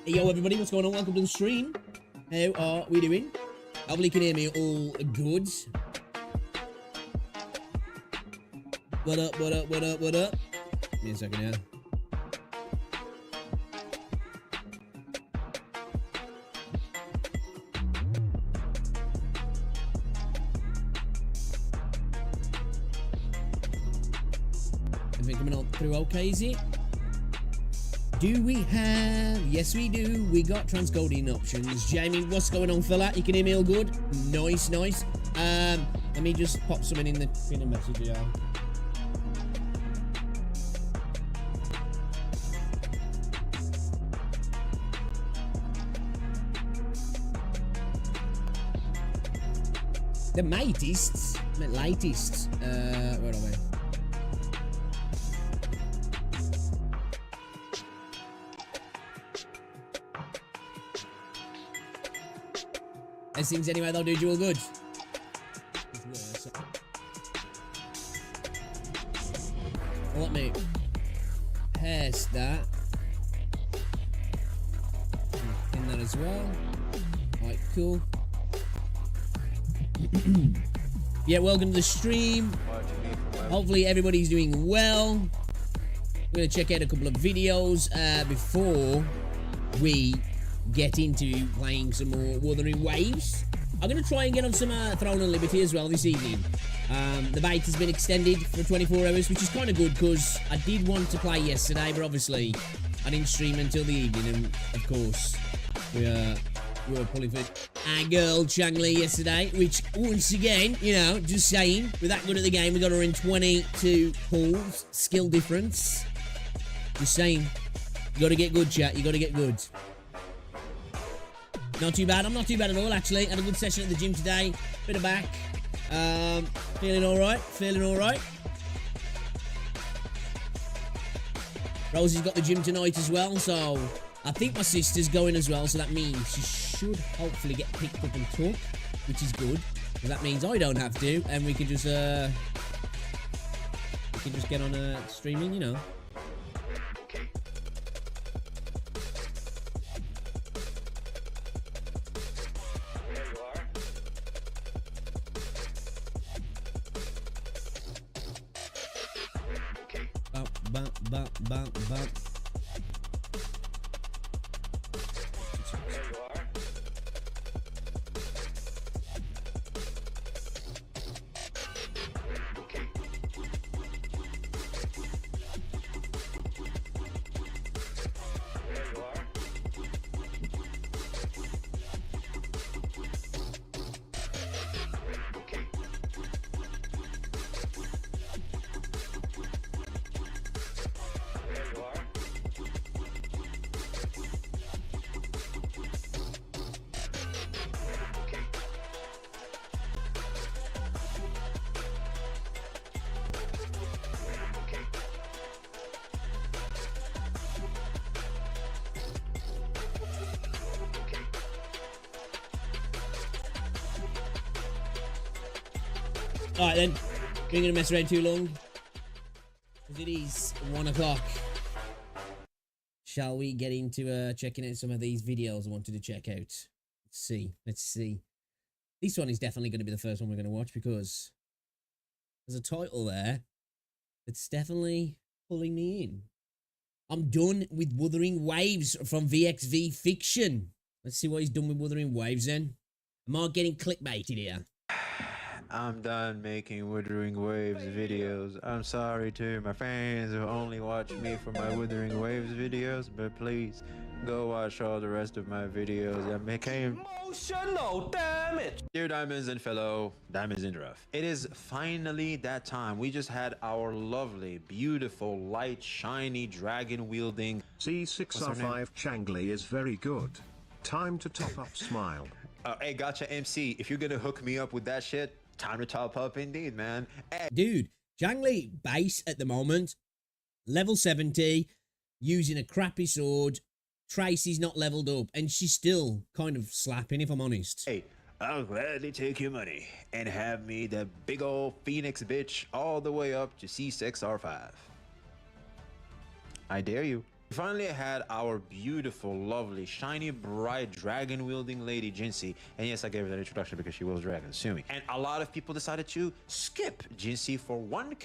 Yo everybody, what's going on? Welcome to the stream. How are we doing? Hopefully you can hear me all good. What up, what up, what up, what up? Give me a second here. Everything coming on through okay, is it? Do we have... Yes, we do. We got transcoding options. Jamie, what's going on, fella? You can hear me all good? Nice, nice. Let me just pop something in the message here. The latest. Where are we? As things anyway, they'll do you all good. Let me paste that. In that as well. Alright, cool. Yeah, welcome to the stream. Hopefully everybody's doing well. We're gonna check out a couple of videos before we get into playing some more Wuthering Waves. I'm going to try and get on some Throne of Liberty as well this evening. The beta has been extended for 24 hours, which is kind of good because I did want to play yesterday, but obviously I didn't stream until the evening, and of course we were pulling for our girl Changli yesterday, which once again, you know, just saying, we're that good at the game. We got her in 22 pulls, skill difference. Just saying, you got to get good, chat. You got to get good. Not too bad. I'm not too bad at all, actually. Had a good session at the gym today. Bit of back. Feeling all right. Feeling all right. Rosie's got the gym tonight as well, so I think my sister's going as well, so that means she should hopefully get picked up and took, which is good. Because that means I don't have to, and we can just get on streaming, you know. Bump. Alright then, we ain't gonna mess around too long, because it is 1 o'clock. Shall we get into checking out some of these videos I wanted to check out? Let's see. This one is definitely going to be the first one we're going to watch, because there's a title there that's definitely pulling me in. I'm done with Wuthering Waves from VXV Fiction. Let's see what he's done with Wuthering Waves then. Am I getting clickbaited here? I'm done making Wuthering Waves videos. I'm sorry to my fans who only watch me for my Wuthering Waves videos, but please go watch all the rest of my videos. I became emotional, damn it! Dear Diamonds and fellow Diamonds in Rough, it is finally that time. We just had our lovely, beautiful, light, shiny, dragon-wielding C6R5 Changli is very good. Time to top up smile. Hey, gotcha MC, if you're gonna hook me up with that shit, time to top up indeed, man. Hey. Dude, Changli base at the moment, level 70, using a crappy sword. Tracy's not leveled up, and she's still kind of slapping, if I'm honest. Hey, I'll gladly take your money and have me the big old Phoenix bitch all the way up to C6R5. I dare you. We finally had our beautiful, lovely, shiny, bright, dragon-wielding lady, Jinsey. And yes, I gave her that introduction because she was dragon, sue me. And a lot of people decided to skip Jinsey for one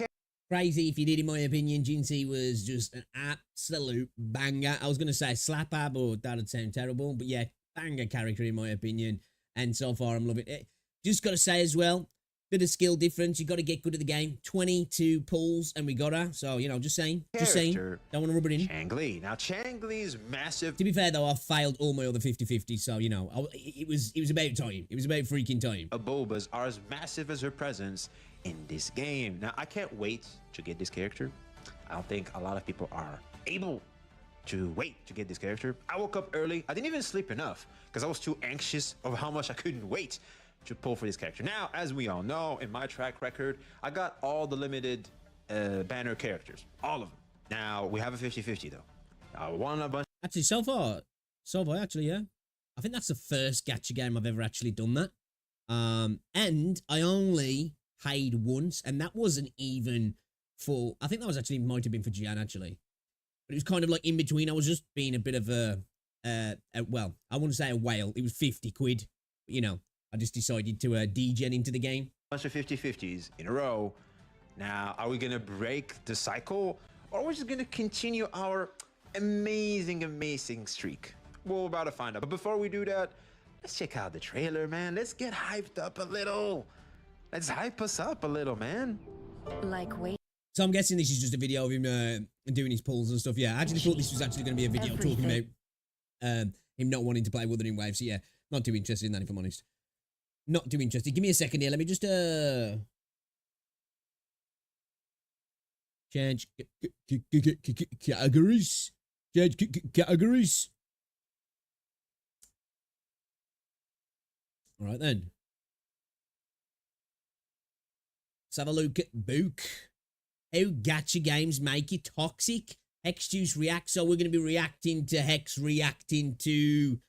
Crazy if you did, in my opinion. Jinsey was just an absolute banger. I was going to say slapper, but that would sound terrible. But yeah, banger character in my opinion. And so far, I'm loving it. Just got to say as well, bit of skill difference. You got to get good at the game. 22 pulls, and we got her. So, you know, just saying. Just saying. Don't want to rub it in. Changli. Now, Changli's massive. To be fair, though, I failed all my other 50-50s. So, you know, it was about time. It was about freaking time. Abobas are as massive as her presence in this game. Now, I can't wait to get this character. I don't think a lot of people are able to wait to get this character. I woke up early. I didn't even sleep enough because I was too anxious of how much I couldn't wait to pull for this character. Now, as we all know, in my track record, I got all the limited banner characters, all of them. Now, we have a 50-50 though. I won a bunch. Actually, so far, actually, yeah. I think that's the first gacha game I've ever actually done that. And I only paid once, and that wasn't even for, I think that was actually, might have been for Gian actually. But it was kind of like in between. I was just being a bit of a well, I wouldn't say a whale. It was 50 quid. But, you know, I just decided to degen into the game. Bunch of 50-50s in a row. Now, are we gonna break the cycle, or are we just gonna continue our amazing streak? We're about to find out. But before we do that, let's check out the trailer, man. Let's get hyped up a little. Let's hype us up a little, man. Like, wait. So I'm guessing this is just a video of him doing his pulls and stuff. Yeah, I actually thought this was actually going to be a video talking about him not wanting to play Wuthering Waves. So yeah, not too interested in that, if I'm honest. Not too interested. Give me a second here. Let me just change categories. Change categories. All right then. Let's have a look at Book. How gacha games make you toxic. Hex Juice reacts. So we're going to be reacting to Hex reacting to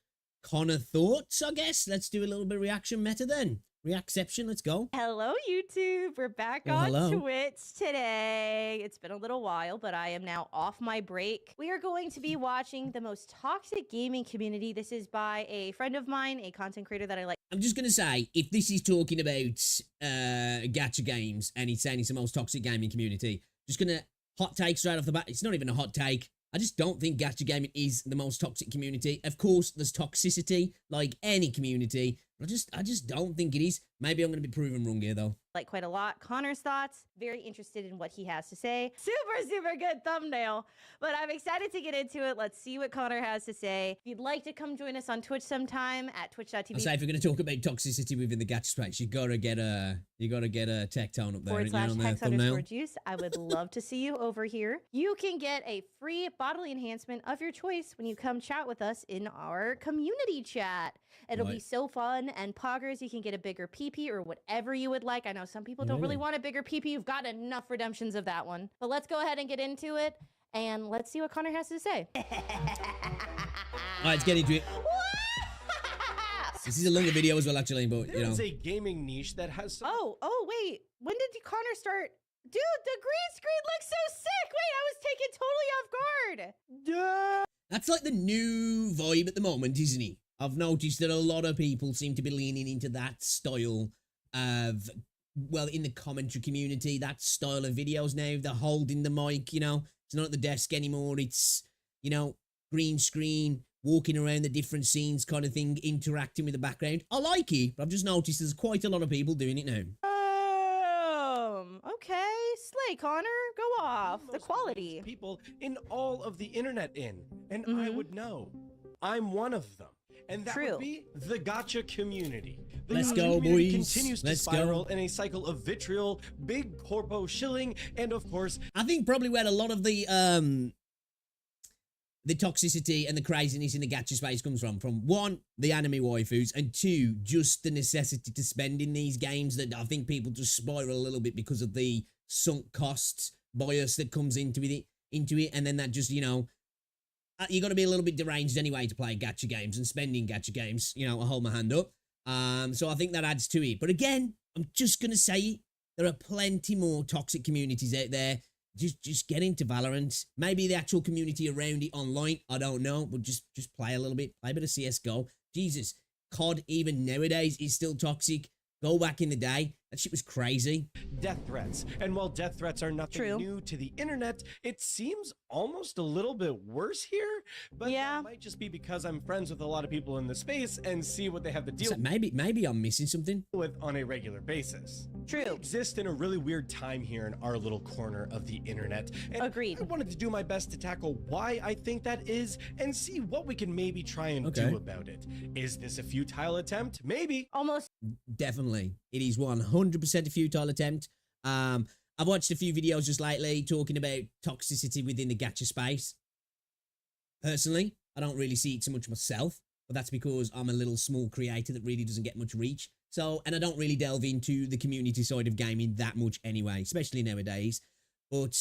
Connor thoughts, I guess. Let's do a little bit of reaction meta then. Reacception, let's go. Hello, YouTube. We're back on Twitch today. It's been a little while, but I am now off my break. We are going to be watching The Most Toxic Gaming Community. This is by a friend of mine, a content creator that I like. I'm just going to say, if this is talking about gacha games and it's saying it's the most toxic gaming community, just going to hot take straight off the bat. It's not even a hot take. I just don't think gacha gaming is the most toxic community. Of course, there's toxicity like any community. But I just don't think it is. Maybe I'm going to be proven wrong here, though. Like quite a lot. Connor's thoughts. Very interested in what he has to say. Super good thumbnail. But I'm excited to get into it. Let's see what Connor has to say. If you'd like to come join us on Twitch sometime at twitch.tv. I'll say if you're going to talk about toxicity within the gacha space, you gotta get a tech tone up there. /hex_juice. I would love to see you over here. You can get a free bodily enhancement of your choice when you come chat with us in our community chat. It'll be so fun. And poggers, you can get a bigger PP or whatever you would like. I know some people don't really want a bigger PP. You've got enough redemptions of that one. But let's go ahead and get into it. And let's see what Connor has to say. All right, let's get into it. This is a longer video as well, actually, but you know. It's a gaming niche that has some... Oh, wait. When did Connor start? Dude, the green screen looks so sick. Wait, I was taken totally off guard. That's like the new vibe at the moment, isn't it? I've noticed that a lot of people seem to be leaning into that style of, well, in the commentary community, that style of videos now. They're holding the mic, you know. It's not at the desk anymore. It's, you know, green screen, walking around the different scenes kind of thing, interacting with the background. I like it, but I've just noticed there's quite a lot of people doing it now. Okay. Slay, Connor. Go off. The quality. People in all of the internet in. And I would know. I'm one of them. And that would be the gacha community. The Let's gacha go, community boys. Continues to spiral in a cycle of vitriol, big corpo shilling, and of course, I think probably where a lot of the toxicity and the craziness in the gacha space comes from one, the anime waifus, and two, just the necessity to spend in these games that I think people just spiral a little bit because of the sunk costs bias that comes into it, and then that just, you know, you got to be a little bit deranged anyway to play gacha games and spending gacha games. You know, I hold my hand up. So I think that adds to it. But again, I'm just going to say it. There are plenty more toxic communities out there just get into Valorant. Maybe the actual community around it online, I don't know, but just play a little bit, play a bit of CS:GO. Jesus, COD even nowadays is still toxic. Go back in the day, that shit was crazy. Death threats. And while death threats are nothing new to the internet, it seems almost a little bit worse here. But that might just be because I'm friends with a lot of people in the space and see what they have to deal with. Maybe I'm missing something. With on a regular basis. True. We exist in a really weird time here in our little corner of the internet. And agreed. I wanted to do my best to tackle why I think that is and see what we can maybe try and do about it. Is this a futile attempt? Maybe. Almost. Definitely. It is 100% a futile attempt. I've watched a few videos just lately talking about toxicity within the gacha space. Personally, I don't really see it so much myself, but that's because I'm a little small creator that really doesn't get much reach. So, and I don't really delve into the community side of gaming that much anyway, especially nowadays. But,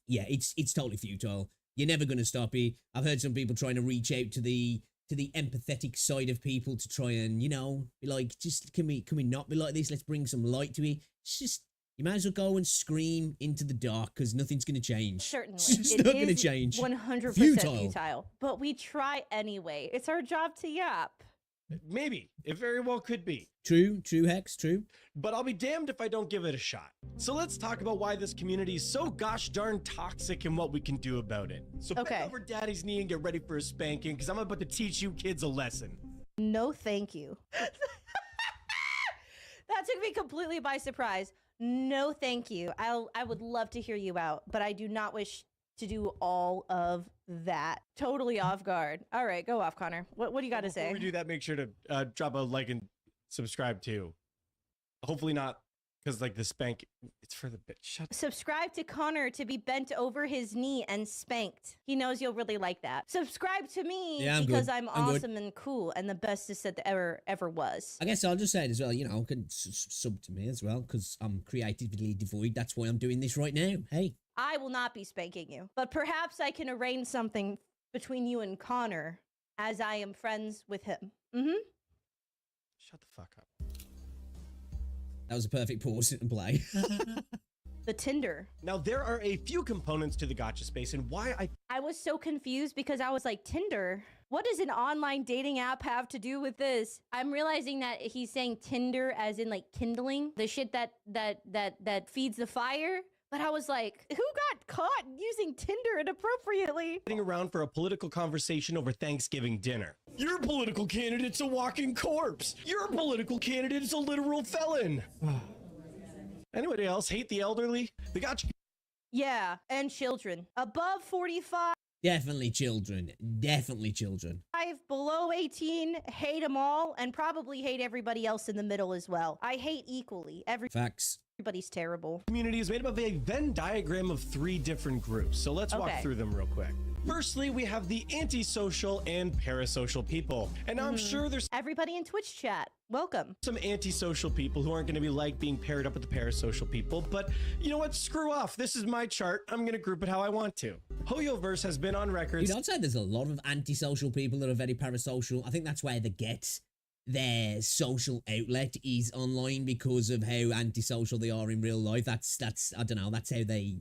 yeah, it's totally futile. You're never going to stop it. I've heard some people trying to reach out to the empathetic side of people to try and, you know, be like, just can we not be like this? Let's bring some light to it. It's just, you might as well go and scream into the dark because nothing's going to change. Certainly. It's not going to change. 100% futile. But we try anyway. It's our job to yap. Maybe. It very well could be. True, Hex, true. But I'll be damned if I don't give it a shot. So let's talk about why this community is so gosh darn toxic and what we can do about it. So bend over daddy's knee and get ready for a spanking because I'm about to teach you kids a lesson. No, thank you. That took me completely by surprise. No, thank you. I would love to hear you out, but I do not wish to do all of that. Totally off guard. All right, go off, Connor. What do you got to say? Before we do that, make sure to drop a like and subscribe too. Hopefully not, because like the spank, it's for the bit. Subscribe to Connor to be bent over his knee and spanked. He knows you'll really like that. Subscribe to me because I'm awesome and cool and the bestest that there ever was. I guess I'll just say it as well, you know, can sub to me as well because I'm creatively devoid. That's why I'm doing this right now. Hey. I will not be spanking you, but perhaps I can arrange something between you and Connor as I am friends with him. Shut the fuck up. That was a perfect pause and play. The Tinder. Now, there are a few components to the gacha space and why I was so confused because I was like, Tinder? What does an online dating app have to do with this? I'm realizing that he's saying Tinder as in like kindling, the shit that feeds the fire. But I was like, who got caught using Tinder inappropriately? Sitting around for a political conversation over Thanksgiving dinner. Your political candidate's a walking corpse. Your political candidate is a literal felon. Anybody else hate the elderly? They got you. Yeah, and children. Above 45. Definitely children. Definitely children. Below 18, hate them all, and probably hate everybody else in the middle as well. I hate equally. Facts. Everybody's terrible. Community is made up of a Venn diagram of 3 different groups. So let's walk through them real quick. Firstly, we have the antisocial and parasocial people. And I'm sure there's everybody in Twitch chat. Welcome. Some antisocial people who aren't going to be like being paired up with the parasocial people. But you know what? Screw off. This is my chart. I'm going to group it how I want to. Hoyoverse has been on record. Dude, I'd say there's a lot of antisocial people that are very parasocial. I think that's where they get their social outlet is online because of how antisocial they are in real life. That's I don't know, that's how they,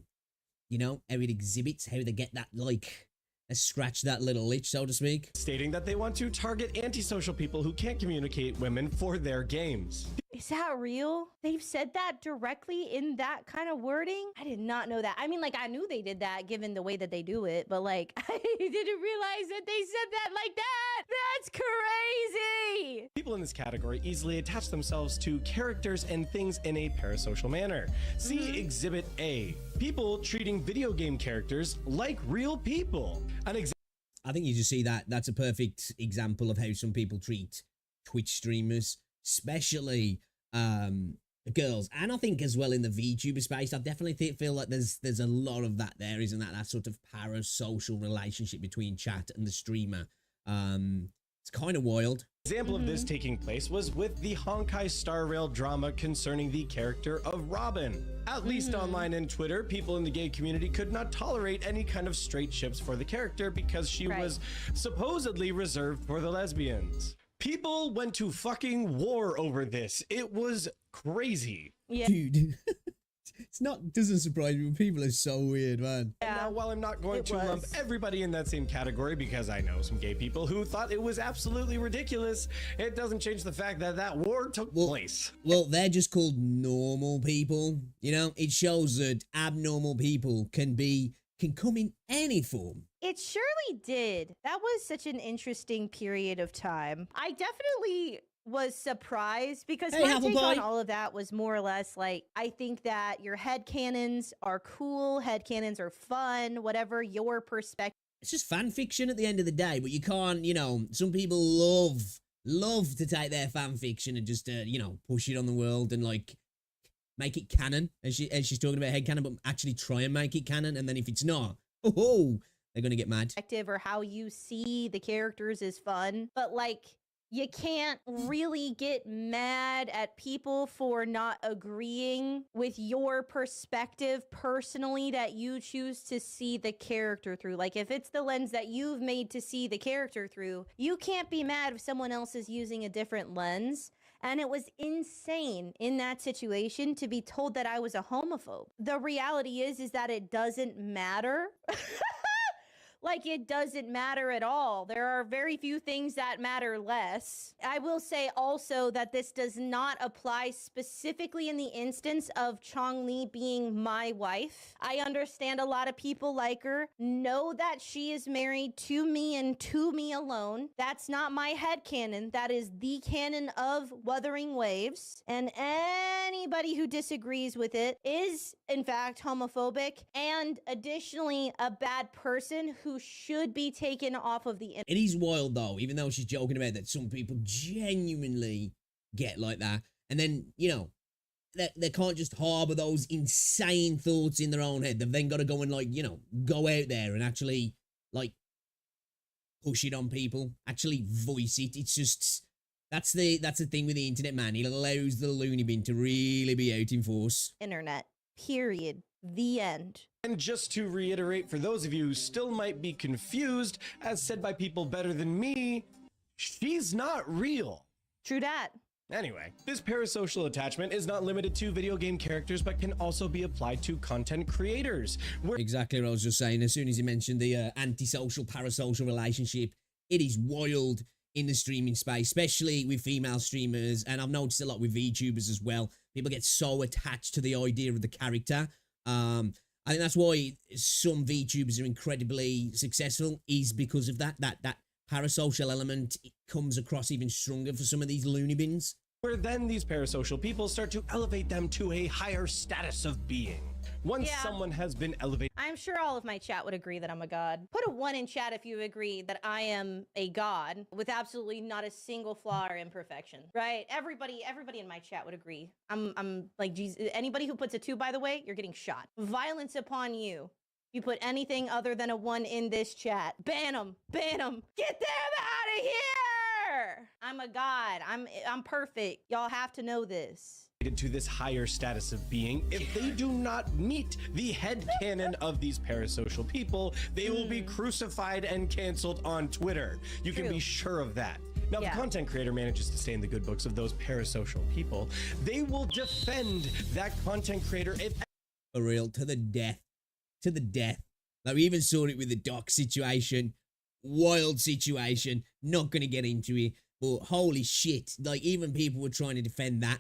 you know, how it exhibits, how they get that, like, scratch that little itch, so to speak. Stating that they want to target antisocial people who can't communicate women for their games. Is that real? They've said that directly in that kind of wording? I did not know that. I mean, like, I knew they did that given the way that they do it, but like, I didn't realize that they said that like that. That's crazy. People in this category easily attach themselves to characters and things in a parasocial manner. See Exhibit A. People treating video game characters like real people. I think you just see that. That's a perfect example of how some people treat Twitch streamers, especially girls, and I think as well in the VTuber space. I definitely feel like there's a lot of that there, isn't that sort of parasocial relationship between chat and the streamer. It's kind of wild. Example of this taking place was with the Honkai Star Rail drama concerning the character of Robin. At least online and Twitter, people in the gay community could not tolerate any kind of straight ships for the character because she was supposedly reserved for the lesbians. People went to fucking war over this. It was crazy. Yeah. Dude. It's not, doesn't surprise me, but people are so weird, man. And now, while I'm not going It to lump was. everybody in that same category, because I know some gay people who thought it was absolutely ridiculous, it doesn't change the fact that that war took place. Well, they're just called normal people. You know, it shows that abnormal people can come in any form. It surely did. That was such an interesting period of time. I definitely was surprised because Hey, my apple take on pie. all of that was more or less like, I think that your headcanons are cool, headcanons are fun, whatever your perspective. It's just fan fiction at the end of the day, but you can't, you know, some people love to take their fan fiction and just, you know, push it on the world and like make it canon, as she's talking about headcanon, but actually try and make it canon. And then if it's not, they're going to get mad. Or how you see the characters is fun, but like you can't really get mad at people for not agreeing with your perspective personally that you choose to see the character through. Like if it's the lens that you've made to see the character through, you can't be mad if someone else is using a different lens. And it was insane in that situation to be told that I was a homophobe. The reality is that it doesn't matter. Like it doesn't matter at all. There are very few things that matter less. I will say also that this does not apply specifically in the instance of Changli being my wife. I understand a lot of people like her, know that she is married to me and to me alone. That's not my headcanon. That is the canon of Wuthering Waves. And anybody who disagrees with it is, in fact, homophobic and additionally a bad person who should be taken off of the internet. It is wild though, even though she's joking about that, some people genuinely get like that. And then, you know, they can't just harbor those insane thoughts in their own head. They've then got to go and like, you know, go out there and actually like push it on people, actually voice it. It's just, that's the thing with the internet, man. It allows the loony bin to really be out in force. Internet, period. The end. And just to reiterate, for those of you who still might be confused, as said by people better than me, she's not real. True dat. Anyway, this parasocial attachment is not limited to video game characters, but can also be applied to content creators. Exactly what I was just saying. As soon as you mentioned the antisocial, parasocial relationship, it is wild in the streaming space, especially with female streamers. And I've noticed a lot with VTubers as well. People get so attached to the idea of the character. I think that's why some VTubers are incredibly successful, is because of that parasocial element. It comes across even stronger for some of these loony bins. Where then these parasocial people start to elevate them to a higher status of being. Once someone has been elevated, I'm sure all of my chat would agree that I'm a god. Put a 1 in chat if you agree that I am a god with absolutely not a single flaw or imperfection. Right? Everybody in my chat would agree. I'm like, geez, anybody who puts a 2, by the way, you're getting shot. Violence upon you. If you put anything other than a 1 in this chat, ban them. Ban them. Get them out of here. I'm a god. I'm perfect. Y'all have to know this. to this higher status of being, if they do not meet the headcanon of these parasocial people, they will be crucified and canceled on Twitter. You can be sure of that. Now, if the content creator manages to stay in the good books of those parasocial people, they will defend that content creator if for real, to the death. To the death. Like, we even saw it with the Doc situation. Wild situation. Not going to get into it. But holy shit. Like, even people were trying to defend that.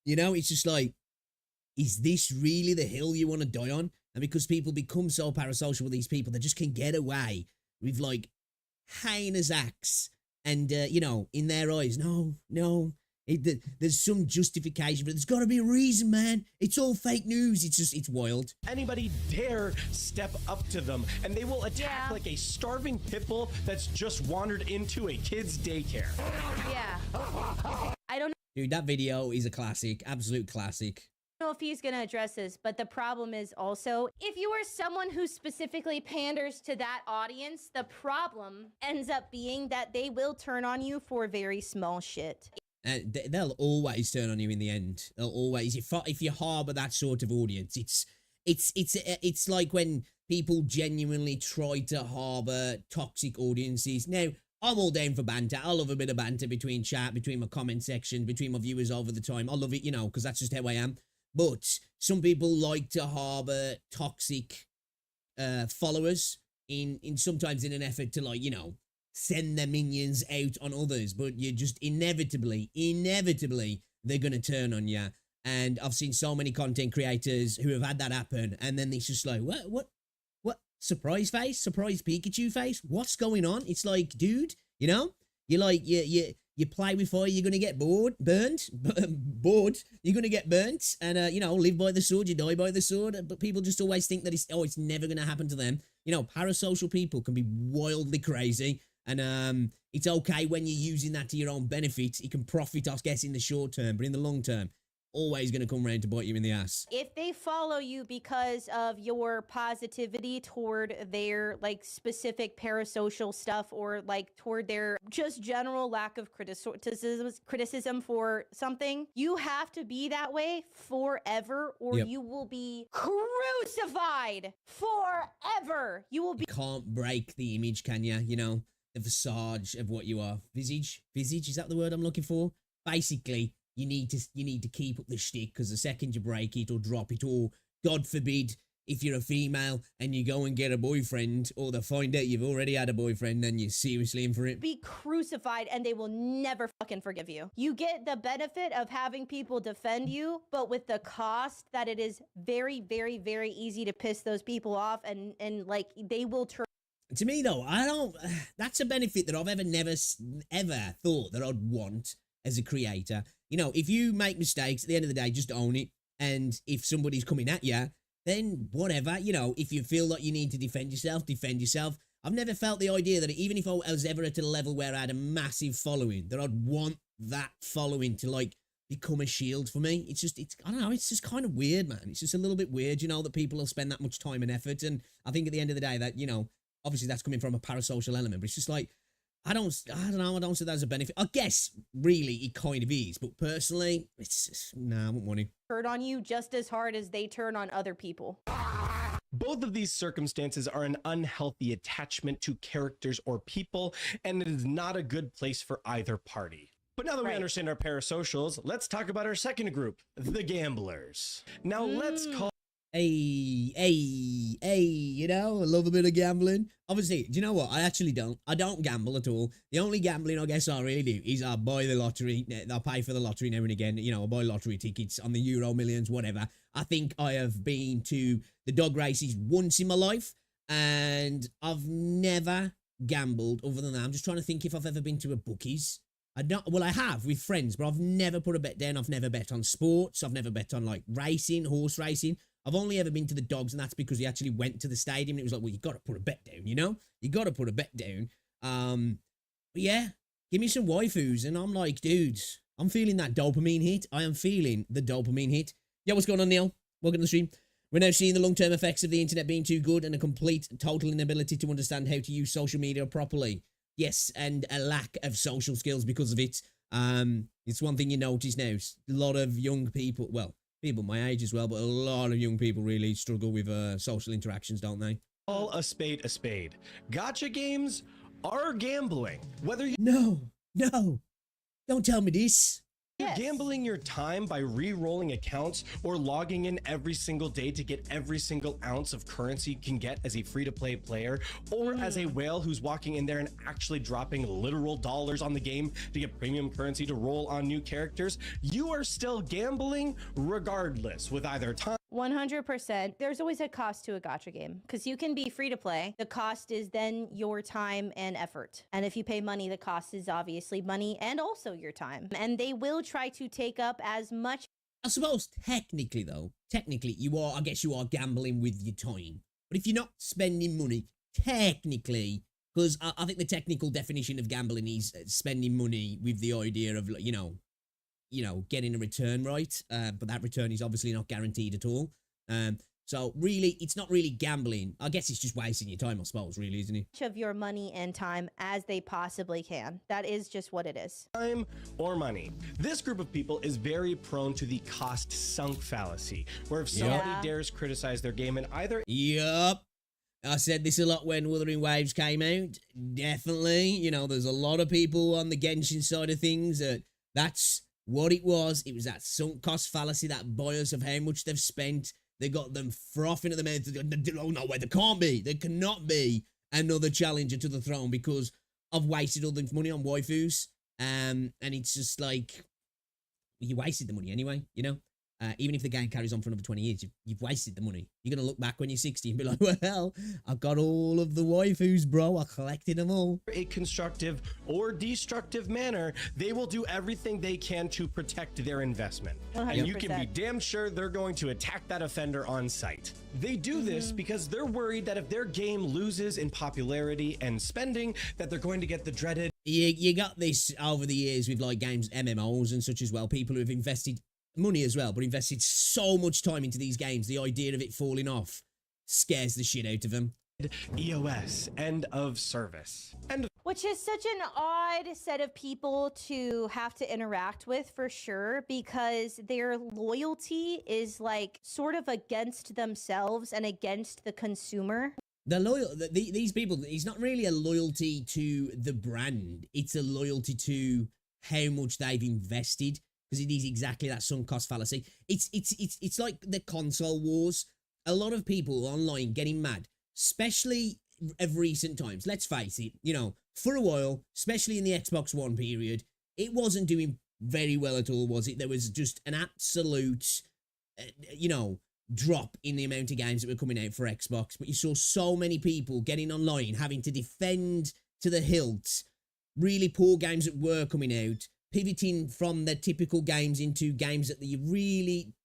You know, it's just like, is this really the hill you want to die on? And because people become so parasocial with these people, they just can get away with, like, heinous acts. And, you know, in their eyes, no. There's some justification, but there's got to be a reason, man. It's all fake news. It's wild. anybody dare step up to them, and they will attack like a starving pit bull that's just wandered into a kid's daycare. Yeah. I don't Dude, that video is a classic. Absolute classic. know if he's going to address this, but the problem is also, if you are someone who specifically panders to that audience, the problem ends up being that they will turn on you for very small shit. And they'll always turn on you in the end. They'll always, if you harbor that sort of audience, it's like when people genuinely try to harbor toxic audiences. Now, I'm all down for banter. I love a bit of banter between chat, between my comment section, between my viewers over the time. I love it, you know, because that's just how I am. But some people like to harbor toxic followers in sometimes in an effort to, like, you know, send their minions out on others. But you're just inevitably, they're going to turn on you. And I've seen so many content creators who have had that happen. And then it's just like, what? Surprise face? Surprise Pikachu face? What's going on? It's like, dude, you know, you like, you play with fire, you're going to get bored, you're going to get burnt, and, you know, live by the sword, you die by the sword. But people just always think that it's never going to happen to them. You know, parasocial people can be wildly crazy, and it's okay when you're using that to your own benefit. You can profit, I guess, in the short term, but in the long term, always going to come around to bite you in the ass. If they follow you because of your positivity toward their like specific parasocial stuff, or like toward their just general lack of criticism for something, you have to be that way forever, or you will be crucified forever. You will be. You can't break the image, can you? You know, the visage of what you are. Visage, is that the word I'm looking for? Basically, you need to keep up the shtick, because the second you break it or drop it, or God forbid, if you're a female and you go and get a boyfriend, or they find out you've already had a boyfriend, then you're seriously in for it. Be crucified, and they will never fucking forgive you. You get the benefit of having people defend you, but with the cost that it is very, very, very easy to piss those people off, and like they will turn. To me though, that's a benefit that I've never thought that I'd want as a creator. You know, if you make mistakes, at the end of the day, just own it. And if somebody's coming at you, then whatever, you know, if you feel like you need to defend yourself, defend yourself. I've never felt the idea that even if I was ever at a level where I had a massive following, that I'd want that following to, like, become a shield for me. I don't know, it's just kind of weird, man. It's just a little bit weird, you know, that people will spend that much time and effort. And I think at the end of the day that, you know, obviously that's coming from a parasocial element, but it's just like, I don't know, I don't see that as a benefit. I guess, really, it kind of is. But personally, it's just, nah, I wouldn't want to. Turn on you just as hard as they turn on other people. Both of these circumstances are an unhealthy attachment to characters or people, and it is not a good place for either party. But now that we understand our parasocials, let's talk about our second group, the gamblers. Now let's call... Hey, you know, I love a bit of gambling. Obviously, do you know what? I don't gamble at all. The only gambling I guess I really do is I buy the lottery. I pay for the lottery now and again. You know, I buy lottery tickets on the Euro Millions, whatever. I think I have been to the dog races once in my life, and I've never gambled other than that. I'm just trying to think if I've ever been to a bookies. I have with friends, but I've never put a bet down. I've never bet on sports. I've never bet on, like, racing, horse racing. I've only ever been to the dogs, and that's because we actually went to the stadium, and it was like, well, you got to put a bet down, you know? You got to put a bet down. But yeah, give me some waifus, and I'm like, dudes, I'm feeling that dopamine hit. I am feeling the dopamine hit. Yeah, what's going on, Neil? Welcome to the stream. We're now seeing the long-term effects of the internet being too good and a complete, total inability to understand how to use social media properly. Yes, and a lack of social skills because of it. It's one thing you notice now. A lot of young people, well, people my age as well, but a lot of young people really struggle with social interactions, don't they? Call a spade a spade. Gacha games are gambling. Whether you... No, don't tell me this. You're gambling your time by re-rolling accounts or logging in every single day to get every single ounce of currency you can get as a free-to-play player, or as a whale who's walking in there and actually dropping literal dollars on the game to get premium currency to roll on new characters, you are still gambling regardless, with either time... 100%. There's always a cost to a gacha game, because you can be free to play. The cost is then your time and effort. And if you pay money, the cost is obviously money and also your time. And they will try to take up as much. I suppose technically I guess you are gambling with your time. But if you're not spending money, technically, because I think the technical definition of gambling is spending money with the idea of, you know, getting a return, right? But that return is obviously not guaranteed at all. So really, it's not really gambling. I guess it's just wasting your time, I suppose, really, isn't it? Of your money and time as they possibly can. That is just what it is. Time or money. This group of people is very prone to the cost sunk fallacy, where if somebody dares criticize their game in either... Yup. I said this a lot when Wuthering Waves came out. Definitely. You know, there's a lot of people on the Genshin side of things that's what it was that sunk cost fallacy, that bias of how much they've spent. They got them frothing at the mouth. Oh, no way, there cannot be another challenger to the throne because I've wasted all the money on waifus. And it's just like, you wasted the money anyway, you know? Even if the game carries on for another 20 years, you've wasted the money. You're going to look back when you're 60 and be like, well, I've got all of the waifus, bro. I collected them all. A constructive or destructive manner, they will do everything they can to protect their investment. 100%. And you can be damn sure they're going to attack that offender on sight. They do this because they're worried that if their game loses in popularity and spending, that they're going to get the dreaded... You got this over the years with like games, MMOs and such as well. People who have invested money as well, but invested so much time into these games, the idea of it falling off scares the shit out of them. EOS, end of service. Which is such an odd set of people to have to interact with for sure, because their loyalty is like sort of against themselves and against the consumer. These people, it's not really a loyalty to the brand. It's a loyalty to how much they've invested, because it is exactly that sunk cost fallacy. It's like the console wars. A lot of people online getting mad, especially of recent times. Let's face it, you know, for a while, especially in the Xbox One period, it wasn't doing very well at all, was it? There was just an absolute, you know, drop in the amount of games that were coming out for Xbox. But you saw so many people getting online, having to defend to the hilt really poor games that were coming out, pivoting from the typical games into games that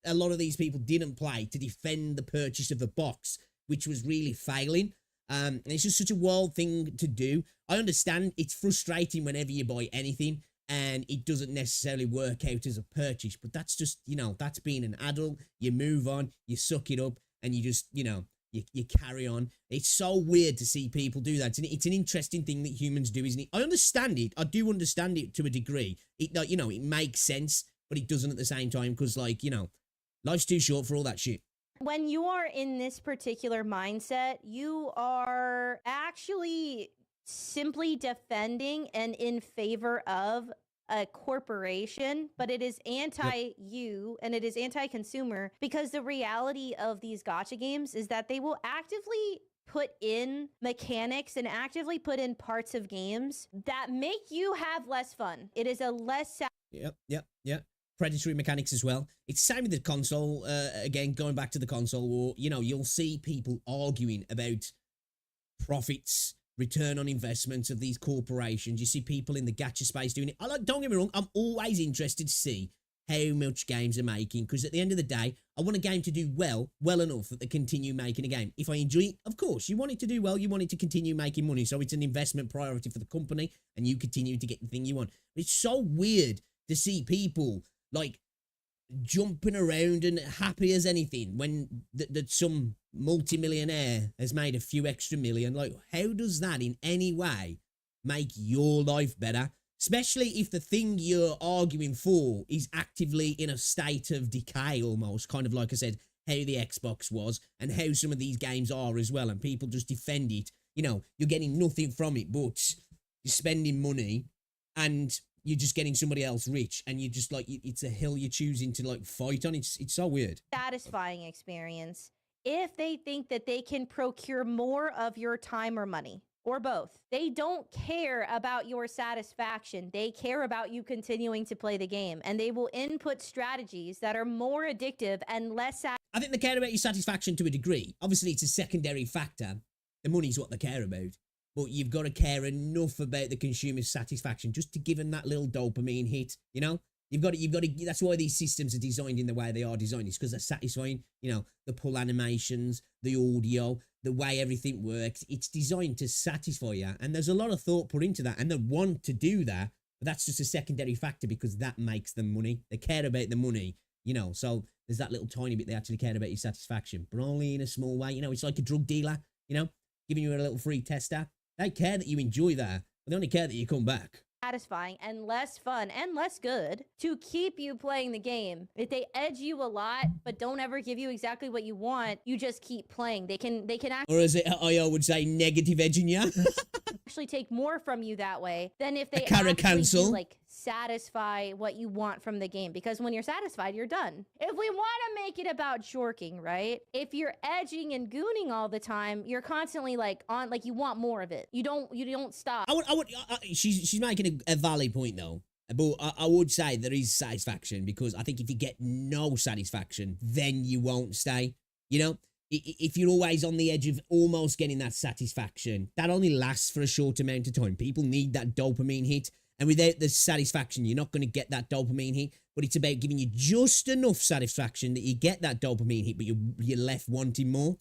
a lot of these people didn't play to defend the purchase of the box, which was really failing. And it's just such a wild thing to do. I understand it's frustrating whenever you buy anything and it doesn't necessarily work out as a purchase, but that's just, you know, that's being an adult. You move on, you suck it up, and you just, you know, you carry on. It's so weird to see people do that. It's an interesting thing that humans do, isn't it? I understand it. I do understand it to a degree. It, you know, it makes sense, but it doesn't at the same time because, like, you know, life's too short for all that shit. When you are in this particular mindset, you are actually simply defending and in favor of a corporation, but it is anti-you and it is anti-consumer, because the reality of these gacha games is that they will actively put in mechanics and actively put in parts of games that make you have less fun. It is a less... Yep. Predatory mechanics as well. It's the same with the console. Again, going back to the console war, you know, you'll see people arguing about profits, return on investment of these corporations. You see people in the gacha space doing it. Don't get me wrong, I'm always interested to see how much games are making, because at the end of the day, I want a game to do well enough that they continue making a game. If I enjoy it, of course, you want it to do well, you want it to continue making money, so it's an investment priority for the company, and you continue to get the thing you want. But it's so weird to see people like jumping around and happy as anything when that some multimillionaire has made a few extra million. Like, how does that in any way make your life better? Especially if the thing you're arguing for is actively in a state of decay almost, kind of like I said, how the Xbox was and how some of these games are as well, and people just defend it. You know, you're getting nothing from it, but you're spending money and you're just getting somebody else rich, and you just like, it's a hill you're choosing to like fight on. It's so weird. Satisfying experience if they think that they can procure more of your time or money, or both. They don't care about your satisfaction. They care about you continuing to play the game, and they will input strategies that are more addictive and less I think they care about your satisfaction to a degree. Obviously, it's a secondary factor. The money's what they care about. But you've got to care enough about the consumer's satisfaction just to give them that little dopamine hit, you know? You've got to, that's why these systems are designed in the way they are designed. It's because they're satisfying, you know, the pull animations, the audio, the way everything works. It's designed to satisfy you. And there's a lot of thought put into that, and they want to do that, but that's just a secondary factor because that makes them money. They care about the money, you know? So there's that little tiny bit they actually care about your satisfaction, but only in a small way. You know, it's like a drug dealer, you know, giving you a little free tester. They care that you enjoy that, but they only care that you come back. satisfying and less fun and less good to keep you playing the game. If they edge you a lot, but don't ever give you exactly what you want, you just keep playing. They can Or as I would say, negative edging you. actually take more from you that way than if they carrot actually do, cancel. like satisfy what you want from the game. Because when you're satisfied, you're done. If we want to make it about jorking, right? If you're edging and gooning all the time, you're constantly like on, like you want more of it. You don't stop. She's making a valid point though. But I would say there is satisfaction, because I think if you get no satisfaction, then you won't stay. You know, if you're always on the edge of almost getting that satisfaction, that only lasts for a short amount of time. People need that dopamine hit. And without the satisfaction, you're not going to get that dopamine hit. But it's about giving you just enough satisfaction that you get that dopamine hit, but you're left wanting more.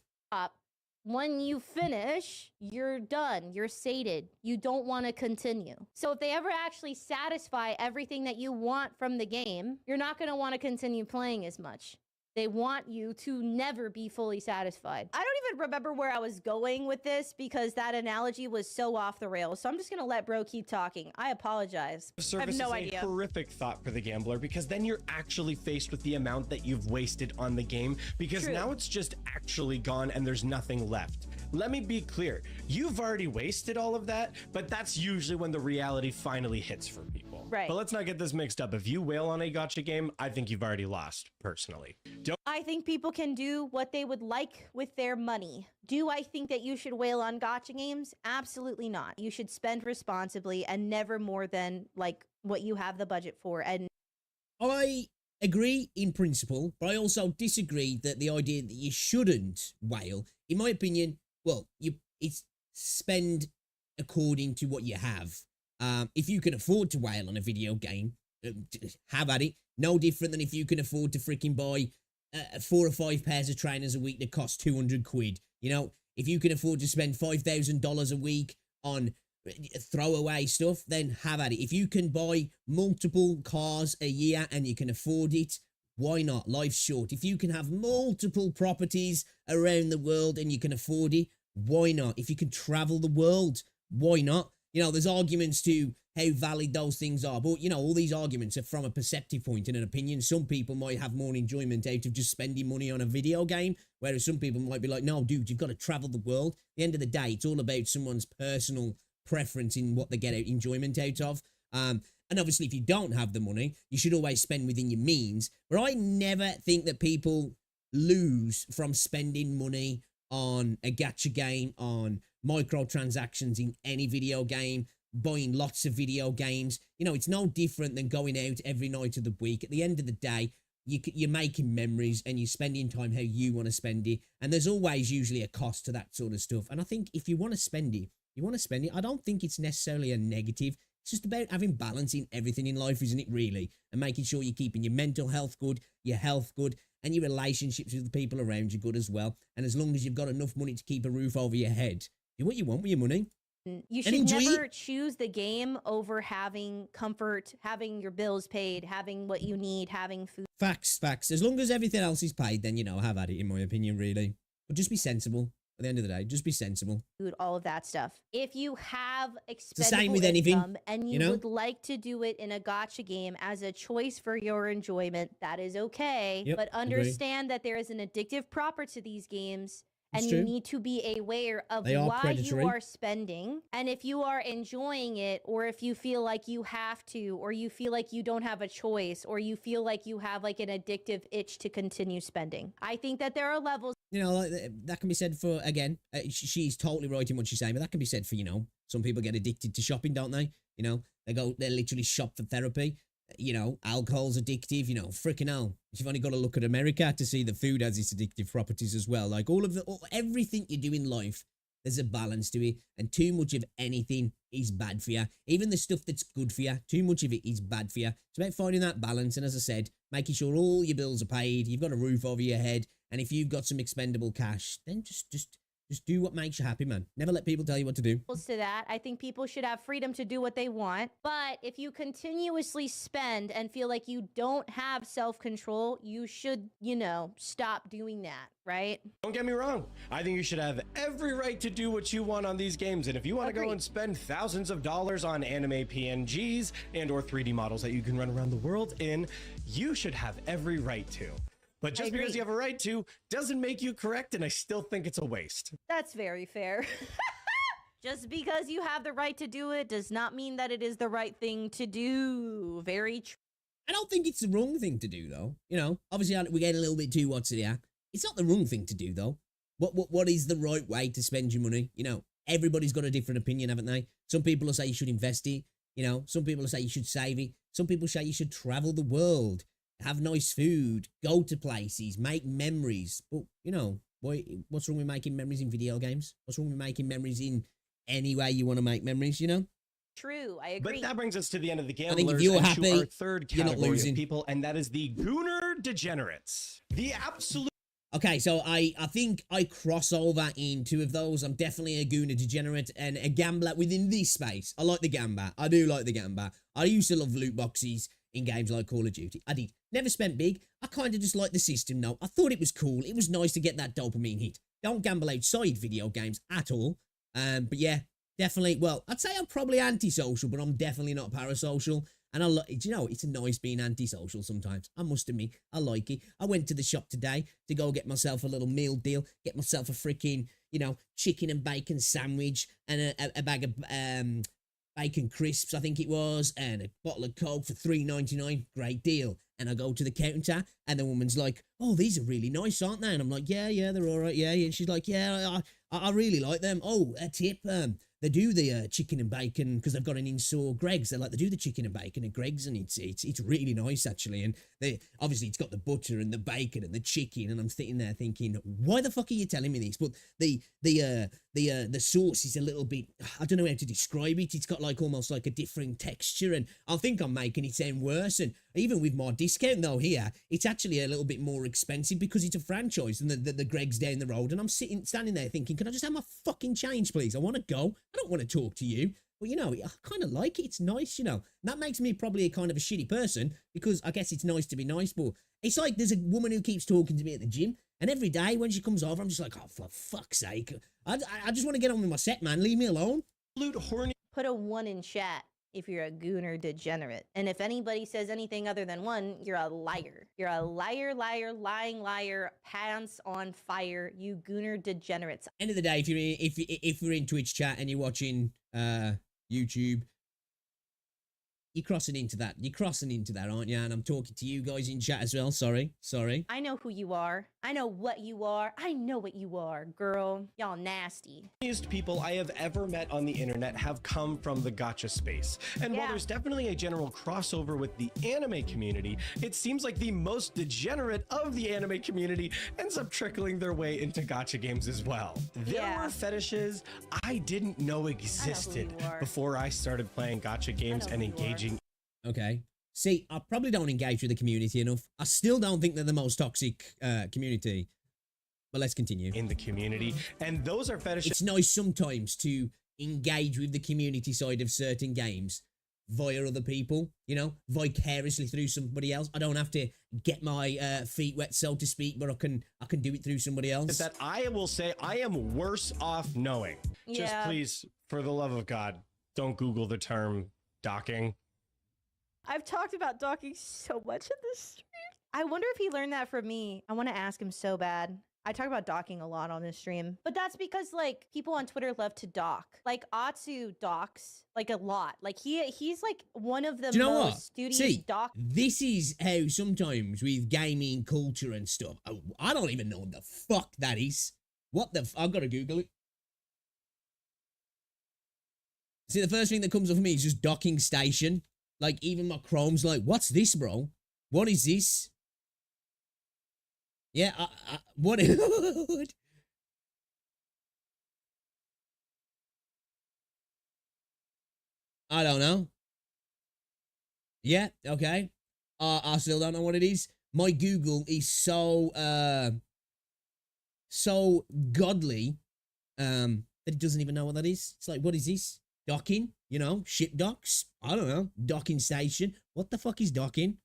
When you finish, you're done. You're sated. You don't want to continue. So if they ever actually satisfy everything that you want from the game, you're not going to want to continue playing as much. They want you to never be fully satisfied. I don't even remember where I was going with this because that analogy was so off the rails. So I'm just going to let bro keep talking. I apologize. I have no idea. Horrific thought for the gambler, because then you're actually faced with the amount that you've wasted on the game, because now it's just actually gone and there's nothing left. Let me be clear. You've already wasted all of that, but that's usually when the reality finally hits for people. Right. But let's not get this mixed up. If you wail on a gacha game, I think you've already lost, personally. I think people can do what they would like with their money. Do I think that you should wail on gacha games? Absolutely not. You should spend responsibly and never more than like what you have the budget for. And I agree in principle, but I also disagree that the idea that you shouldn't wail, in my opinion, well, it's spend according to what you have. If you can afford to wail on a video game, have at it. No different than if you can afford to freaking buy 4 or 5 pairs of trainers a week that cost 200 quid. You know, if you can afford to spend $5,000 a week on throwaway stuff, then have at it. If you can buy multiple cars a year and you can afford it, why not? Life's short. If you can have multiple properties around the world and you can afford it, why not? If you can travel the world, why not? You know, there's arguments to how valid those things are, but you know, all these arguments are from a perceptive point and an opinion. Some people might have more enjoyment out of just spending money on a video game, whereas some people might be like, no, dude, you've got to travel the world. At the end of the day, it's all about someone's personal preference in what they get out enjoyment out of. And obviously, if you don't have the money, you should always spend within your means. But I never think that people lose from spending money on a gacha game, on microtransactions in any video game, buying lots of video games. You know, it's no different than going out every night of the week. At the end of the day, you're making memories and you're spending time how you want to spend it. And there's always usually a cost to that sort of stuff. And I think if you want to spend it, you want to spend it. I don't think it's necessarily a negative. It's just about having balance in everything in life, isn't it, really? And making sure you're keeping your mental health good, your health good, and your relationships with the people around you good as well. And as long as you've got enough money to keep a roof over your head, do what you want with your money. You should never choose the game over having comfort, having your bills paid, having what you need, having food. Facts. As long as everything else is paid, then, you know, have at it, in my opinion, really. But just be sensible. At the end of the day, just be sensible. All of that stuff. If you have expendable same with anything, income and you would like to do it in a gacha game as a choice for your enjoyment, that is okay. Yep, but understand that there is an addictive property to these games. And It's you true. need to be aware of They are why predatory. you are spending. And if you are enjoying it, or if you feel like you have to, or you feel like you don't have a choice, or you feel like you have like an addictive itch to continue spending. I think that there are levels. You know, like, that can be said for, again, she's totally right in what she's saying, but that can be said for, you know, some people get addicted to shopping, don't they? You know, they literally shop for therapy. You know, alcohol's addictive, you know, freaking hell. You've only got to look at America to see the food has its addictive properties as well. Like everything you do in life, there's a balance to it. And too much of anything is bad for you. Even the stuff that's good for you, too much of it is bad for you. It's about finding that balance. And as I said, making sure all your bills are paid, you've got a roof over your head. And if you've got some expendable cash, then just do what makes you happy, man. Never let people tell you what to do. To that, I think people should have freedom to do what they want. But if you continuously spend and feel like you don't have self-control, you should, you know, stop doing that, right? Don't get me wrong. I think you should have every right to do what you want on these games. And if you want to go and spend thousands of dollars on anime PNGs and or 3D models that you can run around the world in, you should have every right to. But just because you have a right to doesn't make you correct, and I still think it's a waste. That's very fair. Just because you have the right to do it does not mean that it is the right thing to do. Very true. I don't think it's the wrong thing to do, though. You know, obviously we're getting a little bit too what's it here. It's not the wrong thing to do, though. What is the right way to spend your money? You know, everybody's got a different opinion, haven't they? Some people will say you should invest it. You know, some people will say you should save it. Some people say you should travel the world, have nice food, go to places, make memories. But, you know, what's wrong with making memories in video games? What's wrong with making memories in any way you want to make memories, you know? True, I agree. But that brings us to the end of the I think gamblers if you're and happy, to our third you're not category losing. of people, and that is the Gooner Degenerates. The absolute Okay, so I think I cross over in two of those. I'm definitely a Gooner degenerate and a gambler within this space. I like the gambler. I do like the gambler. I used to love loot boxes in games like Call of Duty. I did. Never spent big. I kind of just liked the system though. I thought it was cool. It was nice to get that dopamine hit. Don't gamble outside video games at all. But yeah, definitely. Well, I'd say I'm probably antisocial, but I'm definitely not parasocial. And you know, it's nice being antisocial sometimes. I must admit, I like it. I went to the shop today to go get myself a little meal deal, get myself a freaking, you know, chicken and bacon sandwich and a bag of bacon crisps, I think it was, and a bottle of Coke for $3.99. Great deal. And I go to the counter, and the woman's like, "Oh, these are really nice, aren't they?" And I'm like, "Yeah, they're all right, yeah." And she's like, "Yeah, I really like them. Oh, a tip, they do the chicken and bacon because they've got an in-store Greg's. They do the chicken and bacon at Greg's, and it's really nice actually. And they obviously it's got the butter and the bacon and the chicken. And I'm sitting there thinking, why the fuck are you telling me this? But the sauce is a little bit, I don't know how to describe it. It's got like almost like a different texture, and I think I'm making it sound worse. And even with my discount though here, it's actually a little bit more expensive because it's a franchise and the Greg's down the road. And I'm standing there thinking, can I just have my fucking change, please? I want to go. I don't want to talk to you. But, you know, I kind of like it. It's nice, you know. And that makes me probably a kind of a shitty person because I guess it's nice to be nice. But it's like there's a woman who keeps talking to me at the gym. And every day when she comes over, I'm just like, oh, for fuck's sake. I just want to get on with my set, man. Leave me alone. horny. Put a 1 in chat if you're a Gooner degenerate. And if anybody says anything other than 1, you're a liar. You're a liar, lying liar, pants on fire, you Gooner degenerates. End of the day, if you're in Twitch chat and you're watching YouTube, you're crossing into that. You're crossing into that, aren't you? And I'm talking to you guys in chat as well. Sorry. I know who you are. I know what you are. I know what you are, girl. Y'all nasty. Funniest people I have ever met on the internet have come from the gacha space. And while there's definitely a general crossover with the anime community, it seems like the most degenerate of the anime community ends up trickling their way into gacha games as well. There were fetishes I didn't know existed before I started playing gacha games and engaging. Okay. See, I probably don't engage with the community enough. I still don't think they're the most toxic community. But let's continue. In the community. And those are fetishes. It's nice sometimes to engage with the community side of certain games via other people, you know, vicariously through somebody else. I don't have to get my feet wet, so to speak, but I can do it through somebody else. That I will say I am worse off knowing. Just please, for the love of God, don't Google the term docking. I've talked about docking so much in this stream. I wonder if he learned that from me. I want to ask him so bad. I talk about docking a lot on this stream, but that's because like people on Twitter love to dock. Like Atsu docks like a lot. Like he's like one of the most studious dock. This is how sometimes with gaming culture and stuff, I don't even know what the fuck that is. What the I've got to Google it. See, the first thing that comes up for me is just docking station. Like, even my Chrome's like, what's this, bro? What is this? Yeah, what? I don't know. Yeah, okay. I still don't know what it is. My Google is so godly, that it doesn't even know what that is. It's like, what is this? Docking? You know, ship docks? I don't know. Docking station? What the fuck is docking?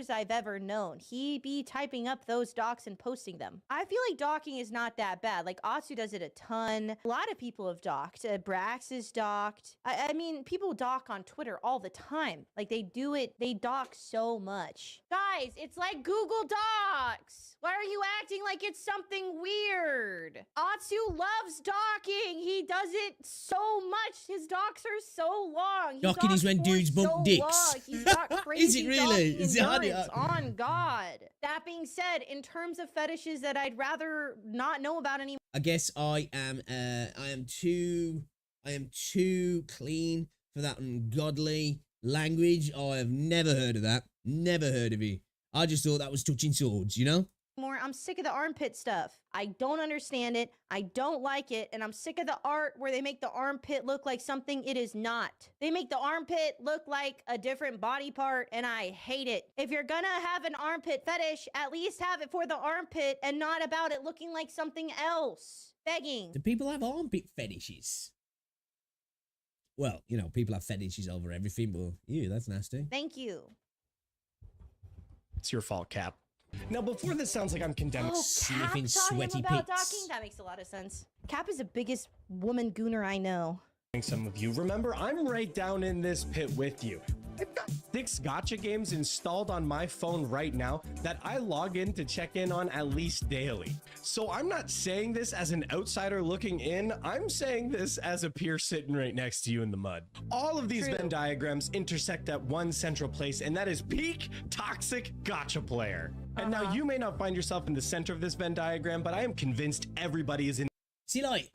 I've ever known. He be typing up those docs and posting them. I feel like docking is not that bad. Like Atsu does it a ton. A lot of people have docked. Brax is docked. I mean, people dock on Twitter all the time. Like they do it. They dock so much. Guys, it's like Google Docs. Why are you acting like it's something weird? Atsu loves docking. He does it so much. His docs are so long. Docking is when dudes bump dicks. He's got crazy Is it really? Is it endurance, on God. That being said, in terms of fetishes that I'd rather not know about anymore. I guess I am too clean for that ungodly language. I have never heard of that. Never heard of it. I just thought that was touching swords, you know? I'm sick of the armpit stuff. I don't understand it. I don't like it. And I'm sick of the art where they make the armpit look like something it is not. They make the armpit look like a different body part, and I hate it. If you're gonna have an armpit fetish, at least have it for the armpit and not about it looking like something else. Begging. Do people have armpit fetishes? Well, you know, people have fetishes over everything, but ew, that's nasty. Thank you. It's your fault, Cap. Now, before this sounds like I'm condemning sniffing Cap taught him sweaty about pits. docking? That makes a lot of sense. Cap is the biggest woman gooner I know. some of you. Remember, I'm right down in this pit with you. I've got 6 gacha games installed on my phone right now that I log in to check in on at least daily. So I'm not saying this as an outsider looking in, I'm saying this as a peer sitting right next to you in the mud. All of these Venn diagrams intersect at one central place, and that is peak toxic gacha player. And now you may not find yourself in the center of this Venn diagram, but I am convinced everybody is in. See, like,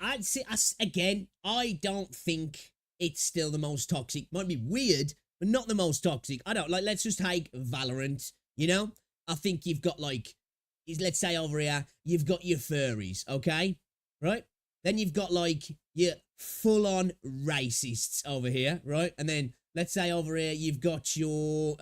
again, I don't think it's still the most toxic. Might be weird, but not the most toxic. I don't, like, let's just take Valorant, you know? I think you've got, like, let's say over here, you've got your furries, okay? Right? Then you've got, like, your full-on racists over here, right? And then, let's say over here, you've got your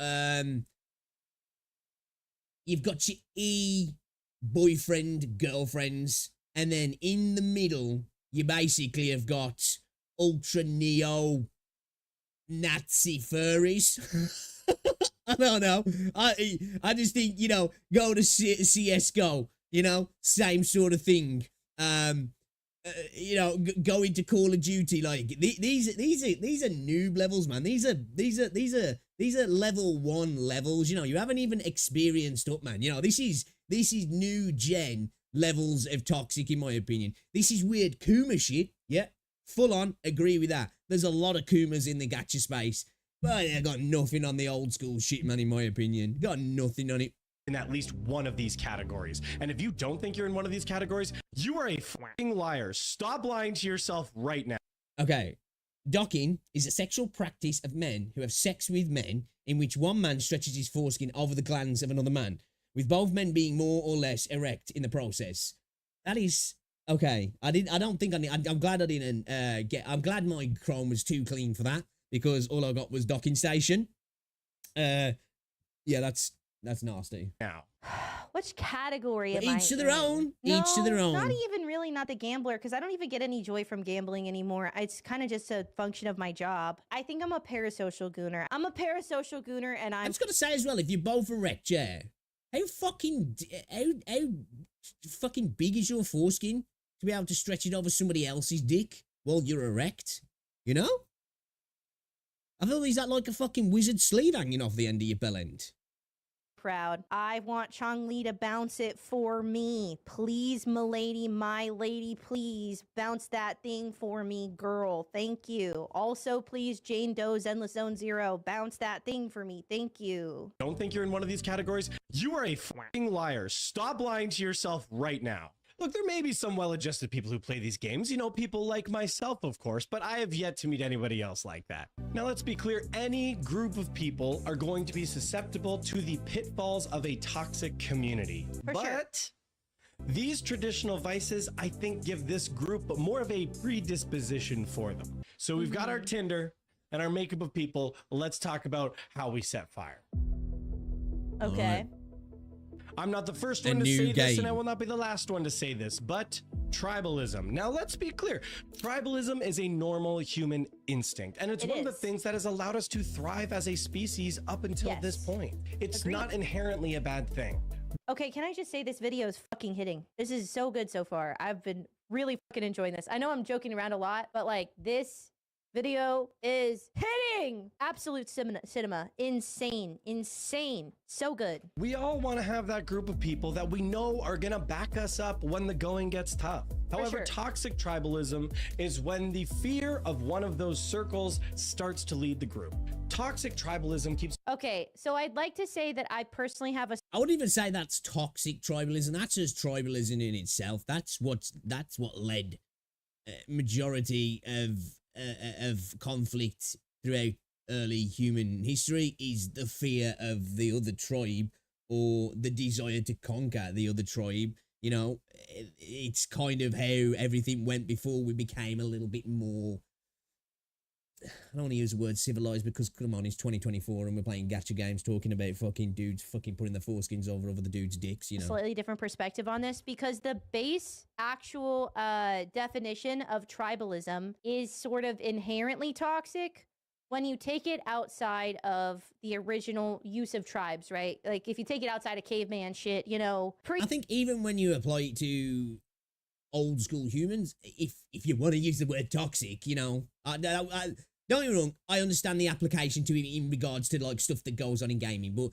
e-boyfriend, girlfriends. And then in the middle, you basically have got ultra neo Nazi furries. I don't know. I just think, you know, go to CSGO, you know, same sort of thing. You know, go into Call of Duty. Like these are noob levels, man. These are level 1 levels. You know, you haven't even experienced up, man. You know, this is new gen levels of toxic, in my opinion. This is weird Kuma shit. Yeah, full on agree with that. There's a lot of Kumas in the gacha space, but I got nothing on the old school shit, man, in my opinion. Got nothing on it. In at least one of these categories. And if you don't think you're in one of these categories, you are a fucking liar. Stop lying to yourself right now. Okay. Docking is a sexual practice of men who have sex with men in which one man stretches his foreskin over the glands of another man, with both men being more or less erect in the process. That is okay. I'm glad I didn't I'm glad my Chrome was too clean for that, because all I got was docking station. Yeah, that's nasty. Now, which category but am I each to their own. No, each to their own. Not even really not the gambler, because I don't even get any joy from gambling anymore. It's kind of just a function of my job. I think I'm a parasocial gooner. And I'm just gonna say as well, if you're both erect, yeah, how fucking big is your foreskin to be able to stretch it over somebody else's dick while you're erect? You know? I feel is that like a fucking wizard sleeve hanging off the end of your bell end? Proud. I want Changli to bounce it for me. Please, milady, my lady, please bounce that thing for me, girl. Thank you. Also, please, Jane Doe's Endless Zone Zero, bounce that thing for me. Thank you. Don't think you're in one of these categories? You are a fucking liar. Stop lying to yourself right now. Look, there may be some well-adjusted people who play these games, you know, people like myself, of course, but I have yet to meet anybody else like that. Now, let's be clear, any group of people are going to be susceptible to the pitfalls of a toxic community. But these traditional vices, I think, give this group more of a predisposition for them. So we've got our Tinder and our makeup of people. Let's talk about how we set fire. Okay. I'm not the first one to say this, and I will not be the last one to say this, but Tribalism. Now, let's be clear. Tribalism is a normal human instinct, and it's one of the things that has allowed us to thrive as a species up until this point. It's not inherently a bad thing. Okay, can I just say this video is fucking hitting. This is so good so far. I've been really fucking enjoying this. I know I'm joking around a lot, but like this video is hitting. Absolute cinema. Insane. So good. We all want to have that group of people that we know are going to back us up when the going gets tough. However, toxic tribalism is when the fear of one of those circles starts to lead the group. Toxic tribalism keeps... Okay, so I'd like to say that I personally have a... I wouldn't even say that's toxic tribalism. That's just tribalism in itself. That's what led majority of conflict throughout early human history is the fear of the other tribe or the desire to conquer the other tribe. You know, it's kind of how everything went before we became a little bit more, I don't want to use the word civilized because, come on, it's 2024 and we're playing gacha games talking about fucking dudes fucking putting their foreskins over the dudes' dicks, you know. Slightly different perspective on this because the base actual definition of tribalism is sort of inherently toxic when you take it outside of the original use of tribes, right? Like if you take it outside of caveman shit, you know. I think even when you apply it to old school humans, if you want to use the word toxic, you know, don't get me wrong, I understand the application to it in regards to like stuff that goes on in gaming, but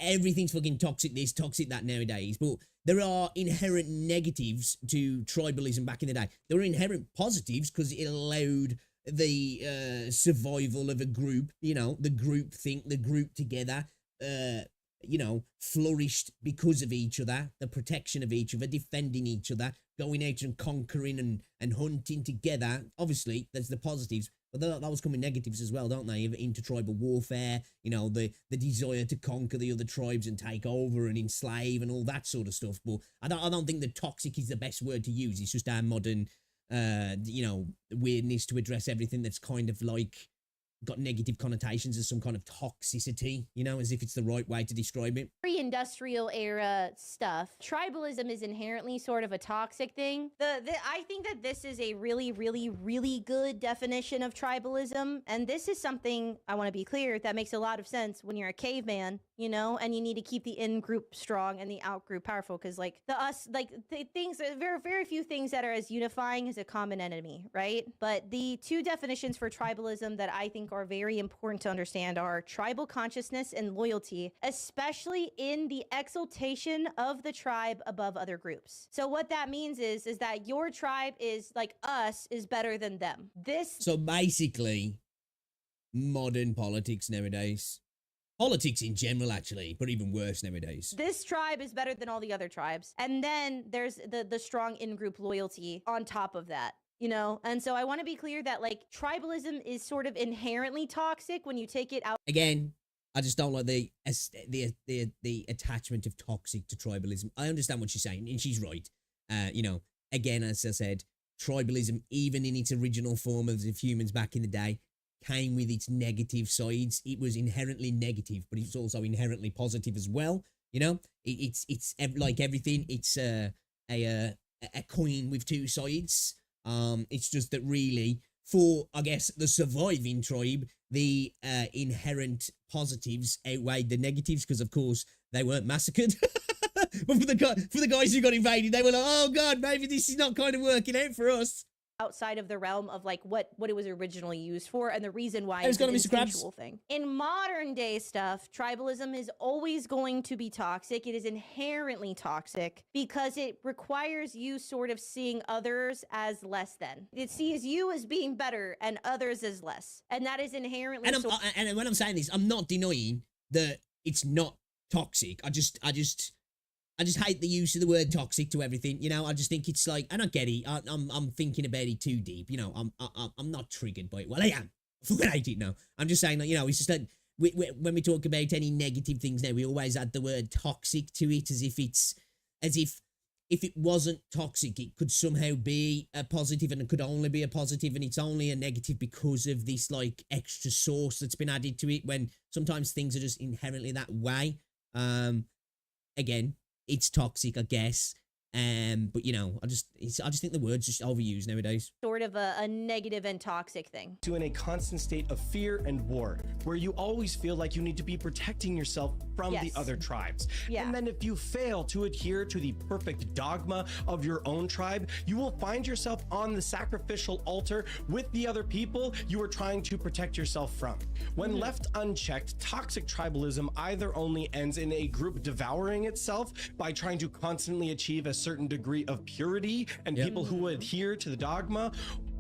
everything's fucking toxic this, toxic that nowadays. But there are inherent negatives to tribalism back in the day. There were inherent positives because it allowed the survival of a group, you know, the group think, the group together, you know, flourished because of each other, the protection of each other, defending each other, going out and conquering and hunting together. Obviously, there's the positives, but that was coming negatives as well, don't they? Intertribal warfare, you know, the desire to conquer the other tribes and take over and enslave and all that sort of stuff. But I don't think that toxic is the best word to use. It's just our modern, you know, weirdness to address everything that's kind of like got negative connotations as some kind of toxicity, you know, as if it's the right way to describe it. Pre-industrial era stuff, tribalism is inherently sort of a toxic thing. I think that this is a really good definition of tribalism, and this is something, I want to be clear, that makes a lot of sense when you're a caveman, you know, and you need to keep the in-group strong and the out-group powerful, because like very few things that are as unifying as a common enemy, right? But the two definitions for tribalism that I think are very important to understand are tribal consciousness and loyalty, especially in the exaltation of the tribe above other groups. So what that means is that your tribe is like us is better than them. So basically, modern politics nowadays, politics in general actually, but even worse nowadays. This tribe is better than all the other tribes. And then there's the strong in-group loyalty on top of that. You know, and so I want to be clear that like tribalism is sort of inherently toxic when you take it out. Again, I just don't like the attachment of toxic to tribalism. I understand what she's saying, and she's right. You know, again, as I said, tribalism, even in its original form of humans back in the day, came with its negative sides. It was inherently negative, but it's also inherently positive as well. You know, it's like everything. It's a coin with two sides. It's just that really, for, I guess, the surviving tribe, the inherent positives outweighed the negatives because, of course, they weren't massacred. But for the guys who got invaded, they were like, oh, God, maybe this is not kind of working out for us. Outside of the realm of like what it was originally used for and the reason why it's an instinctual thing. In modern day stuff, tribalism is always going to be toxic. It is inherently toxic because it requires you sort of seeing others as less than. It sees you as being better and others as less. And that is inherently and when I'm saying this, I'm not denying that it's not toxic. I just hate the use of the word toxic to everything. You know, I just think it's like, and I get it. I'm thinking about it too deep. You know, I'm not triggered by it. Well, I am. I fucking hate it now. I'm just saying, like, you know, it's just that when we talk about any negative things now, we always add the word toxic to it as if if it wasn't toxic, it could somehow be a positive and it could only be a positive and it's only a negative because of this like extra sauce that's been added to it when sometimes things are just inherently that way. Again, it's toxic, I guess. But you know, I just think the word's just overused nowadays. Sort of a negative and toxic thing. To in a constant state of fear and war, where you always feel like you need to be protecting yourself from the other tribes. Yeah. And then if you fail to adhere to the perfect dogma of your own tribe, you will find yourself on the sacrificial altar with the other people you are trying to protect yourself from. When left unchecked, toxic tribalism either only ends in a group devouring itself by trying to constantly achieve a certain degree of purity and people who adhere to the dogma,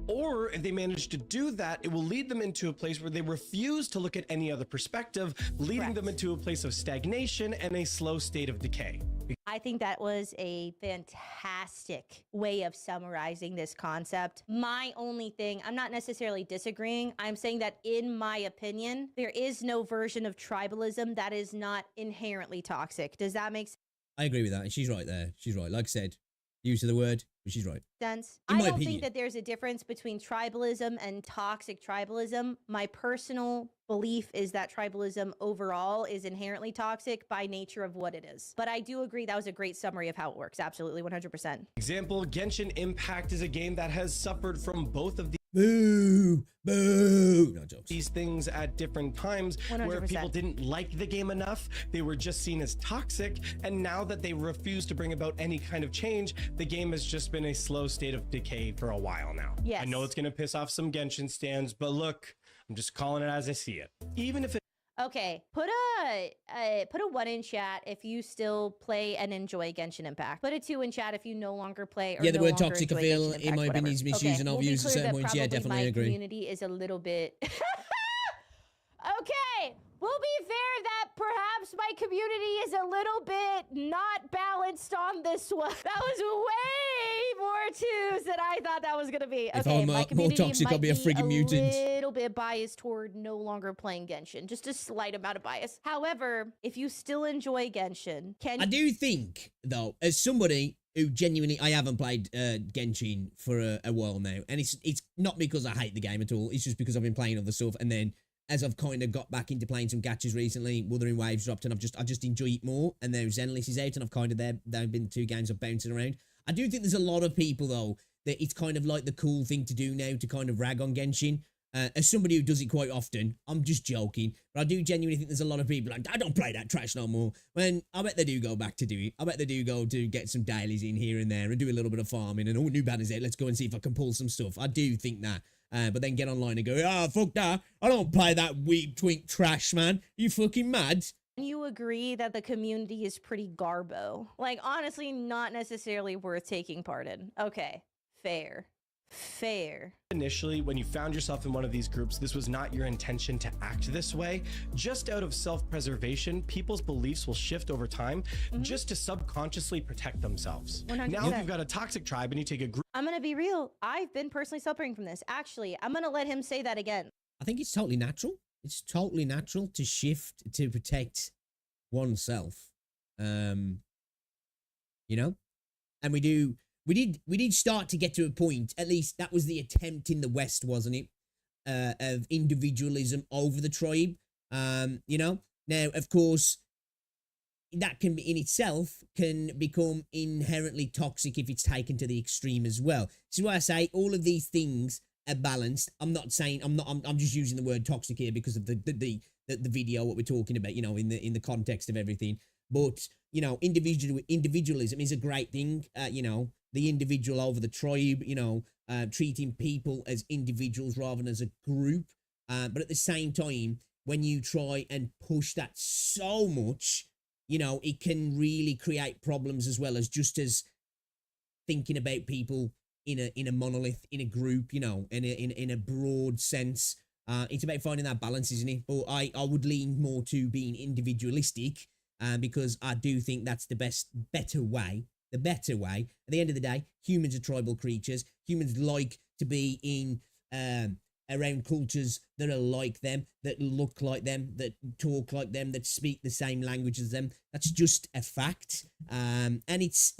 or if they manage to do that, it will lead them into a place where they refuse to look at any other perspective, leading them into a place of stagnation and a slow state of decay. I think that was a fantastic way of summarizing this concept. My only thing, I'm not necessarily disagreeing. I'm saying that in my opinion, there is no version of tribalism that is not inherently toxic. Does that make I agree with that. And she's right there. She's right. Like I said, use of the word, but she's right. sense? In I my don't opinion. think that there's a difference between tribalism and toxic tribalism. My personal belief is that tribalism overall is inherently toxic by nature of what it is. But I do agree that was a great summary of how it works. Absolutely, 100%. Example, Genshin Impact is a game that has suffered from both of Boo! Boo! No jokes. these things at different times where 100%. people didn't like the game enough, they were just seen as toxic, and now that they refuse to bring about any kind of change, the game has just been a slow state of decay for a while now. Yes. I know it's going to piss off some Genshin stands, but look, I'm just calling it as I see it. Even if it Okay, put a 1 in chat if you still play and enjoy Genshin Impact. Put a 2 in chat if you no longer play or Yeah, the no word longer toxic, I enjoy feel, Genshin in Impact, my opinion, whatever. is misused and we'll be overused at clear certain that points. Yeah, probably definitely my agree. community is a little bit... Okay, we'll be fair that perhaps my community is a little bit not balanced on this one. That was way more twos than I thought that was gonna be. If Okay, I'm, my more community toxic, I'll might be a friggin' mutant. A little bit biased toward no longer playing Genshin, just a slight amount of bias. However, if you still enjoy Genshin, can I do think, though, as somebody who genuinely, I haven't played Genshin for a while now, and it's not because I hate the game at all, it's just because I've been playing other stuff, and then as I've kind of got back into playing some gachas recently, Wuthering Waves dropped, and I just enjoy it more, and now Zenless is out, and I've kind of there have been 2 games of bouncing around. I do think there's a lot of people, though, that it's kind of like the cool thing to do now to kind of rag on Genshin. As somebody who does it quite often, I'm just joking, but I do genuinely think there's a lot of people like, I don't play that trash no more. When I bet they do go back to do it. I bet they do go to get some dailies in here and there and do a little bit of farming and, oh, new banner's out, let's go and see if I can pull some stuff. I do think that. But then get online and go, ah, fuck that. I don't play that weep twink trash, man. You fucking mad? you agree that the community is pretty garbo? Like, honestly, not necessarily worth taking part in. Okay, fair. Fair. Initially, when you found yourself in one of these groups, this was not your intention to act this way. Just out of self-preservation, people's beliefs will shift over time just to subconsciously protect themselves. 100%. Now, if you've got a toxic tribe and you take a group I'm gonna be real. I've been personally suffering from this. Actually, I'm gonna let him say that again. I think it's totally natural. It's totally natural to shift to protect oneself. You know? And we did start to get to a point, at least that was the attempt in the West, wasn't it? Of individualism over the tribe. You know? Now, of course, that can be in itself can become inherently toxic if it's taken to the extreme as well. This is why I say all of these things are balanced. I'm not saying I'm just using the word toxic here because of the video what we're talking about, you know, in the context of everything. But, you know, individualism is a great thing. You know, the individual over the tribe, you know, treating people as individuals rather than as a group. But at the same time, when you try and push that so much, you know, it can really create problems as well as just as thinking about people in a monolith, in a group, you know, in a broad sense. It's about finding that balance, isn't it? But I would lean more to being individualistic, because I do think that's the better way. The better way. At the end of the day, humans are tribal creatures. Humans like to be in around cultures that are like them, that look like them, that talk like them, that speak the same language as them. That's just a fact. And it's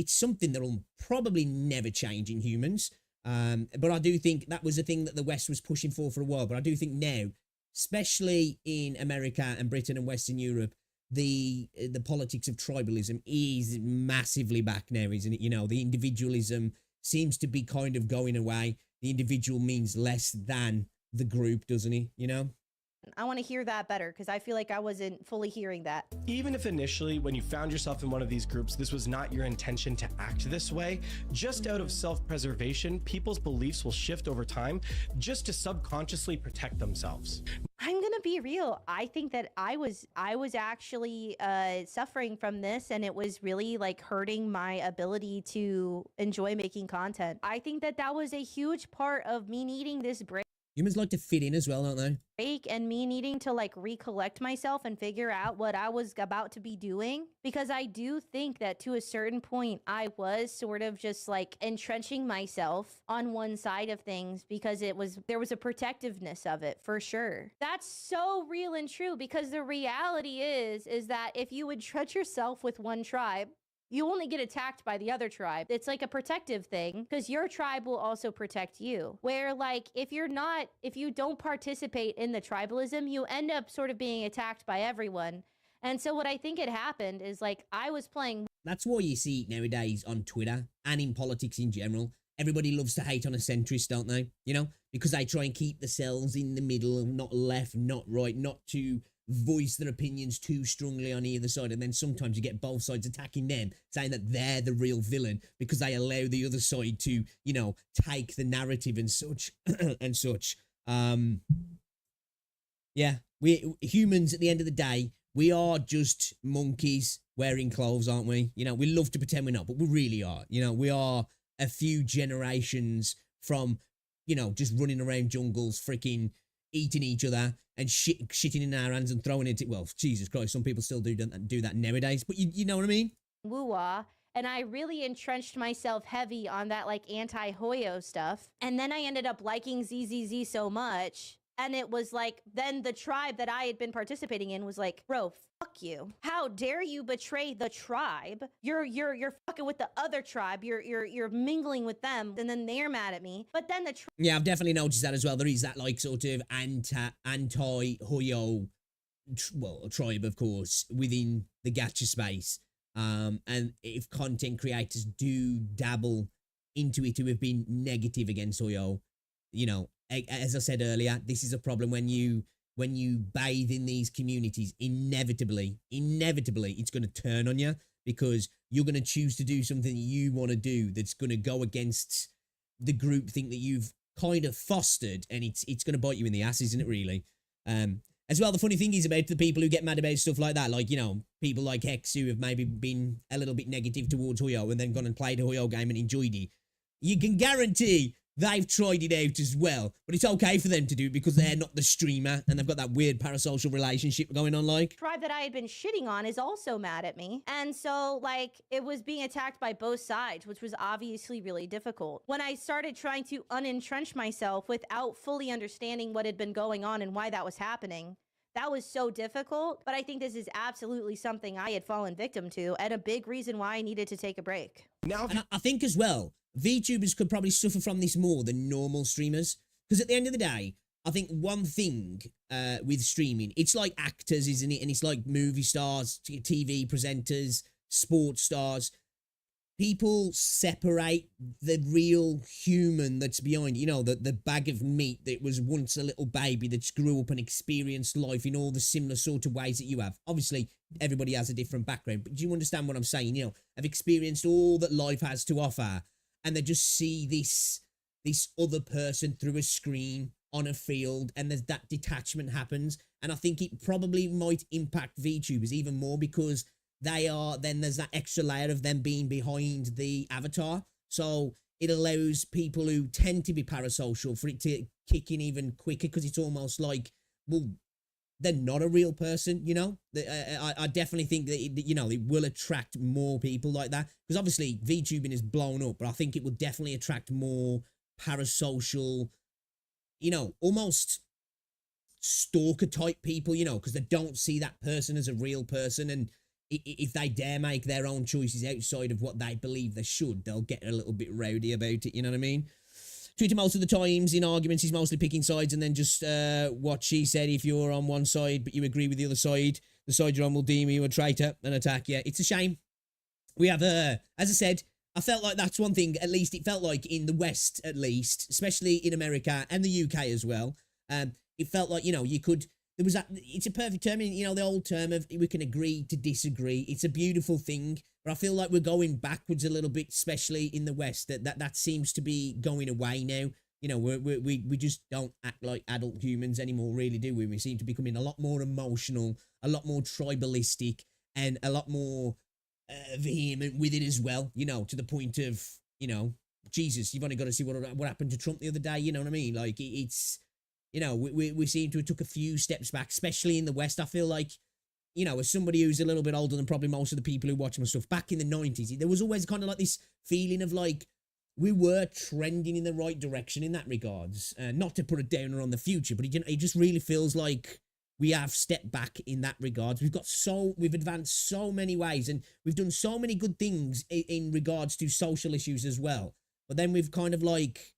something that will probably never change in humans. But I do think that was a thing that the West was pushing for a while. But I do think now, especially in America and Britain and Western Europe, the politics of tribalism is massively back now, isn't it? You know, the individualism seems to be kind of going away. The individual means less than the group, doesn't he? You know? I want to hear that better because I feel like I wasn't fully hearing that. Even if initially, when you found yourself in one of these groups, this was not your intention to act this way, just out of self-preservation, people's beliefs will shift over time just to subconsciously protect themselves. I'm gonna be real. I think that I was actually suffering from this, and it was really like hurting my ability to enjoy making content. I think that that was a huge part of me needing this break. Humans like to fit in as well, don't they? And me needing to like recollect myself and figure out what I was about to be doing, because I do think that to a certain point I was sort of just like entrenching myself on one side of things because there was a protectiveness of it for sure. That's so real and true, because the reality is that if you entrench yourself with one tribe, you only get attacked by the other tribe. It's like a protective thing because your tribe will also protect you. Where like, if you don't participate in the tribalism, you end up sort of being attacked by everyone. And so what I think had happened is like, I was playing. That's why you see nowadays on Twitter and in politics in general, everybody loves to hate on a centrist, don't they? You know, because they try and keep themselves in the middle, not left, not right, not to voice their opinions too strongly on either side, and then sometimes you get both sides attacking them, saying that they're the real villain because they allow the other side to, you know, take the narrative and such and such. Yeah, we humans at the end of the day, we are just monkeys wearing clothes, aren't we? You know, we love to pretend we're not, but we really are. You know, we are a few generations from, you know, just running around jungles, freaking eating each other and shitting in our hands and throwing it. Well, Jesus Christ, some people still do that nowadays, but you know what I mean? Woo-wah. And I really entrenched myself heavy on that like anti-Hoyo stuff. And then I ended up liking ZZZ so much. And it was like, then the tribe that I had been participating in was like, bro, fuck you. How dare you betray the tribe? You're fucking with the other tribe. You're mingling with them, and then they're mad at me. But then yeah, I've definitely noticed that as well. There is that like sort of anti-Hoyo, tribe, of course, within the gacha space. And if content creators do dabble into it who have been negative against Hoyo, you know, as I said earlier, this is a problem when you bathe in these communities. Inevitably, it's going to turn on you because you're going to choose to do something that you want to do that's going to go against the groupthink that you've kind of fostered, and it's going to bite you in the ass, isn't it? Really. As well, the funny thing is about the people who get mad about stuff like that, like, you know, people like Hex who have maybe been a little bit negative towards Hoyo and then gone and played a Hoyo game and enjoyed it. You can guarantee they've tried it out as well, but it's okay for them to do it because they're not the streamer and they've got that weird parasocial relationship going on. Like, tribe that I had been shitting on is also mad at me. And so like it was being attacked by both sides, which was obviously really difficult. When I started trying to unentrench myself without fully understanding what had been going on and why that was happening, that was so difficult. But I think this is absolutely something I had fallen victim to and a big reason why I needed to take a break. Now, and I think as well, VTubers could probably suffer from this more than normal streamers. Because at the end of the day, I think one thing with streaming, it's like actors, isn't it? And it's like movie stars, TV presenters, sports stars. People separate the real human that's behind, you know, the bag of meat that was once a little baby that's grew up and experienced life in all the similar sort of ways that you have. Obviously, everybody has a different background, but do you understand what I'm saying? You know, I've experienced all that life has to offer, and they just see this other person through a screen on a field, and there's that detachment happens. And I think it probably might impact VTubers even more because then there's that extra layer of them being behind the avatar. So it allows people who tend to be parasocial for it to kick in even quicker because it's almost like, well, they're not a real person, you know? I definitely think that, it will attract more people like that. Because obviously, VTubing is blown up, but I think it will definitely attract more parasocial, almost stalker type people, because they don't see that person as a real person. And if they dare make their own choices outside of what they believe they should, they'll get a little bit rowdy about it, you know what I mean? Twitter most of the times in arguments is mostly picking sides and then just what she said. If you're on one side but you agree with the other side, the side you're on will deem you a traitor and attack you. It's a shame. We have, as I said, I felt like that's one thing, at least it felt like in the West, at least, especially in America and the UK as well. It felt like, you know, you could, there was that, it's a perfect term, you know, the old term of we can agree to disagree. It's a beautiful thing, but I feel like we're going backwards a little bit, especially in the West. That seems to be going away now. You know, we just don't act like adult humans anymore, really, do we? We seem to be becoming a lot more emotional, a lot more tribalistic, and a lot more vehement with it as well, you know, to the point of, you know, Jesus, you've only got to see what happened to Trump the other day, you know what I mean? Like, it's, you know, we seem to have took a few steps back, especially in the West. I feel like, you know, as somebody who's a little bit older than probably most of the people who watch my stuff, back in the 90s, there was always kind of like this feeling of like, we were trending in the right direction in that regards. Not to put a downer on the future, but it just really feels like we have stepped back in that regards. We've advanced so many ways, and we've done so many good things in regards to social issues as well. But then we've kind of like,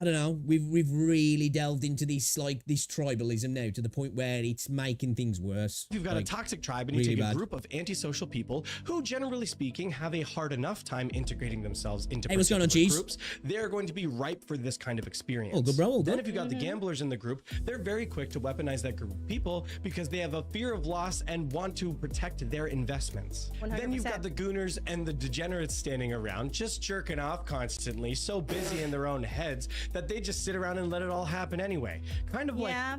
I don't know, we've really delved into this, like, this tribalism now to the point where it's making things worse. You've got like, a toxic tribe and you really take a bad. group of antisocial people who, generally speaking, have a hard enough time integrating themselves into Hey, what's going on, particular Cheese? groups. They're going to be ripe for this kind of experience. Oh, good, bro. Oh, Then good. if you've got the gamblers in the group, they're very quick to weaponize that group of people because they have a fear of loss and want to protect their investments. 100%. Then you've got the gooners and the degenerates standing around, just jerking off constantly, so busy in their own heads that they just sit around and let it all happen anyway. Kind of Yeah.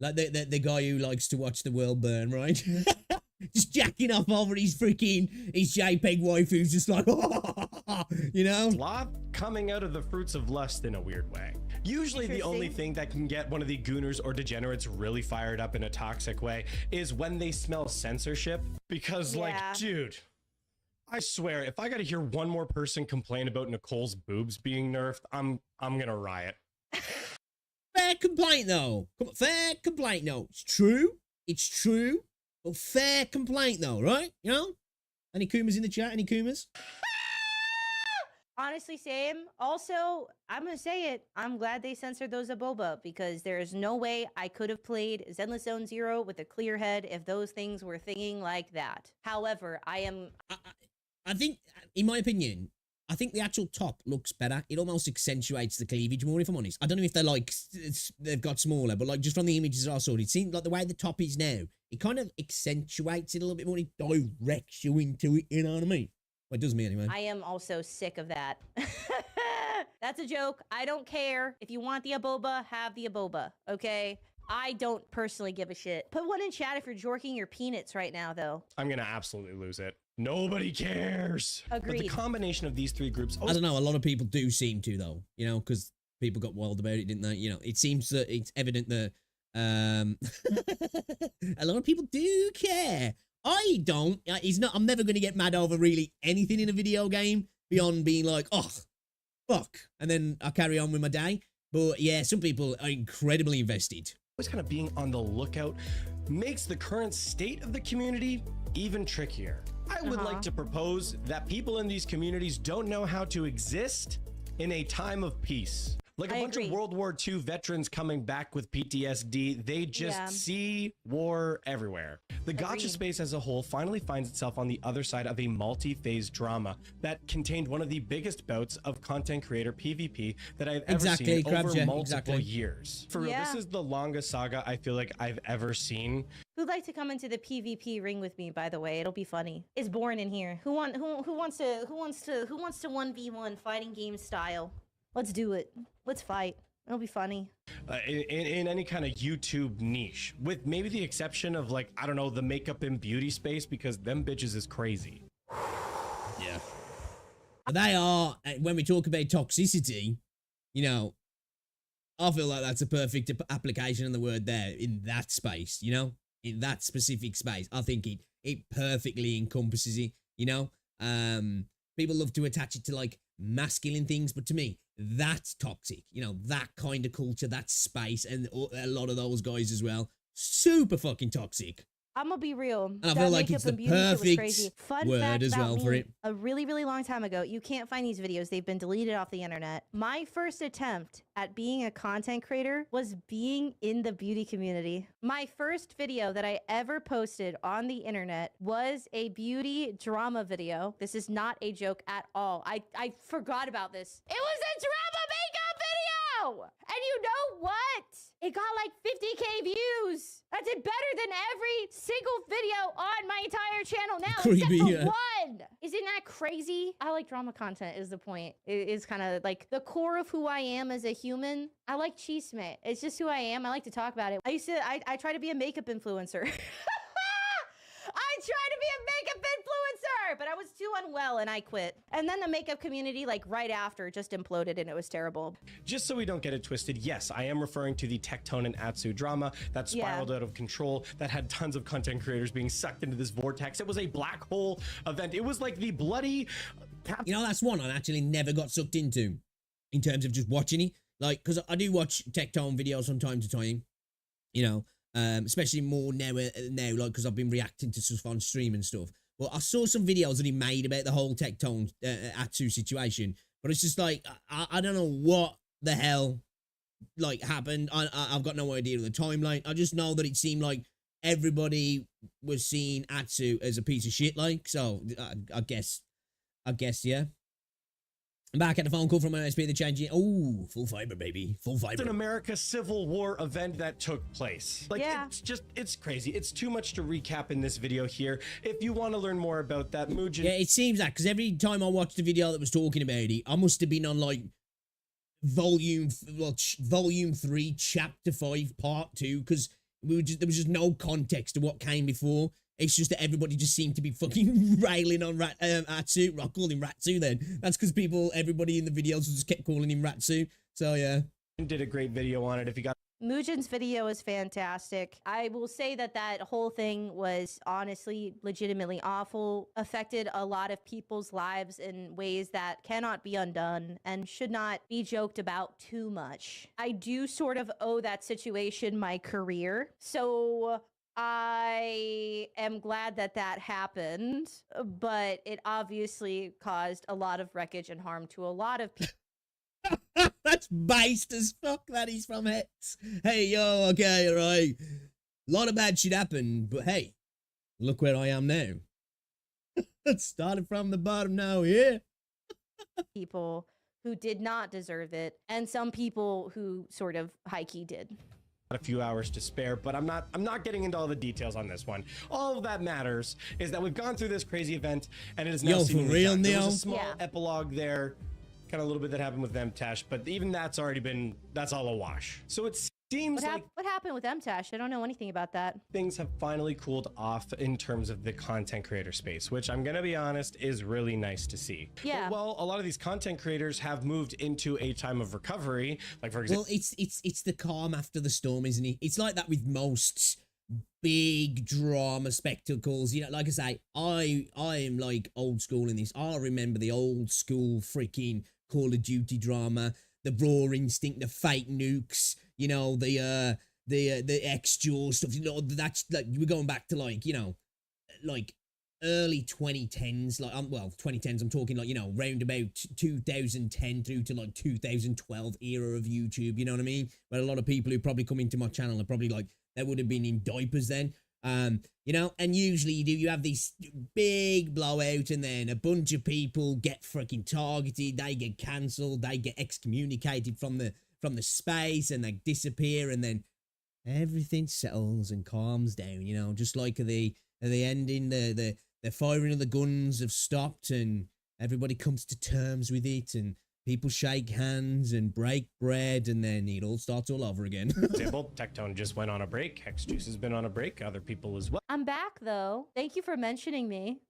Like the guy who likes to watch the world burn, right? Just jacking off over his JPEG wife who's just like, you know? sloth coming out of the fruits of lust in a weird way. Usually the only thing that can get one of the gooners or degenerates really fired up in a toxic way is when they smell censorship. Because like, Yeah. dude, I swear, if I gotta hear one more person complain about Nicole's boobs being nerfed, I'm gonna riot. Fair complaint, though. Come on, fair complaint, though. It's true. It's true. But fair complaint, though, right? You know? Any Kumas in the chat? Any Kumas? Honestly, same. Also, I'm gonna say it. I'm glad they censored those Aboba because there is no way I could have played Zenless Zone Zero with a clear head if those things were thinging like that. However, I think, in my opinion, I think the actual top looks better. It almost accentuates the cleavage more, if I'm honest. I don't know if they're like, they've got smaller, but like just from the images I saw, it seemed like the way the top is now, it kind of accentuates it a little bit more. It directs you into it, you know what I mean? Well, it does me anyway. I am also sick of that. That's a joke. I don't care. If you want the Aboba, have the Aboba, okay? I don't personally give a shit. Put one in chat if you're jorking your peanuts right now, though. I'm gonna absolutely lose it. Nobody cares. But the Agreed. combination of these three groups. I don't know. A lot of people do seem to, though, you know, because people got wild about it, didn't they? You know, it seems that it's evident that a lot of people do care. I don't. I'm never going to get mad over really anything in a video game beyond being like, oh, fuck. And then I carry on with my day. But yeah, some people are incredibly invested. Always kind of being on the lookout makes the current state of the community even trickier. I would like to propose that people in these communities don't know how to exist in a time of peace. Like a bunch of World War II veterans coming back with PTSD, they just see war everywhere. The gacha space as a whole finally finds itself on the other side of a multi-phase drama that contained one of the biggest bouts of content creator PvP that I've ever seen over multiple years. For real, this is the longest saga I feel like I've ever seen. Who'd like to come into the PvP ring with me, by the way? It'll be funny. It's boring in here. Who wants to 1v1 fighting game style? Let's do it. Let's fight. It'll be funny. In any kind of YouTube niche, with maybe the exception of, like, I don't know, the makeup and beauty space, because them bitches is crazy. Yeah. But they are, when we talk about toxicity, you know, I feel like that's a perfect application of the word there in that space, you know, in that specific space. I think it perfectly encompasses it, you know. People love to attach it to like masculine things, but to me, that's toxic, you know, that kind of culture, that space, and a lot of those guys as well, super fucking toxic. I'm gonna be real. And I That feel like makeup it's the and beauty shit was perfect crazy. Fun word fact as about well me, for it. a really, really long time ago, you can't find these videos. They've been deleted off the internet. My first attempt at being a content creator was being in the beauty community. My first video that I ever posted on the internet was a beauty drama video. This is not a joke at all. I forgot about this. It was a drama makeup video! And you know what? It got like 50K views. That did better than every single video on my entire channel now, Creepy, except for yeah. one. Isn't that crazy? I like drama content is the point. It is kind of like the core of who I am as a human. I like chisme. It's just who I am. I like to talk about it. I try to be a makeup influencer. I tried to be a makeup influencer, but I was too unwell and I quit. And then the makeup community, like right after, just imploded and it was terrible. Just so we don't get it twisted, yes, I am referring to the Tectone and Atsu drama that spiraled out of control, that had tons of content creators being sucked into this vortex. It was a black hole event. It was like the bloody... You know, that's one I actually never got sucked into in terms of just watching it. Like, because I do watch Tectone videos from time to time, you know, especially more now, like, because I've been reacting to stuff on stream and stuff. Well, I saw some videos that he made about the whole Tectone Atsu situation, but it's just like, I don't know what the hell, like, happened. I've got no idea of the timeline. I just know that it seemed like everybody was seeing Atsu as a piece of shit, like, so I guess, yeah. I'm back at the phone call from MSP, the changing. Oh, full fiber, baby. Full It's fiber. an America Civil War event that took place. Like, Yeah. it's crazy. It's too much to recap in this video here. If you want to learn more about that, Muujin... Yeah, it seems that, because every time I watched the video that was talking about it, I must have been on, like, volume 3, chapter 5, part 2, because there was just no context to what came before. It's just that everybody just seemed to be fucking railing on Atsu. I called him Ratsu then. That's because everybody in the videos just kept calling him Ratsu. So, yeah. did a great video on it. If you got Muujin's video is fantastic. I will say that that whole thing was honestly legitimately awful, affected a lot of people's lives in ways that cannot be undone and should not be joked about too much. I do sort of owe that situation my career. So I am glad that that happened, but it obviously caused a lot of wreckage and harm to a lot of people. That's based as fuck. That is from Hex. Hey, yo, okay, alright. A lot of bad shit happened, but hey, look where I am now. It started from the bottom now, yeah. People who did not deserve it, and some people who sort of high-key did. a few hours to spare, but I'm not getting into all the details on this one. All that matters is that we've gone through this crazy event and it is now Yo, for seemingly real, done. There was Neil? a small Yeah. epilogue there, kind of a little bit that happened with Mtash, but even that's already been, that's all a wash. So it seems like What happened with Mtash? I don't know anything about that. things have finally cooled off in terms of the content creator space, which I'm gonna be honest is really nice to see. Yeah. But, well, a lot of these content creators have moved into a time of recovery, like for example. Well, it's the calm after the storm, isn't it? It's like that with most big drama spectacles. You know, like I say, I am like old school in this. I remember the old school freaking Call of Duty drama, the Raw Instinct, the fake nukes, you know, the X-Jaw stuff. You know, that's like we're going back to like, you know, like early 2010s, like well 2010s, I'm talking like, you know, round about 2010 through to like 2012 era of YouTube, you know what I mean? Where a lot of people who probably come into my channel are probably like, they would have been in diapers then. You know, and usually you have this big blowout and then a bunch of people get freaking targeted, they get cancelled, they get excommunicated from the space and they disappear, and then everything settles and calms down, you know, just like at the ending, the firing of the guns have stopped and everybody comes to terms with it and people shake hands and break bread, and then it all starts all over again. Example, Tectone just went on a break. Hex Juice has been on a break. Other people as well. I'm back though. Thank you for mentioning me.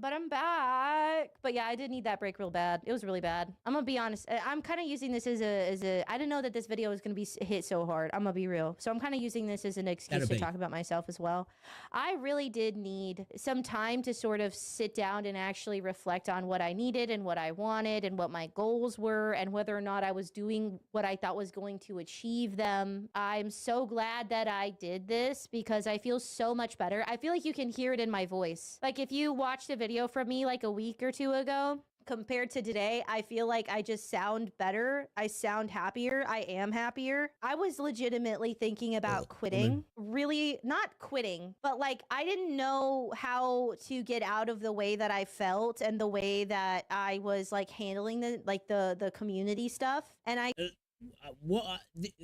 But I'm back. But But yeah, I did need that break real bad. It was really bad. I'm gonna be honest. I'm kind of using this as a. I didn't know that this video was gonna be hit so hard. I'm gonna be real. So I'm kind of using this as an excuse to talk about myself as well. I really did need some time to sort of sit down and actually reflect on what I needed and what I wanted and what my goals were and whether or not I was doing what I thought was going to achieve them. I'm so glad that I did this because I feel so much better. I feel like you can hear it in my voice. Like if you watched a video from me like a week or two ago, compared to today, I feel like I just sound better. I sound happier. I am happier. I was legitimately thinking about quitting. Really, not quitting, but like I didn't know how to get out of the way that I felt and the way that I was like handling the community stuff. And I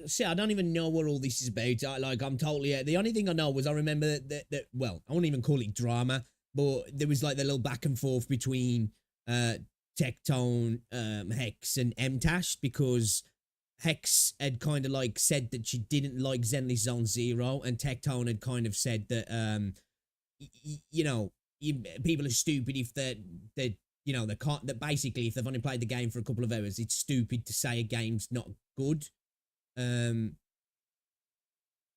see, I don't even know what all this is about. I'm totally the only thing I know was I remember that well, I won't even call it drama, but there was like the little back and forth between Tectone, Hex and MTash, because Hex had kind of like said that she didn't like Zenly Zone Zero, and Tectone had kind of said that you know, people are stupid if they can't, that basically if they've only played the game for a couple of hours, it's stupid to say a game's not good. And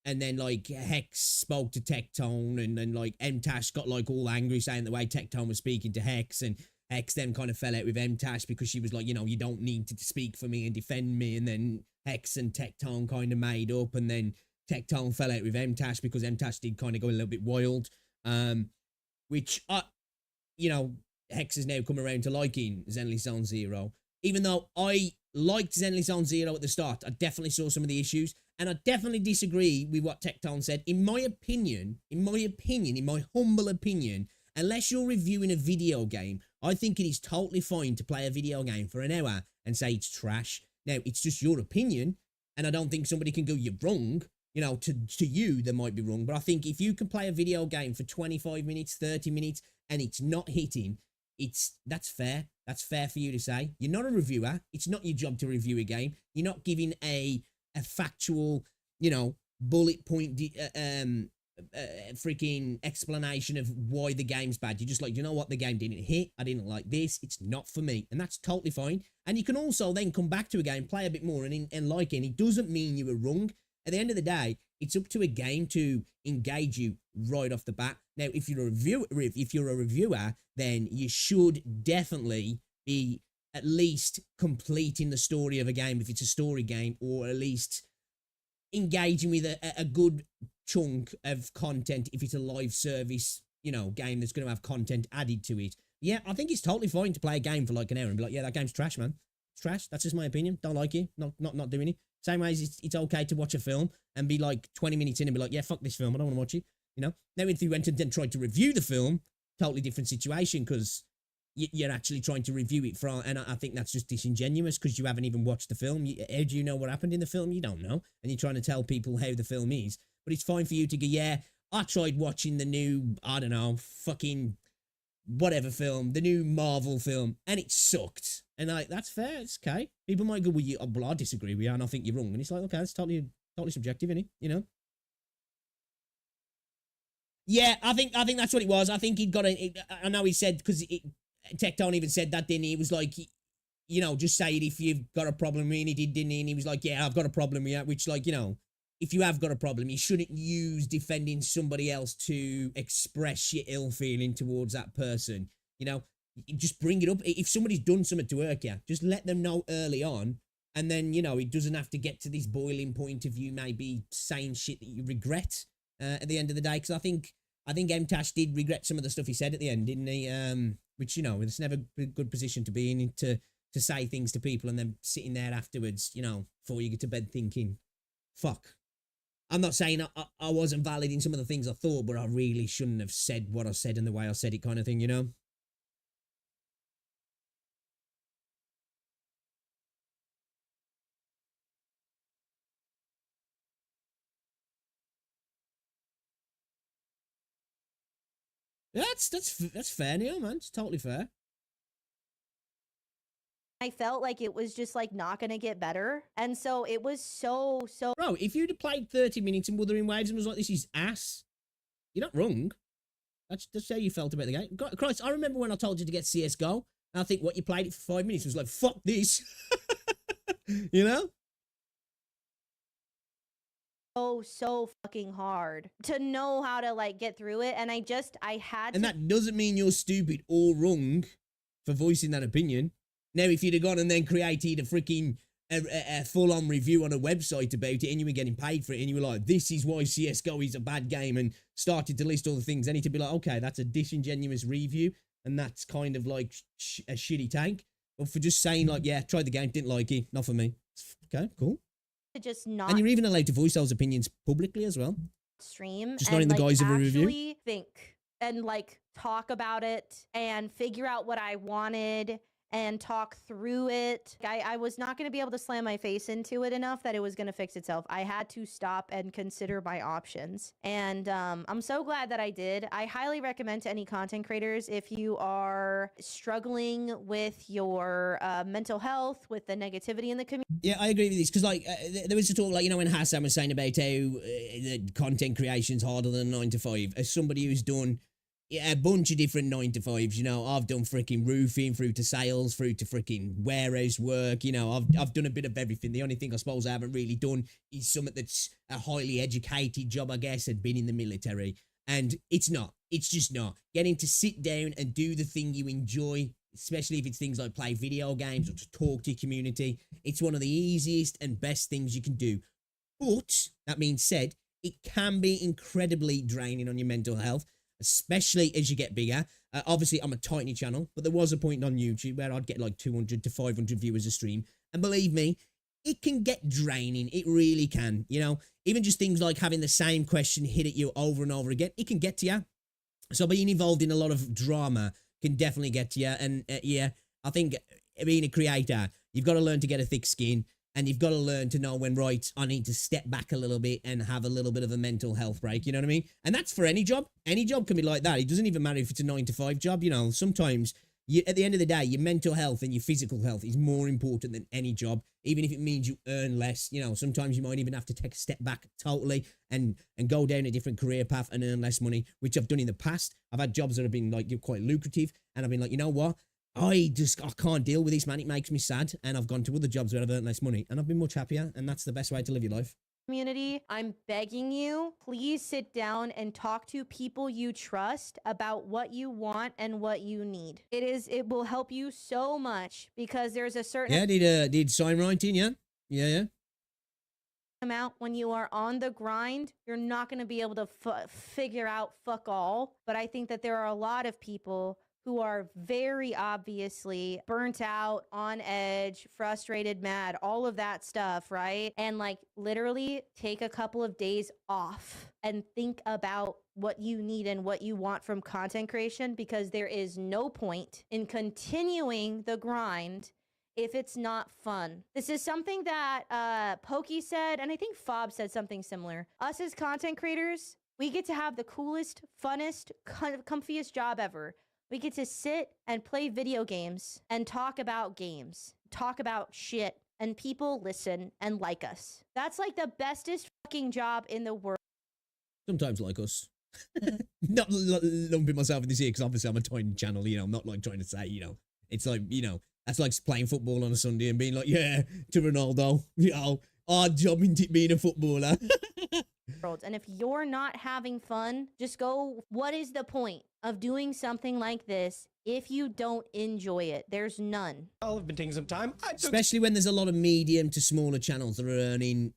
then like Hex spoke to Tectone, and then like MTash got like all angry saying the way Tectone was speaking to Hex, and Hex then kind of fell out with MTash because she was like, you know, you don't need to speak for me and defend me. And then Hex and Tectone kind of made up, and then Tectone fell out with MTash because MTash did kind of go a little bit wild. Which, you know, Hex has now come around to liking Zenly Zone Zero. Even though I liked Zenly Zone Zero at the start, I definitely saw some of the issues, and I definitely disagree with what Tectone said. In my humble opinion, unless you're reviewing a video game, I think it is totally fine to play a video game for an hour and say it's trash. Now, it's just your opinion, and I don't think somebody can go, you're wrong. You know, to you, they might be wrong, but I think if you can play a video game for 25 minutes, 30 minutes, and it's not hitting, that's fair. That's fair for you to say. You're not a reviewer. It's not your job to review a game. You're not giving a factual, you know, bullet point freaking explanation of why the game's bad. You're just like, you know what, the game didn't hit. I didn't like this. It's not for me. And that's totally fine. And you can also then come back to a game, play a bit more and like it. And it doesn't mean you were wrong. At the end of the day, it's up to a game to engage you right off the bat. Now, if you're a reviewer, then you should definitely be at least completing the story of a game if it's a story game, or at least engaging with a good chunk of content if it's a live service, you know, game that's going to have content added to it. Yeah, I think it's totally fine to play a game for like an hour and be like, yeah, that game's trash, man. It's trash. That's just my opinion. Don't like it. Not doing it. Same way as it's okay to watch a film and be like 20 minutes in and be like, yeah, fuck this film. I don't want to watch it. You know? Now, if you went and then tried to review the film, totally different situation, because you're actually trying to review it from, and I think that's just disingenuous because you haven't even watched the film. How do you know what happened in the film? You don't know. And you're trying to tell people how the film is. But it's fine for you to go, yeah, I tried watching the new, I don't know, fucking whatever film, the new Marvel film, and it sucked. And like, that's fair. It's okay. People might go, well, I disagree with you, and I think you're wrong. And it's like, okay, that's totally subjective, isn't it? You know? Yeah, I think that's what it was. I think he'd got I know he said, because Tectone even said that, didn't he? It was like, you know, just say it if you've got a problem with it. He did, didn't he? And he was like, yeah, I've got a problem with that, which, like, you know, if you have got a problem, you shouldn't use defending somebody else to express your ill feeling towards that person. You know, just bring it up. If somebody's done something to hurt you, just let them know early on. And then, you know, it doesn't have to get to this boiling point of you maybe saying shit that you regret at the end of the day. Because I think MTash did regret some of the stuff he said at the end, didn't he? Which, you know, it's never a good position to be in, to say things to people and then sitting there afterwards, you know, before you get to bed thinking, fuck. I'm not saying I wasn't valid in some of the things I thought, but I really shouldn't have said what I said and the way I said it, kind of thing, you know? That's fair, Neil, man. It's totally fair. I felt like it was just like not gonna get better, and so it was so. Bro, if you'd have played 30 minutes in Wuthering Waves and was like, this is ass, you're not wrong. That's how you felt about the game. Christ, I remember when I told you to get CSGO, I think what you played it for 5 minutes was like, fuck this. You know? So fucking hard to know how to like get through it. And I had And to. that doesn't mean you're stupid or wrong for voicing that opinion. Now, if you'd have gone and then created a freaking a full-on review on a website about it and you were getting paid for it and you were like, this is why CSGO is a bad game, and started to list all the things, then you'd be like, okay, that's a disingenuous review and that's kind of like a shitty take. But for just saying like, yeah, tried the game, didn't like it, not for me. Okay, cool. To just not. And you're even allowed to voice those opinions publicly as well. Stream. Just and, not in the like, guise of a review. actually think and like talk about it and figure out what I wanted and talk through it. I was not going to be able to slam my face into it enough that it was going to fix itself. I had to stop and consider my options. And I'm so glad that I did. I highly recommend to any content creators, if you are struggling with your mental health, with the negativity in the community. Yeah, I agree with this, because like there was a talk, like, you know, when Hassan was saying about how the content creation's harder than 9 to 5. As somebody who's done a bunch of different 9 to 5s, you know, I've done freaking roofing through to sales, through to freaking warehouse work, you know, I've done a bit of everything. The only thing I suppose I haven't really done is something that's a highly educated job, I guess, and been in the military. And it's just not. Getting to sit down and do the thing you enjoy, especially if it's things like play video games or to talk to your community, it's one of the easiest and best things you can do. But, that being said, it can be incredibly draining on your mental health, especially as you get bigger. Obviously, I'm a tiny channel, but there was a point on YouTube where I'd get like 200 to 500 viewers a stream. And believe me, it can get draining. It really can. You know, even just things like having the same question hit at you over and over again, it can get to you. So being involved in a lot of drama can definitely get to you. And yeah, I think being a creator, you've got to learn to get a thick skin. And you've got to learn to know when, right, I need to step back a little bit and have a little bit of a mental health break, you know what I mean? And that's for any job. Any job can be like that. It doesn't even matter if it's a 9 to 5 job, you know. Sometimes, at the end of the day, your mental health and your physical health is more important than any job, even if it means you earn less. You know, sometimes you might even have to take a step back totally and go down a different career path and earn less money, which I've done in the past. I've had jobs that have been, like, quite lucrative, and I've been like, you know what? I can't deal with this, man. It makes me sad. And I've gone to other jobs where I've earned less money and I've been much happier. And that's the best way to live your life. Community, I'm begging you, please sit down and talk to people you trust about what you want and what you need. It will help you so much, because there's a certain did sign writing, yeah. amount when you are on the grind, you're not going to be able to figure out fuck all. But I think that there are a lot of people who are very obviously burnt out, on edge, frustrated, mad, all of that stuff, right? And like literally take a couple of days off and think about what you need and what you want from content creation, because there is no point in continuing the grind if it's not fun. This is something that Pokey said, and I think Fob said something similar. Us as content creators, we get to have the coolest, funnest, comfiest job ever. We get to sit and play video games and talk about games, talk about shit, and people listen and like us. That's like the bestest fucking job in the world. Sometimes like us. Not lumping myself in this here, because obviously I'm a tiny channel, you know. I'm not like trying to say, you know, it's like, you know, that's like playing football on a Sunday and being like, yeah, to Ronaldo, you know, hard job in being a footballer. And if you're not having fun, just go, what is the point of doing something like this if you don't enjoy it? There's none. I've been taking some time. Especially when there's a lot of medium to smaller channels that are earning,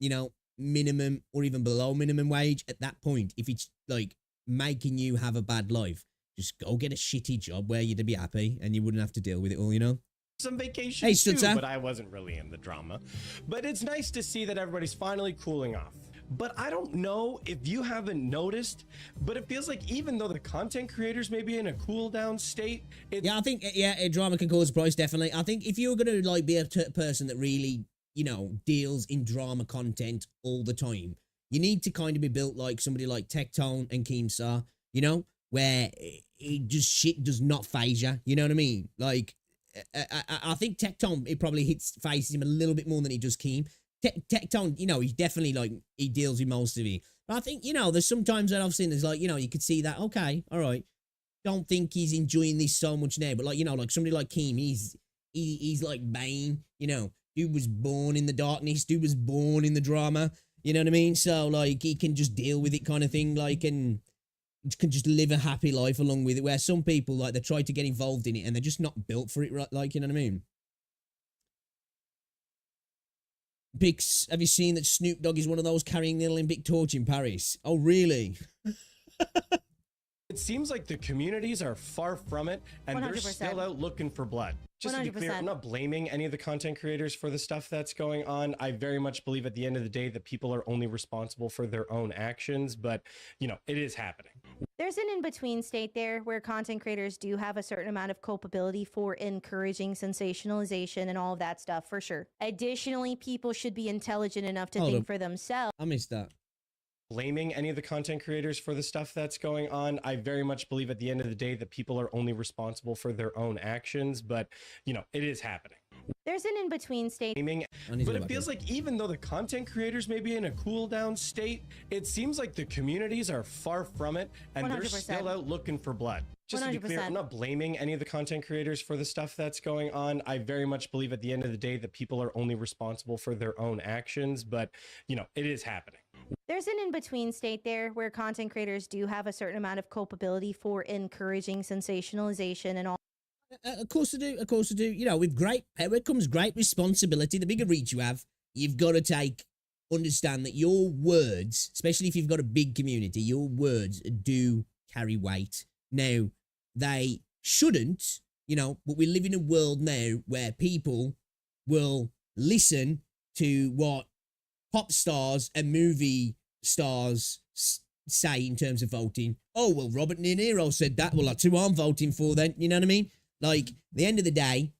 you know, minimum or even below minimum wage. At that point, if it's like making you have a bad life, just go get a shitty job where you'd be happy and you wouldn't have to deal with it all, you know? Some vacation hey, too, but I wasn't really in the drama. But it's nice to see that everybody's finally cooling off. But I don't know if you haven't noticed, but it feels like even though the content creators may be in a cool down state, yeah, I think, yeah, drama can cause a price, definitely. I think if you're going to like be a person that really, you know, deals in drama content all the time, you need to kind of be built like somebody like Tectone and Keemstar, you know, where it just shit does not phase you. You know what I mean? Like, I think Tectone, it probably phases him a little bit more than he does Keem. Tectone, you know, he's definitely like, he deals with most of it. But I think, you know, there's sometimes that I've seen, there's like, you know, you could see that, okay, all right. don't think he's enjoying this so much now. But like, you know, like somebody like Keem, he's like Bane, you know. Dude was born in the darkness. Dude was born in the drama. You know what I mean? So like he can just deal with it kind of thing, like, and can just live a happy life along with it. Where some people, like, they try to get involved in it and they're just not built for it, right? Like, you know what I mean? Bix, have you seen that Snoop Dogg is one of those carrying the Olympic torch in Paris? Oh, really? It seems like the communities are far from it, and they're 100%. still out looking for blood. Just to be clear, 100%. I'm not blaming any of the content creators for the stuff that's going on. I very much believe at the end of the day that people are only responsible for their own actions, but, you know, it is happening. There's an in-between state there where content creators do have a certain amount of culpability for encouraging sensationalization and all of that stuff, for sure. Additionally, people should be intelligent enough to Hold think up. for themselves. I missed that. Blaming any of the content creators for the stuff that's going on. I very much believe at the end of the day that people are only responsible for their own actions, but, you know, it is happening. There's an in-between state. Blaming, I need to but go it back feels in. like even though the content creators may be in a cool down state, it seems like the communities are far from it, and they're 100%. still out looking for blood. Just to be clear, 100%. I'm not blaming any of the content creators for the stuff that's going on. I very much believe at the end of the day that people are only responsible for their own actions, but, you know, it is happening. There's an in-between state there where content creators do have a certain amount of culpability for encouraging sensationalization and all. Of course I do. Of course I do. You know, with great power comes great responsibility. The bigger reach you have, you've got to understand that your words, especially if you've got a big community, your words do carry weight. Now, they shouldn't, you know, but we live in a world now where people will listen to what pop stars and movie stars say in terms of voting. Oh, well, Robert De Niro said that. Well, that's who I'm voting for then. You know what I mean? Like, the end of the day,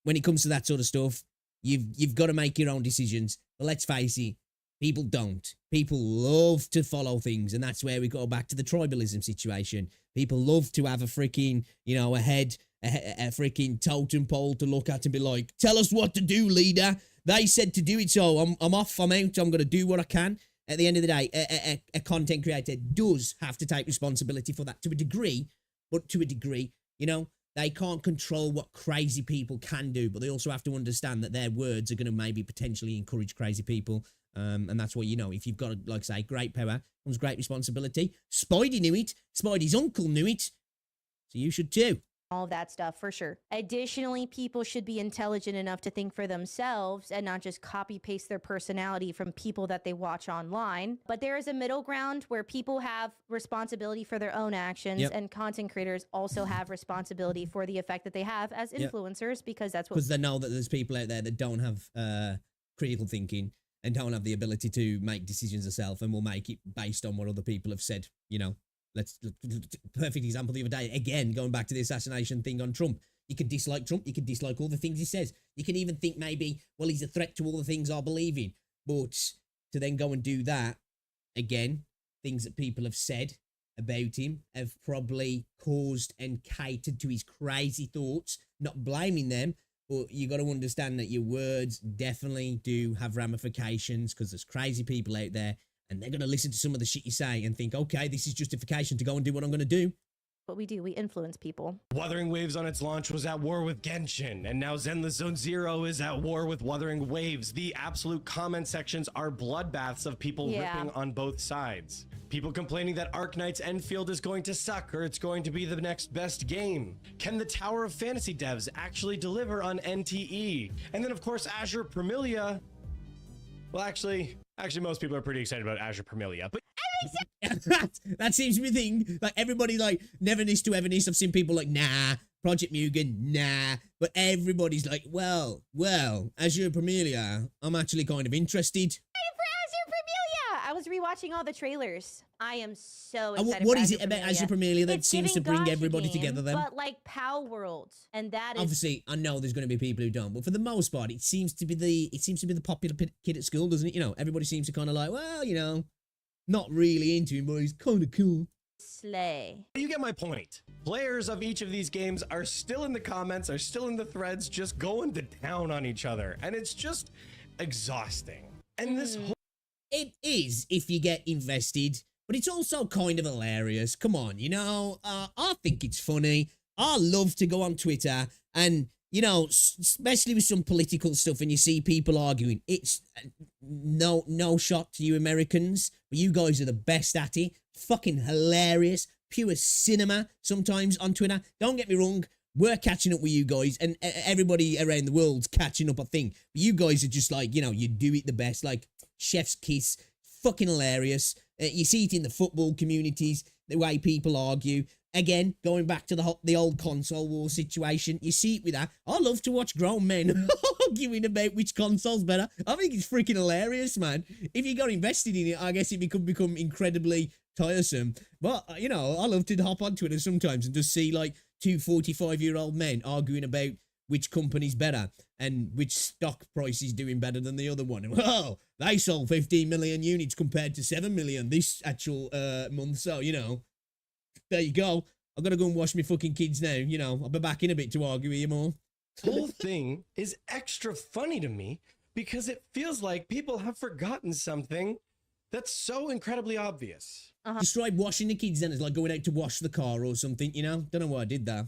when it comes to that sort of stuff, you've got to make your own decisions. But let's face it, people don't. People love to follow things, and that's where we go back to the tribalism situation. People love to have a freaking, you know, a freaking totem pole to look at and be like, tell us what to do, leader. They said to do it, so I'm off, I'm out, I'm going to do what I can. At the end of the day, a content creator does have to take responsibility for that to a degree, but to a degree, you know, they can't control what crazy people can do, but they also have to understand that their words are going to maybe potentially encourage crazy people. And that's why, you know, if you've got, like I say, great power comes great responsibility. Spidey knew it. Spidey's uncle knew it. So you should too. All of that stuff, for sure. Additionally, people should be intelligent enough to think for themselves and not just copy paste their personality from people that they watch online. But there is a middle ground where people have responsibility for their own actions, Yep. and content creators also have responsibility for the effect that they have as Yep. influencers, because that's what Because they know that there's people out there that don't have critical thinking and don't have the ability to make decisions themselves and will make it based on what other people have said, you know. Perfect example the other day, again, going back to the assassination thing on Trump. You can dislike Trump, you can dislike all the things he says. You can even think maybe, well, he's a threat to all the things I believe in. But to then go and do that, again, things that people have said about him have probably caused and catered to his crazy thoughts, not blaming them, but you got to understand that your words definitely do have ramifications because there's crazy people out there and they're going to listen to some of the shit you say and think, okay, this is justification to go and do what I'm going to do. we do. We influence people. Wuthering Waves on its launch was at war with Genshin, and now Zenless Zone Zero is at war with Wuthering Waves. The absolute comment sections are bloodbaths of people ripping on both sides. People complaining that Arknight's Enfield is going to suck or it's going to be the next best game. Can the Tower of Fantasy devs actually deliver on NTE? And then, of course, Azure Premilia. Well, actually, most people are pretty excited about Azure Premilia, but that seems to be the thing. Like, everybody, like, Neverness to Everness. I've seen people like, nah. Project Mugen, nah. But everybody's like, well, Azure Premilia, I'm actually kind of interested. I was rewatching all the trailers. I am so excited. What for is Azure it about Premilia. Azure Premilia that It's seems to giving bring Gacha everybody game, together then? But like Pow World, and that is Obviously, I know there's going to be people who don't, but for the most part, it seems to be the popular kid at school, doesn't it? You know, everybody seems to kind of like, well, you know, not really into him, but he's kind of cool. slay. you get my point. Players of each of these games are still in the comments, are still in the threads, just going to town on each other, and it's just exhausting. And this whole It is if you get invested, but it's also kind of hilarious. Come on, you know, I think it's funny. I love to go on Twitter and, you know, especially with some political stuff and you see people arguing, it's no shot to you Americans, but you guys are the best at it. Fucking hilarious. Pure cinema sometimes on Twitter. Don't get me wrong. We're catching up with you guys, and everybody around the world's catching up, I think. But you guys are just like, you know, you do it the best. Like, chef's kiss. Fucking hilarious. You see it in the football communities, the way people argue. Again, going back to the old console war situation, you see it with that. I love to watch grown men arguing about which console's better. I think it's freaking hilarious, man. If you got invested in it, I guess it could become incredibly tiresome. But, you know, I love to hop on Twitter sometimes and just see, like, two 45-year-old men arguing about which company's better and which stock price is doing better than the other one. Well, they sold 15 million units compared to 7 million this actual month. So, you know, there you go. I've got to go and wash my fucking kids now. You know, I'll be back in a bit to argue with you more. The whole thing is extra funny to me because it feels like people have forgotten something that's so incredibly obvious. Describe washing the kids then as like going out to wash the car or something, you know? Don't know why I did that.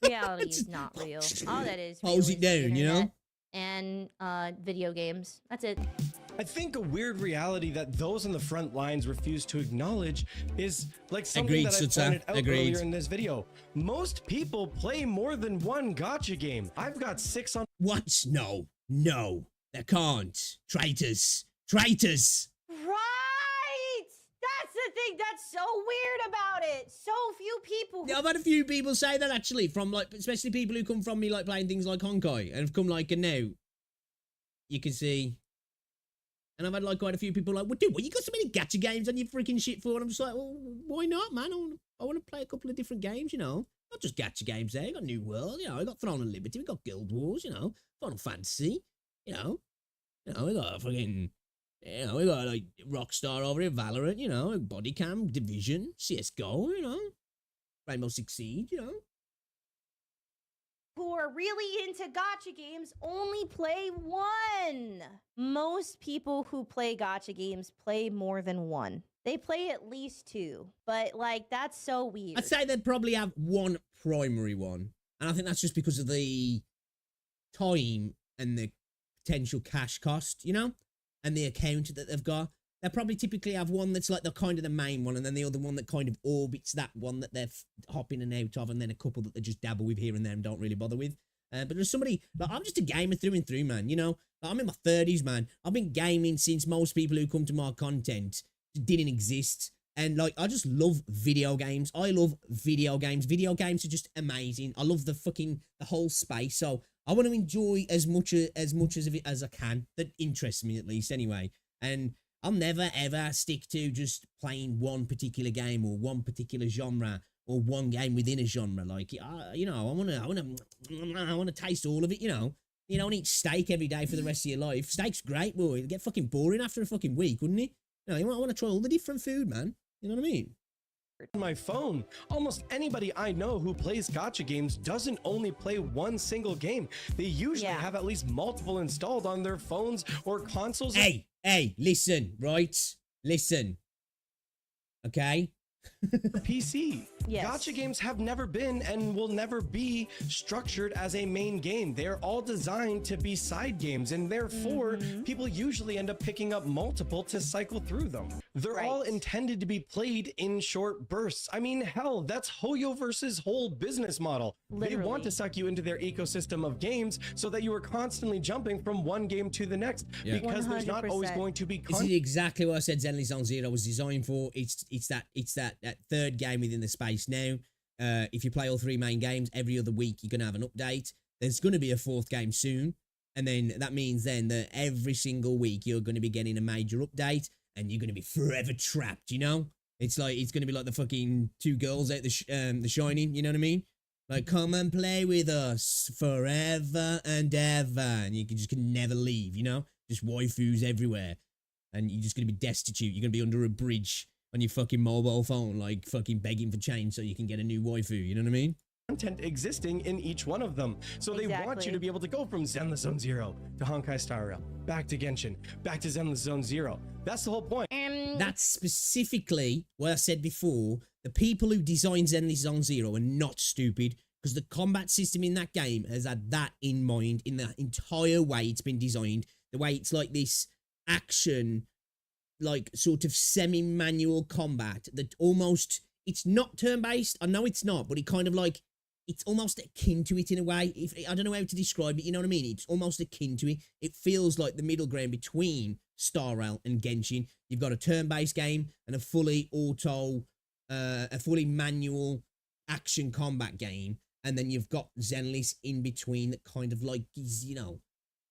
Reality is not real. All that is real Hose is it the down, you know? internet and video games. That's it. I think a weird reality that those on the front lines refuse to acknowledge is like something Agreed, that I Sutsa. pointed out Agreed. earlier in this video. Most people play more than one gacha game. I've got 6 on. What? No. No. They can't. Traitors. Traitors. Right! That's the thing that's so weird about it. So few people. Yeah, I've had a few people say that actually, from like, especially people who come from me like playing things like Honkai and have come like, and now you can see. And I've had like quite a few people like, well, dude, what you got so many gacha games on your freaking shit for? And I'm just like, well, why not, man? I want to play a couple of different games, you know. Not just gacha games there. I got New World, you know. I got Throne of Liberty. We got Guild Wars, you know. Final Fantasy, you know. You know, we got fucking, you know, we got like Rockstar over here, Valorant, you know, Bodycam, Division, CSGO, you know. Rainbow Six Siege, you know. Who are really into gacha games only play one. Most people who play gacha games play more than one. They play at least 2, but like that's so weird. I'd say they'd probably have one primary one, and I think that's just because of the time and the potential cash cost, you know, and the account that they've got. They probably typically have one that's like the kind of the main one, and then the other one that kind of orbits that one that they're hopping in and out of, and then a couple that they just dabble with here and there and don't really bother with. But there's somebody, like, I'm just a gamer through and through, man, you know? Like, I'm in my 30s, man. I've been gaming since most people who come to my content didn't exist. And, like, I just love video games. I love video games. Video games are just amazing. I love the whole space. So I want to enjoy as much of it as I can. That interests me, at least, anyway. And I'll never, ever stick to just playing one particular game or one particular genre or one game within a genre. Like, you know, I want to taste all of it, you know. You don't eat steak every day for the rest of your life. Steak's great, boy. It'd get fucking boring after a fucking week, wouldn't it? You know, I want to try all the different food, man. You know what I mean? On my phone, almost anybody I know who plays gacha games doesn't only play one single game. They usually have at least multiple installed on their phones or consoles. Hey, listen, right? Listen. Okay? PC. Yes. Gacha games have never been and will never be structured as a main game. They're all designed to be side games, and therefore people usually end up picking up multiple to cycle through them. They're all intended to be played in short bursts. I mean, hell, that's Hoyoverse's whole business model. They want to suck you into their ecosystem of games so that you are constantly jumping from one game to the next, because there's not always 100%. going to be This is exactly what I said Zenly Zone Zero was designed for. It's that third game within the space now. If you play all 3 main games, every other week you're going to have an update. There's going to be a 4th game soon. And then that means then that every single week you're going to be getting a major update and you're going to be forever trapped, you know? It's like, it's going to be like the fucking 2 girls out the Shining, you know what I mean? Like, come and play with us forever and ever. And you can never leave, you know? Just waifus everywhere. And you're just going to be destitute. You're going to be under a bridge on your fucking mobile phone, like fucking begging for change so you can get a new waifu, you know what I mean? content existing in each one of them. So they want you Exactly. to be able to go from Zenless Zone Zero to Honkai Star Rail, back to Genshin, back to Zenless Zone Zero. That's the whole point. That's specifically what I said before. The people who designed Zenless Zone Zero are not stupid, because the combat system in that game has had that in mind in the entire way it's been designed. The way it's like this action, like sort of semi-manual combat that almost, it's not turn-based. I know it's not, but it kind of like, it's almost akin to it in a way. I don't know how to describe it, you know what I mean? It's almost akin to it. It feels like the middle ground between Star Rail and Genshin. You've got a turn-based game and a fully manual action combat game. And then you've got Zenless in between that kind of like is, you know,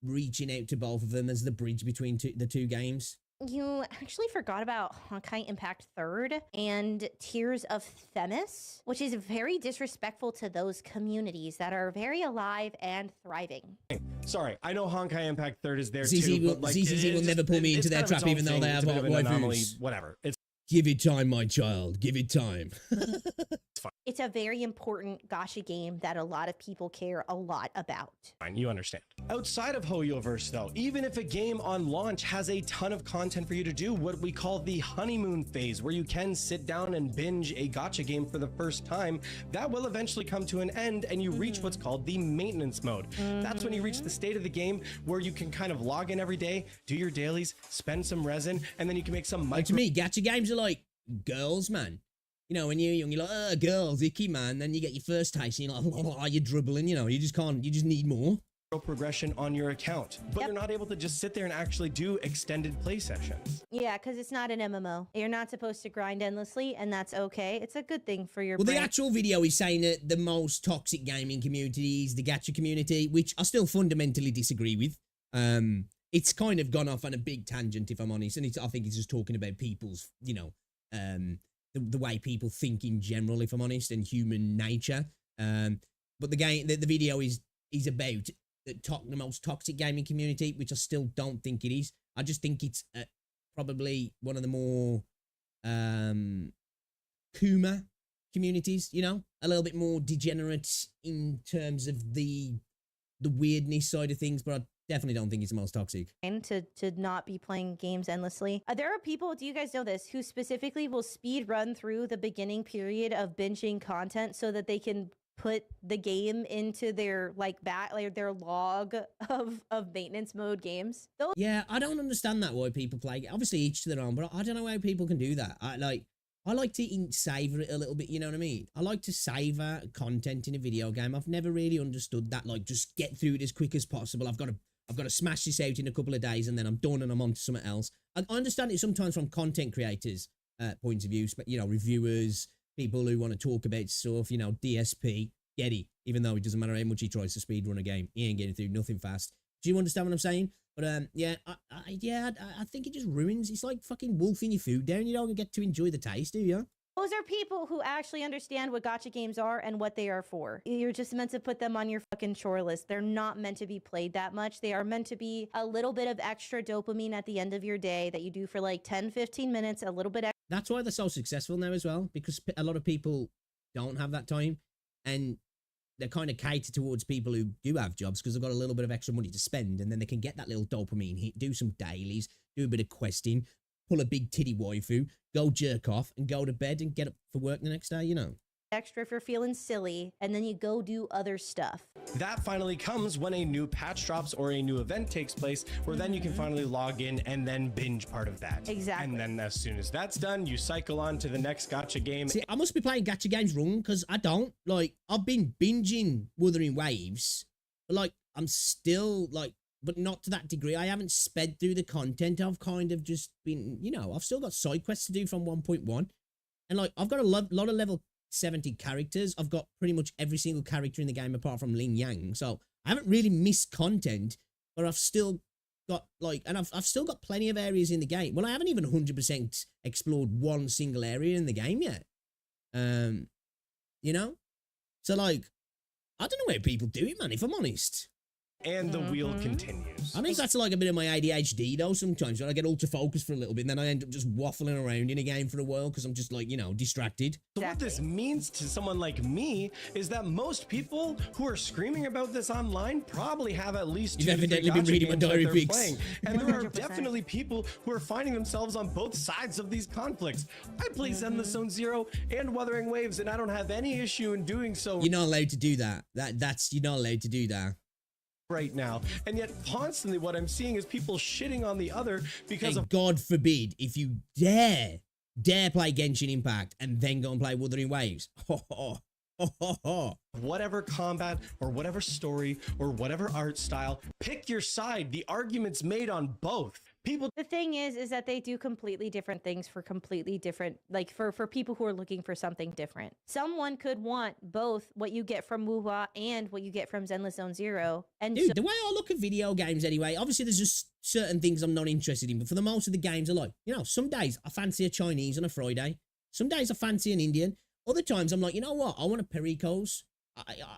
reaching out to both of them as the bridge between the two games. You actually forgot about Honkai Impact 3rd and Tears of Themis, which is very disrespectful to those communities that are very alive and thriving. Sorry, I know Honkai Impact 3rd is there ZZ too, will, but like, ZZZ will never pull me into their trap, even though they have a bit of an anomaly, waifus. whatever. It's Give it time, my child. Give it time. It's a very important gacha game that a lot of people care a lot about. fine, you understand. Outside of Hoyoverse though, even if a game on launch has a ton of content for you to do, what we call the honeymoon phase, where you can sit down and binge a gacha game for the first time, that will eventually come to an end and you reach what's called the maintenance mode. That's when you reach the state of the game where you can kind of log in every day, do your dailies, spend some resin, and then you can make some Like to me, gacha games are like girls, man. You know, when you're young, you're like, girls, icky, man. Then you get your first taste and you're like, oh, you're dribbling, you know, you just can't, you just need more. progression on your account, but you're not able to just sit there and actually do extended play sessions. Yeah, because it's not an MMO. You're not supposed to grind endlessly, and that's okay. It's a good thing for your Well, the brain. actual video is saying that the most toxic gaming community is the gacha community, which I still fundamentally disagree with. It's kind of gone off on a big tangent, if I'm honest, and I think it's just talking about people's, you know, the way people think in general, if I'm honest, and human nature. But the video is about the most toxic gaming community, which I still don't think it is. I just think it's probably one of the more Kuma communities, you know, a little bit more degenerate in terms of the weirdness side of things, but I definitely don't think it's the most toxic. To not be playing games endlessly. There are people, do you guys know this, who specifically will speed run through the beginning period of binging content so that they can put the game into their their log of maintenance mode games. Yeah, I don't understand that, why people play. Obviously each to their own, but I don't know how people can do that. I like to savor it a little bit, you know what I mean? I like to savor content in a video game. I've never really understood that, like, just get through it as quick as possible. I've got to smash this out in a couple of days and then I'm done and I'm on to something else. I understand it sometimes from content creators' points of view, you know, reviewers, people who want to talk about stuff, you know, DSP, get it. Even though it doesn't matter how much he tries to speedrun a game, he ain't getting through nothing fast. Do you understand what I'm saying? But yeah, I think it just ruins. It's like fucking wolfing your food down. You don't get to enjoy the taste, do you? Those are people who actually understand what gacha games are and what they are for. You're just meant to put them on your fucking chore list. They're not meant to be played that much. They are meant to be a little bit of extra dopamine at the end of your day that you do for like 10-15 minutes, a little bit extra. That's why they're so successful now as well, because a lot of people don't have that time and they're kind of catered towards people who do have jobs because they've got a little bit of extra money to spend, and then they can get that little dopamine hit, do some dailies, do a bit of questing, pull a big titty waifu, go jerk off and go to bed and get up for work the next day, you know. Extra if you're feeling silly, and then you go do other stuff. That finally comes when a new patch drops or a new event takes place, where then you can finally log in and then binge part of that. Exactly. And then as soon as that's done, you cycle on to the next gacha game. See, I must be playing gacha games wrong, because I don't. Like, I've been binging Wuthering Waves, but like, I'm still like, but not to that degree. I haven't sped through the content. I've kind of just been, you know, I've still got side quests to do from 1.1. And like, I've got a lot of level 70 characters. I've got pretty much every single character in the game apart from Ling Yang. So I haven't really missed content, but I've still got like, and I've still got plenty of areas in the game. Well, I haven't even 100% explored one single area in the game yet. You know? So like, I don't know how people do it, man, if I'm honest. and the wheel continues. I think that's like a bit of my ADHD though sometimes, when I get ultra focused for a little bit and then I end up just waffling around in a game for a while because I'm just like, you know, distracted. So what this means to someone like me is that most people who are screaming about this online probably have at least You've 2 to 3 evidently been gacha reading my games that diary they're pics. playing. And there are 100%. definitely people who are finding themselves on both sides of these conflicts. I play Zenless Zone Zero and Wuthering Waves, and I don't have any issue in doing so. You're not allowed to do that. You're not allowed to do that. Right now, and yet constantly what I'm seeing is people shitting on the other because And of God forbid if you dare play Genshin Impact and then go and play Wuthering Waves. whatever combat or whatever story or whatever art style. Pick your side. The argument's made on both. People The thing is that they do completely different things for completely different, like for people who are looking for something different. Someone could want both what you get from Wuwa and what you get from Zenless Zone Zero. And Dude, the way I look at video games anyway, obviously there's just certain things I'm not interested in, but for the most of the games I like, you know, some days I fancy a Chinese on a Friday. Some days I fancy an Indian. Other times I'm like, you know what? I want a Perico's.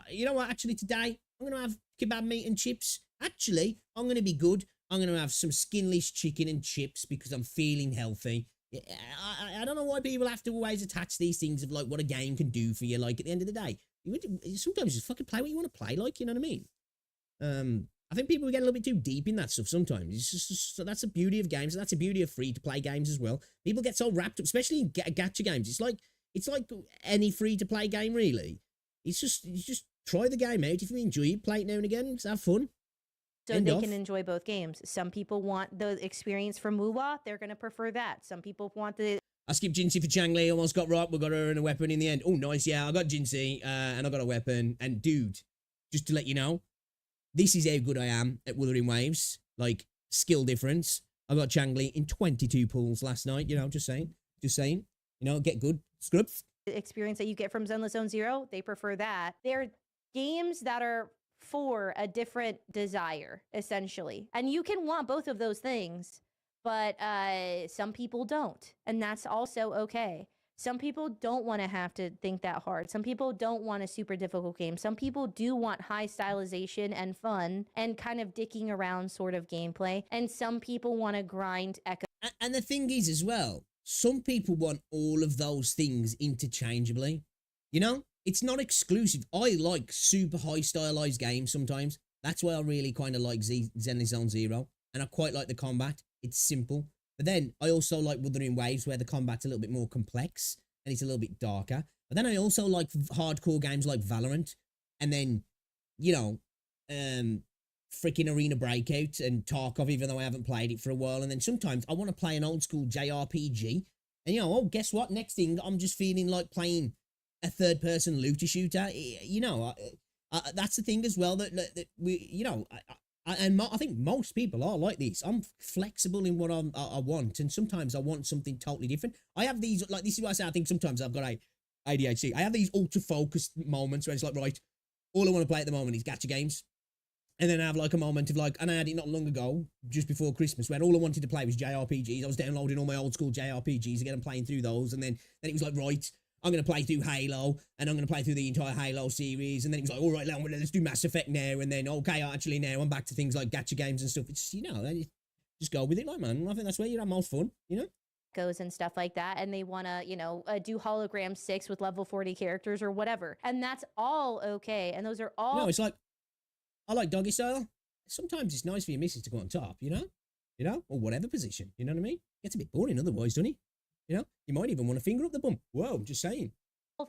You know what? Actually today I'm going to have kebab meat and chips. Actually, I'm going to be good. I'm going to have some skinless chicken and chips because I'm feeling healthy. I don't know why people have to always attach these things of like what a game can do for you. Like at the end of the day, sometimes just fucking play what you want to play. Like, you know what I mean? I think people get a little bit too deep in that stuff sometimes. It's just so that's the beauty of games. And that's the beauty of free to play games as well. People get so wrapped up, especially in gacha games. It's like any free to play game really. You just try the game out. If you enjoy it, play it now and again. Just have fun. so they can enjoy both games. Some people want the experience from Wuwa. They're going to prefer that. Some people want the I skipped Jinsei for Changli. Almost got right. We got her and a weapon in the end. Oh, nice. Yeah, I got Jinsei and I got a weapon. And dude, just to let you know, this is how good I am at Wuthering Waves. Like, skill difference. I got Changli in 22 pulls last night. You know, just saying. You know, get good. Scrubs. experience that you get from Zenless Zone Zero. They prefer that. They're games that are for a different desire, essentially. And you can want both of those things, but some people don't. And that's also okay. Some people don't want to have to think that hard. Some people don't want a super difficult game. Some people do want high stylization and fun and kind of dicking around sort of gameplay. And some people want to grind echo. And the thing is as well, some people want all of those things interchangeably. You know, it's not exclusive. I like super high stylized games sometimes. That's why I really kind of like Zenless Zone Zero. And I quite like the combat. It's simple. But then I also like Wuthering Waves where the combat's a little bit more complex and it's a little bit darker. But then I also like hardcore games like Valorant. And then, you know, freaking Arena Breakout and Tarkov, even though I haven't played it for a while. And then sometimes I want to play an old school JRPG. And, you know, oh, guess what? Next thing, I'm just feeling like playing a third-person looter shooter. You know, that's the thing as well that we, you know, I think most people are like this. I'm flexible in what I want, and sometimes I want something totally different. I have these, like, this is why I say I think sometimes I've got ADHD. I have these ultra-focused moments where it's like, right, all I want to play at the moment is gacha games. And then I have like a moment of like, and I had it not long ago, just before Christmas, where all I wanted to play was JRPGs. I was downloading all my old school JRPGs again and playing through those. And then it was like, right, I'm going to play through Halo, and I'm going to play through the entire Halo series. And then it was like, all right, let's do Mass Effect now. And then, okay, actually now I'm back to things like gacha games and stuff. It's, you know, just go with it, like, man. I think that's where you have most fun, you know? Goes and stuff like that, and they want to, you know, do hologram 6 with level 40 characters or whatever, and that's all okay. And those are all No, it's like, I like doggy style. Sometimes it's nice for your missus to go on top, you know, or whatever position, you know what I mean? Gets a bit boring otherwise, doesn't it? You know, you might even want to finger up the bum. Whoa, I'm just saying.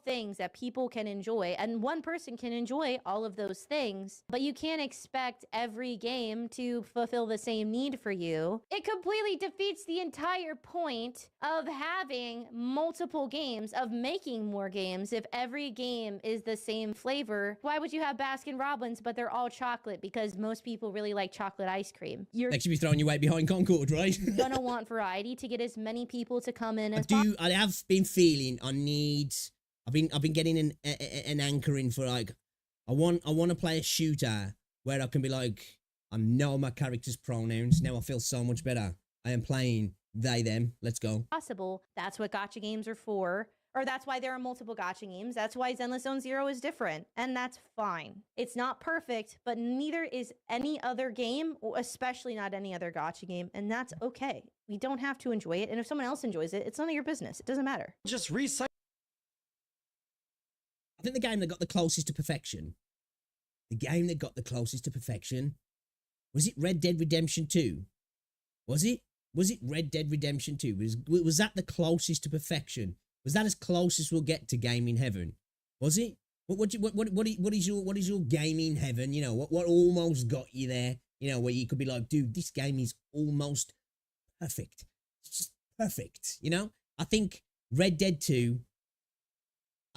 things that people can enjoy, and one person can enjoy all of those things, but you can't expect every game to fulfill the same need for you. It completely defeats the entire point of having multiple games, of making more games. If every game is the same flavor, why would you have Baskin Robbins but they're all chocolate? Because most people really like chocolate ice cream. You're Next, you'll be throwing your weight behind Concord, right? gonna want variety to get as many people to come in as I have been feeling I've been getting an anchoring for like, I want to play a shooter where I can be like, I know my character's pronouns. Now I feel so much better. I am playing they, them. Let's go. possible. That's what gacha games are for. Or that's why there are multiple gacha games. That's why Zenless Zone Zero is different. And that's fine. It's not perfect, but neither is any other game, especially not any other gacha game. And that's okay. We don't have to enjoy it. And if someone else enjoys it, it's none of your business. It doesn't matter. Just recycle. I think the game that got the closest to perfection, was it Red Dead Redemption 2? Was it? Was it Red Dead Redemption 2? Was that the closest to perfection? Was that as close as we'll get to gaming heaven? Was it? What is your gaming heaven? You know, what almost got you there? You know, where you could be like, dude, this game is almost perfect. It's just perfect. You know, I think Red Dead 2.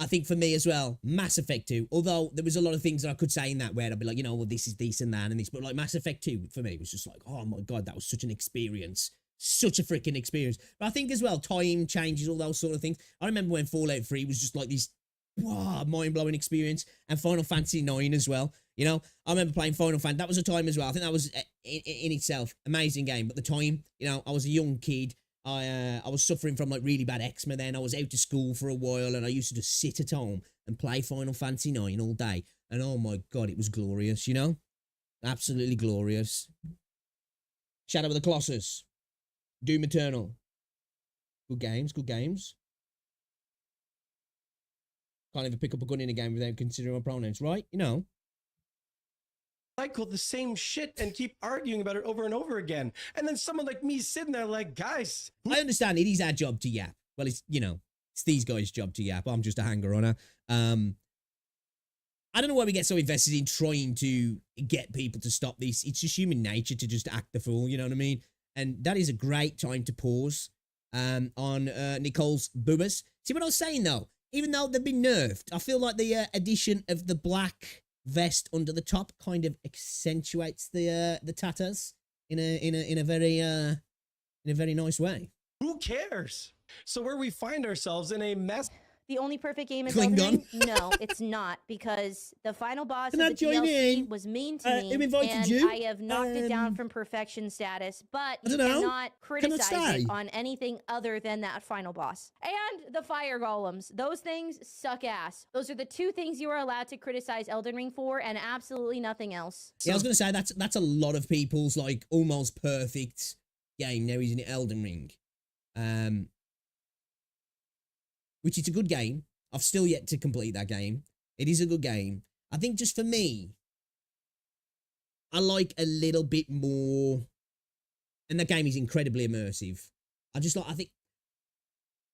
I think for me as well, Mass Effect 2. Although there was a lot of things that I could say in that where I'd be like, you know, well, this is this and that and this, but like Mass Effect 2 for me was just like, oh my god, that was such an experience. Such a freaking experience. But I think as well, time changes, all those sort of things. I remember when Fallout 3 was just like this mind-blowing experience, and Final Fantasy 9 as well. You know, I remember playing Final Fantasy. That was a time as well. I think that was in itself amazing game. But the time, you know, I was a young kid. I was suffering from like really bad eczema then. I was out of school for a while, and I used to just sit at home and play Final Fantasy 9 all day. And oh my god, it was glorious, you know? Absolutely glorious. Shadow of the Colossus. Doom Eternal. Good games, good games. Can't even pick up a gun in a game without considering my pronouns, right? You know. Cycle the same shit and keep arguing about it over and over again. And then someone like me sitting there like, guys. I understand it is our job to yap. Well, it's, you know, it's these guys' job to yap. I'm just a hanger-oner. I don't know why we get so invested in trying to get people to stop this. It's just human nature to just act the fool, you know what I mean? And that is a great time to pause on Nicole's boobas. See what I was saying, though? Even though they've been nerfed, I feel like the addition of the black vest under the top kind of accentuates the tatters in a very nice way. Who cares? So where we find ourselves in a mess. The only perfect game is Klingon. Elden Ring? No, it's not, because the final boss Can I of the join DLC in? was mean to Who me, invited and you? I have knocked it down from perfection status, but I you don't know. cannot criticize stay? it on anything other than that final boss. And the fire golems. Those things suck ass. Those are the two things you are allowed to criticize Elden Ring for, and absolutely nothing else. Yeah, I was going to say, that's a lot of people's, like, almost perfect game now is in Elden Ring. Which is a good game. I've still yet to complete that game. It is a good game. I think just for me, I like a little bit more, and the game is incredibly immersive. I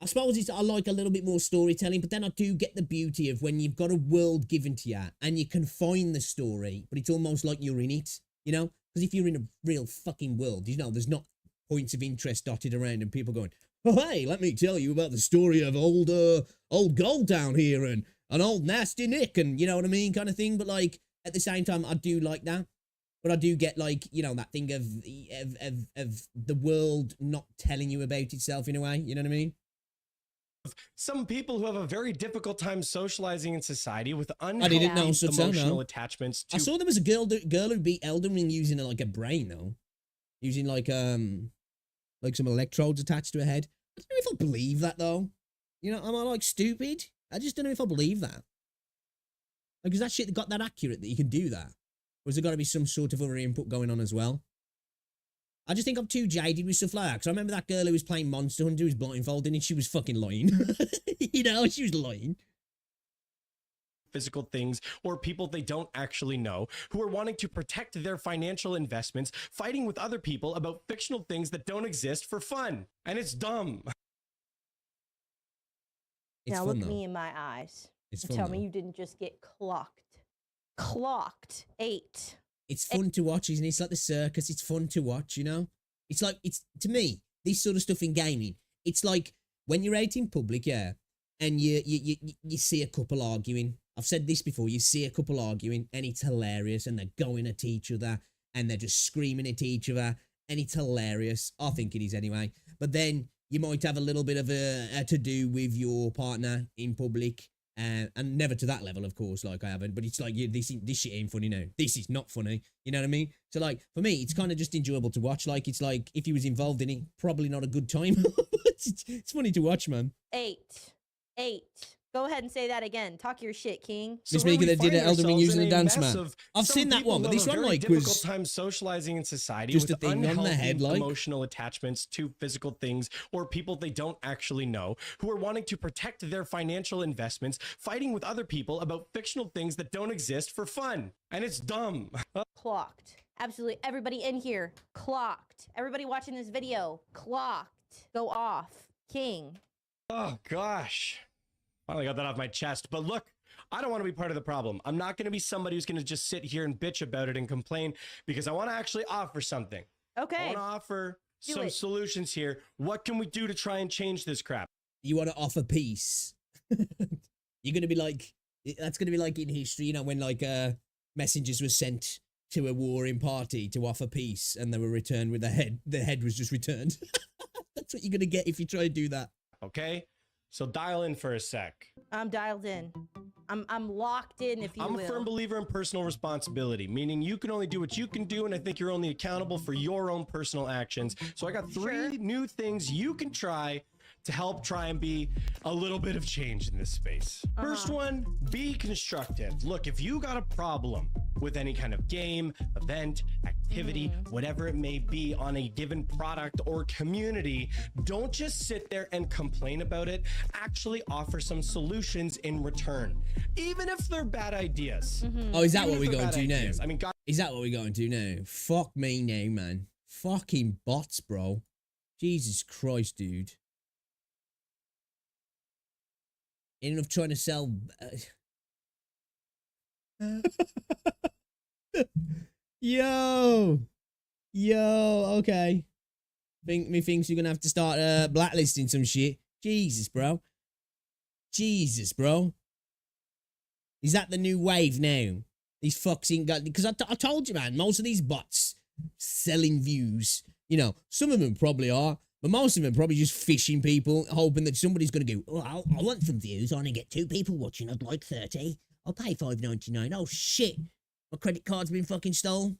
suppose I like a little bit more storytelling, but then I do get the beauty of when you've got a world given to you and you can find the story, but it's almost like you're in it, you know? Because if you're in a real fucking world, you know, there's not points of interest dotted around and people going, oh, hey, let me tell you about the story of old Gold down here and an old Nasty Nick and, you know what I mean, kind of thing. But, like, at the same time, I do like that. But I do get, like, you know, that thing of the world not telling you about itself in a way, you know what I mean? Some people who have a very difficult time socializing in society with didn't know, so emotional no. attachments to. I saw there was a girl who beat Elden Ring using, like, a brain, though. Using, like some electrodes attached to her head. I don't know if I believe that, though. You know, am I, like, stupid? I just don't know if I believe that. Like, is that shit got that accurate that you can do that? Or has there got to be some sort of other input going on as well? I just think I'm too jaded with stuff like that. Because I remember that girl who was playing Monster Hunter who was blindfolded and she was fucking lying. You know, she was lying. Physical things or people they don't actually know who are wanting to protect their financial investments, fighting with other people about fictional things that don't exist for fun. And it's dumb. It's now fun, look though. me in my eyes It's and fun, tell though. me you didn't just get clocked. Clocked. 8. It's fun to watch, isn't it? It's like the circus. It's fun to watch, you know? It's like, to me, this sort of stuff in gaming, it's like when you're out in public, yeah, and you see a couple arguing. I've said this before, you see a couple arguing and it's hilarious and they're going at each other and they're just screaming at each other and it's hilarious. I think it is anyway. But then you might have a little bit of a to-do with your partner in public. And never to that level, of course, like I haven't. But it's like, this shit ain't funny now. This is not funny. You know what I mean? So, like, for me, it's kind of just enjoyable to watch. Like, it's like, if he was involved in it, probably not a good time. It's funny to watch, man. 8. 8. Go ahead and say that again. Talk your shit, King. Miss where Mika we that did find an Elden Ring ourselves using in the a dance mess man. of I've some seen that people one, but who this have a one very like difficult was time socializing in society just with a thing on the unhealthy head, like. emotional attachments to physical things or people they don't actually know, who are wanting to protect their financial investments, fighting with other people about fictional things that don't exist for fun. And it's dumb. Clocked. Absolutely everybody in here, clocked. Everybody watching this video, clocked. Go off. King. Oh, gosh. Finally got that off my chest. But look, I don't want to be part of the problem. I'm not going to be somebody who's going to just sit here and bitch about it and complain, because I want to actually offer something. I Okay. want to offer Do some it. solutions here. What can we do to try and change this crap? You want to offer peace. You're going to be like, that's going to be like in history, you know, when like messengers were sent to a warring party to offer peace and they were returned with the head was just returned. That's what you're going to get if you try to do that. Okay? So dial in for a sec. I'm dialed in. I'm locked in, if you I'm will. a firm believer in personal responsibility, meaning you can only do what you can do, and I think you're only accountable for your own personal actions. So I got 3 new things you can try to help try and be a little bit of change in this space. First one, be constructive. Look, if you got a problem with any kind of game, event, activity, whatever it may be on a given product or community, don't just sit there and complain about it. Actually offer some solutions in return, even if they're bad ideas. Oh, is that Even what if we're they're going bad to now? ideas. I mean, God, Is that what we're going to now? Fuck me now, man. Fucking bots, bro. Jesus Christ, dude. Enough trying to sell. Yo, okay. Thinks you're gonna have to start blacklisting some shit. Jesus, bro. Jesus, bro. Is that the new wave now? These fucks ain't got, because I told you, man, most of these bots selling views, you know, some of them probably are, but most of them probably just fishing people, hoping that somebody's going to go, oh, I want some views. I only get 2 people watching. I'd like 30. I'll pay $5.99. Oh, shit. My credit card's been fucking stolen.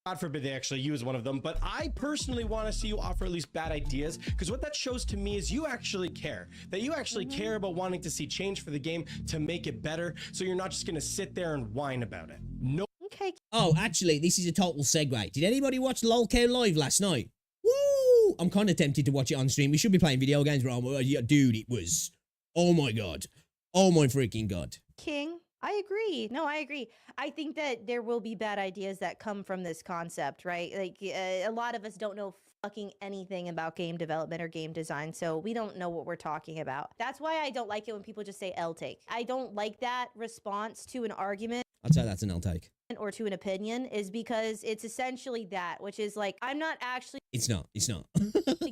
God forbid they actually use one of them, but I personally want to see you offer at least bad ideas, because what that shows to me is you actually care, that you actually care about wanting to see change for the game to make it better, so you're not just going to sit there and whine about it. No. Okay. Oh, actually, this is a total segue. Did anybody watch LOLCOW Live last night? Woo! I'm kind of tempted to watch it on stream. We should be playing video games, bro. Dude, it was... Oh my god. Oh my freaking god. King. I agree. No, I agree. I think that there will be bad ideas that come from this concept, right? Like a lot of us don't know fucking anything about game development or game design, so we don't know what we're talking about. That's why I don't like it when people just say L take. I don't like that response to an argument. I'd say that's an L take. Or to an opinion, is because it's essentially that, which is like, I'm not actually It's not.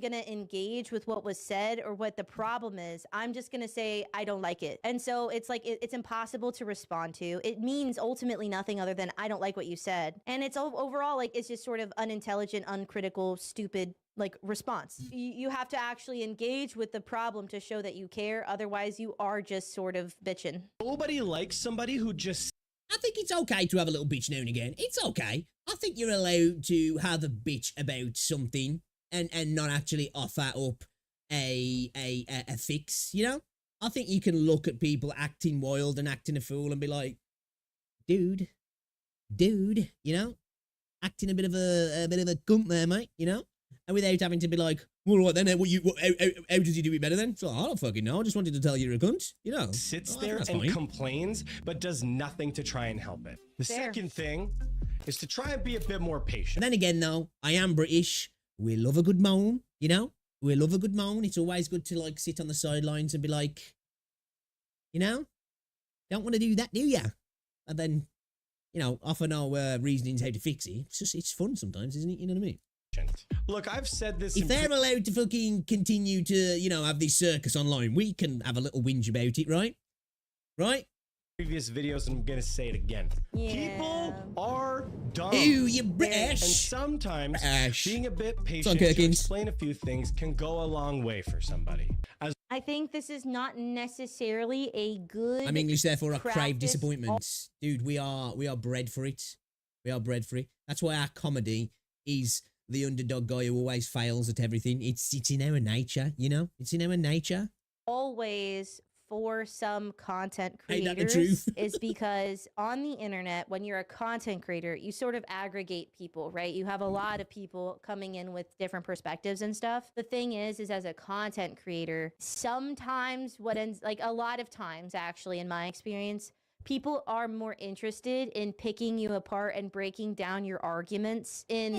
going to engage with what was said or what the problem is. I'm just going to say I don't like it. And so it's like it's impossible to respond to. It means ultimately nothing other than I don't like what you said. And it's overall like it's just sort of unintelligent, uncritical, stupid like response. You have to actually engage with the problem to show that you care. Otherwise, you are just sort of bitching. Nobody likes somebody who just... I think it's okay to have a little bitch now and again. It's okay. I think you're allowed to have a bitch about something and not actually offer up a fix, you know? I think you can look at people acting wild and acting a fool and be like, dude, you know? Acting a bit of a gump there, mate, you know? And without having to be like, well, what then? How does he do it better then? So I don't fucking know. I just wanted to tell you you're a cunt, you know? sits Oh, there and fine. complains, but does nothing to try and help it. The Fair. second thing is to try and be a bit more patient. And then again, though, I am British. We love a good moan, you know? We love a good moan. It's always good to, like, sit on the sidelines and be like, you know? Don't want to do that, do ya? And then, you know, offer no reasonings how to fix it. It's just, it's fun sometimes, isn't it? You know what I mean? Look, I've said this If in they're allowed to fucking continue to, you know, have this circus online, we can have a little whinge about it, right? Right? previous videos, and I'm gonna say it again. Yeah. People are dumb. Ew, you And British. sometimes British. being a bit on, patient to Kirkins. explain a few things can go a long way for somebody. As I think this is not necessarily a good. I'm English, therefore I crave practice disappointment. Dude, we are bred for it. We are bred for it. That's why our comedy is the underdog guy who always fails at everything. It's in our nature, you know? It's in our nature. always for some content Ain't that the creators truth? is because on the internet, when you're a content creator, you sort of aggregate people, right? You have a lot of people coming in with different perspectives and stuff. The thing is as a content creator, sometimes like a lot of times actually in my experience, people are more interested in picking you apart and breaking down your arguments in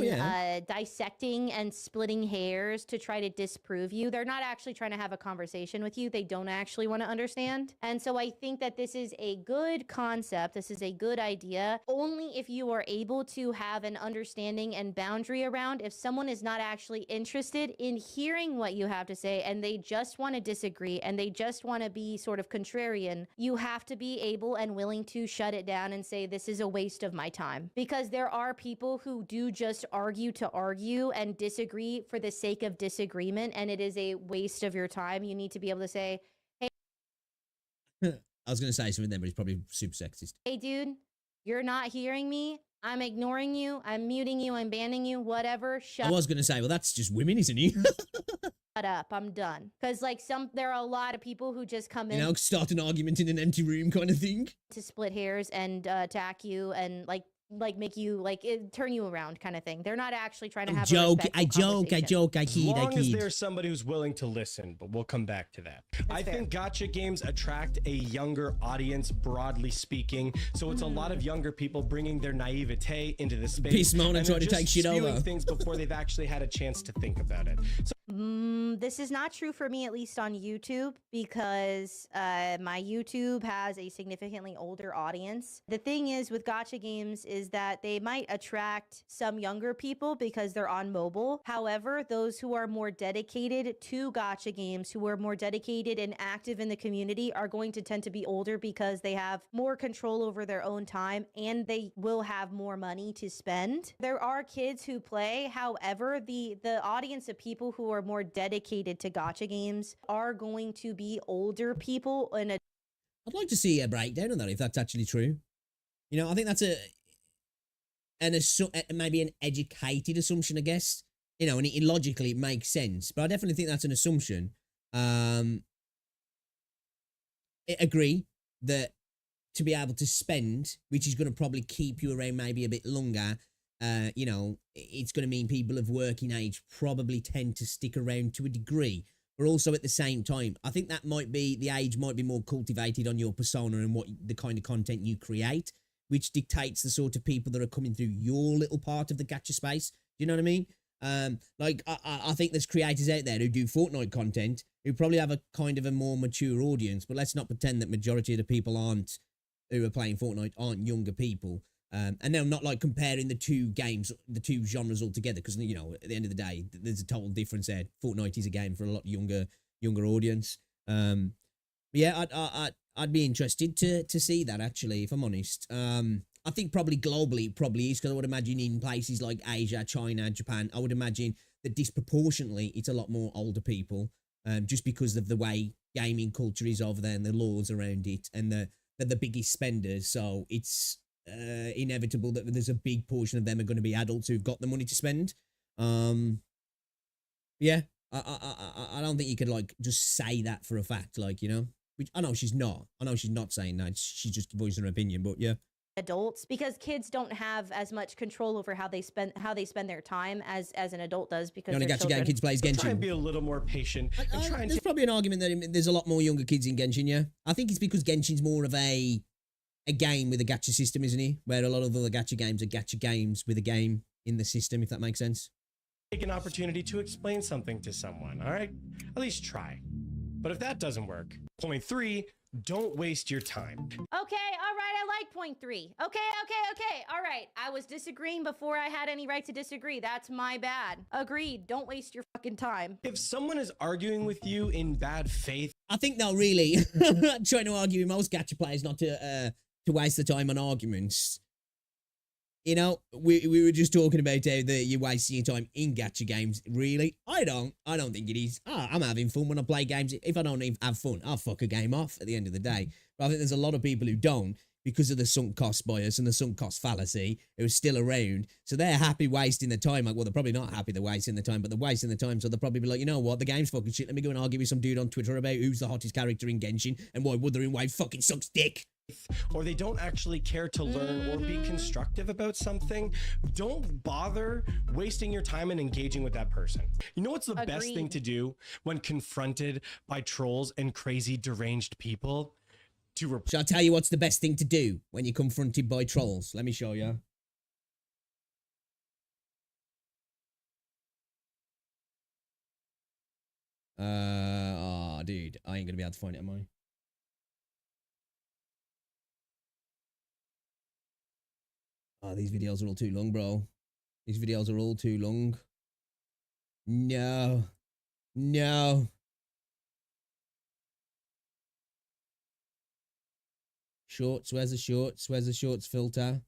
dissecting and splitting hairs to try to disprove you. They're not actually trying to have a conversation with you. They don't actually want to understand. And so I think that this is a good concept. This is a good idea only if you are able to have an understanding and boundary around if someone is not actually interested in hearing what you have to say and they just want to disagree and they just want to be sort of contrarian. You have to be able and willing to shut it down and say, this is a waste of my time. Because there are people who do just argue to argue and disagree for the sake of disagreement, and it is a waste of your time. You need to be able to say, hey, I was going to say something then, but it's probably super sexist. hey, dude, you're not hearing me. I'm ignoring you. I'm muting you. I'm banning you. Whatever. I was going to say, well, that's just women, isn't it? Shut up. I'm done. Because like there are a lot of people who just come in, You know, start an argument in an empty room kind of thing. to split hairs and attack you and like make you turn you around kind of thing. They're not actually trying to have I a joke, I As kid. long as there's somebody who's willing to listen, but we'll come back to that. I fair. think gotcha games attract a younger audience, broadly speaking. So it's a lot of younger people bringing their naivete into the space. Peace, Mona, and try they're to just take shit spewing over. things before they've actually had a chance to think about it. So This is not true for me, at least on YouTube, because my YouTube has a significantly older audience. The thing is with gotcha games is that they might attract some younger people because they're on mobile. However, those who are more dedicated to gotcha games, who are more dedicated and active in the community, are going to tend to be older because they have more control over their own time and they will have more money to spend. There are kids who play. However, the audience of people who are more dedicated to gotcha games are going to be older people in a I'd like to see a breakdown on that if that's actually true. You know, I think that's maybe an educated assumption, I guess. You know, and logically it makes sense, but I definitely think that's an assumption. I agree that to be able to spend, which is going to probably keep you around maybe a bit longer, you know, it's going to mean people of working age probably tend to stick around to a degree. But also at the same time, I think that might be, the age might be more cultivated on your persona and what the kind of content you create, which dictates the sort of people that are coming through your little part of the gacha space. Do you know what I mean? Like, I think there's creators out there who do Fortnite content who probably have a kind of a more mature audience, but let's not pretend that majority of the people who are playing Fortnite aren't younger people. And they're not like comparing the two games, the two genres altogether, because, you know, at the end of the day, there's a total difference there. Fortnite is a game for a lot younger audience. Yeah, I'd be interested to see that, actually, if I'm honest. I think probably globally it probably is, because I would imagine in places like Asia, China, Japan, I would imagine that disproportionately it's a lot more older people, just because of the way gaming culture is over there and the laws around it, and they're the biggest spenders. So it's inevitable that there's a big portion of them are going to be adults who've got the money to spend. Yeah, I don't think you could like just say that for a fact, like, you know, which I know she's not saying that, she's just voicing her opinion, but yeah. adults, because kids don't have as much control over how they spend their time as an adult does, because You know, they're gacha game children. kids plays try and Genshin. be a little more patient. And try and There's probably an argument that there's a lot more younger kids in Genshin, yeah. I think it's because Genshin's more of a game with a gacha system, isn't it? Where a lot of other gacha games are gacha games with a game in the system, if that makes sense. take an opportunity to explain something to someone, all right? At least try. But if that doesn't work, point 3, don't waste your time. Okay, all right, I like point 3. Okay, all right. I was disagreeing before I had any right to disagree. That's my bad. Agreed. Don't waste your fucking time. If someone is arguing with you in bad faith, I think they'll really trying to argue with most gacha players not to waste the time on arguments. You know, we were just talking about how you're wasting your time in gacha games. Really? I don't think it is. I'm having fun when I play games. If I don't even have fun, I'll fuck a game off at the end of the day. But I think there's a lot of people who don't, because of the sunk cost bias and the sunk cost fallacy. It was still around. So they're happy wasting the time. Like, well, they're probably not happy they're wasting the time, but they're wasting the time. So they'll probably be like, you know what? The game's fucking shit. Let me go and argue with some dude on Twitter about who's the hottest character in Genshin and why Wuthering Wave fucking sucks dick. Or they don't actually care to learn or be constructive about something, don't bother wasting your time and engaging with that person. You know what's the best thing Agreed. to do when confronted by trolls and crazy deranged people? Shall I tell you what's the best thing to do when you're confronted by trolls? Let me show you. Oh, dude, I ain't gonna be able to find it, am I? Oh, these videos are all too long, bro. These videos are all too long. No. No. Shorts, where's the shorts? Where's the shorts filter?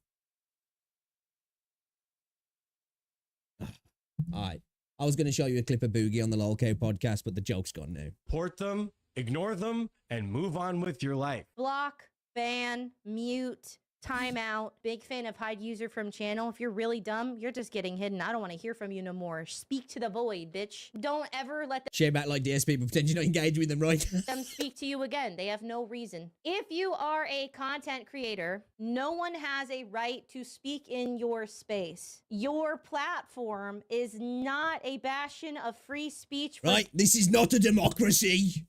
Alright. I was going to show you a clip of Boogie on the LOLCO podcast, but the joke's gone now. Report them, ignore them, and move on with your life. Block, ban, mute, timeout. Big fan of hide user from channel. If you're really dumb, you're just getting hidden. I don't want to hear from you no more. Speak to the void, bitch. Don't ever let Share back like DSP, but pretend you're not engaged with them, right? them speak to you again. They have no reason. If you are a content creator, no one has a right to speak in your space. Your platform is not a bastion of free speech for Right? This is not a democracy.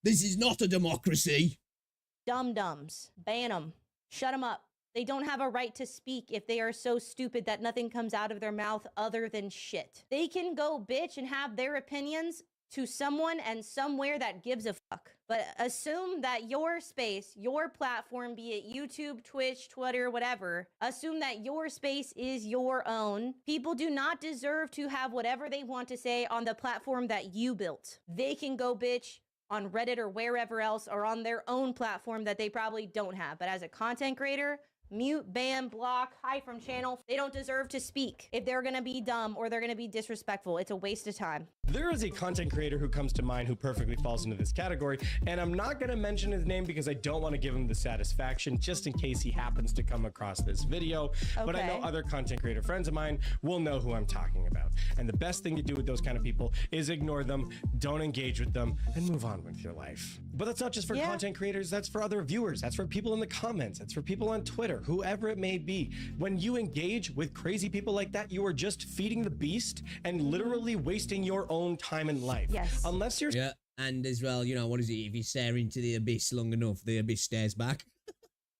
This is not a democracy. dum-dums. Ban them. Shut them up. They don't have a right to speak if they are so stupid that nothing comes out of their mouth other than shit. They can go bitch and have their opinions to someone and somewhere that gives a fuck. But assume that your space, your platform, be it YouTube, Twitch, Twitter, whatever, assume that your space is your own. People do not deserve to have whatever they want to say on the platform that you built. They can go bitch on Reddit or wherever else, or on their own platform that they probably don't have. But as a content creator, mute, ban, block, hide from channel. They don't deserve to speak if they're gonna be dumb or they're gonna be disrespectful. It's a waste of time. There is a content creator who comes to mind who perfectly falls into this category, and I'm not going to mention his name because I don't want to give him the satisfaction just in case he happens to come across this video. But I know Okay. other content creator friends of mine will know who I'm talking about. And the best thing to do with those kind of people is ignore them, don't engage with them, and move on with your life. But that's not just for Yeah. content creators, that's for other viewers, that's for people in the comments, that's for people on Twitter, whoever it may be. When you engage with crazy people like that, you are just feeding the beast and literally wasting your own time in life. Yes. Unless you're Yeah. And as well, you know, what is it? If you stare into the abyss long enough, the abyss stares back.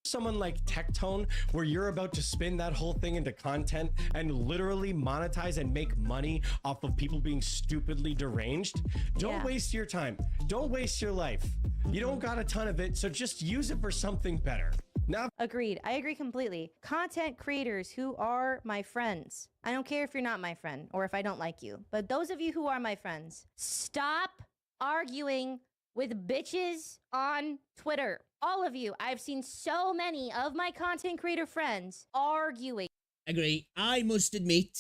someone like Tectone, where you're about to spin that whole thing into content and literally monetize and make money off of people being stupidly deranged, don't Yeah. waste your time. Don't waste your life. You don't got a ton of it, so just use it for something better. Now, Agreed. I agree completely. Content creators who are my friends. I don't care if you're not my friend or if I don't like you, but those of you who are my friends, stop arguing with bitches on Twitter. All of you. I've seen so many of my content creator friends arguing. Agree. I must admit,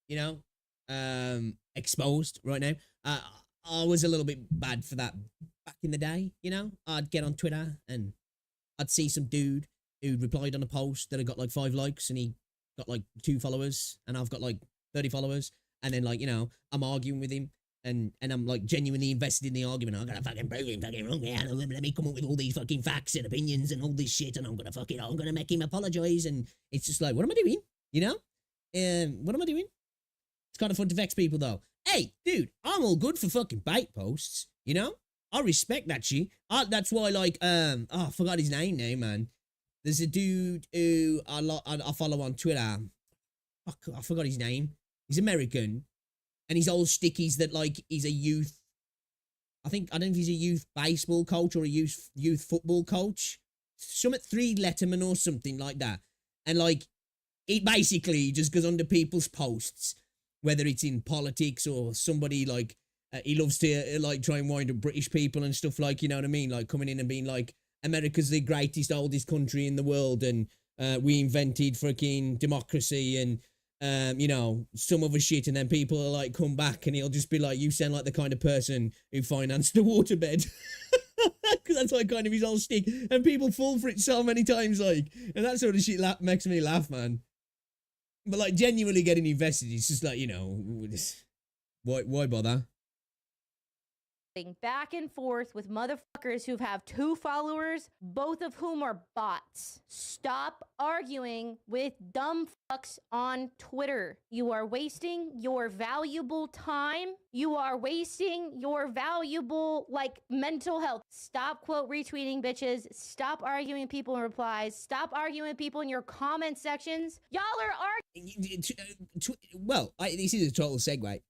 you know, exposed right now. I was a little bit bad for that back in the day, you know. I'd get on Twitter and I'd see some dude who replied on a post that had got like 5 likes and he got like 2 followers and I've got like 30 followers. And then like, you know, I'm arguing with him and I'm like genuinely invested in the argument. I'm gonna fucking prove him fucking wrong. Yeah, let me come up with all these fucking facts and opinions and all this shit and I'm gonna make him apologize. And it's just like, what am I doing? You know? What am I doing? It's kind of fun to vex people though. Hey, dude, I'm all good for fucking bait posts, you know? I respect that shit. That's why, like, I forgot his name now, man. There's a dude who I follow on Twitter. Fuck, I forgot his name. He's American, and his old stickies that like he's a youth. I don't know if he's a youth baseball coach or a youth football coach. Some at 3 Letterman or something like that. And like, it basically just goes under people's posts, whether it's in politics or somebody like. He loves to like try and wind up British people and stuff, like, you know what I mean? Like coming in and being like, America's the greatest, oldest country in the world and we invented freaking democracy and, you know, some other shit. And then people are like, come back and he'll just be like, you sound like the kind of person who financed the waterbed. Because that's like kind of his whole stick, and people fall for it so many times, like, and that sort of shit makes me laugh, man. But like genuinely getting invested, it's just like, you know, why bother? Back and forth with motherfuckers who have 2 followers, both of whom are bots. Stop arguing with dumb fucks on Twitter. You are wasting your valuable time. You are wasting your valuable, like, mental health. Stop quote retweeting bitches. Stop arguing with people in replies. Stop arguing with people in your comment sections. Y'all are arguing. Well, this is a total segue.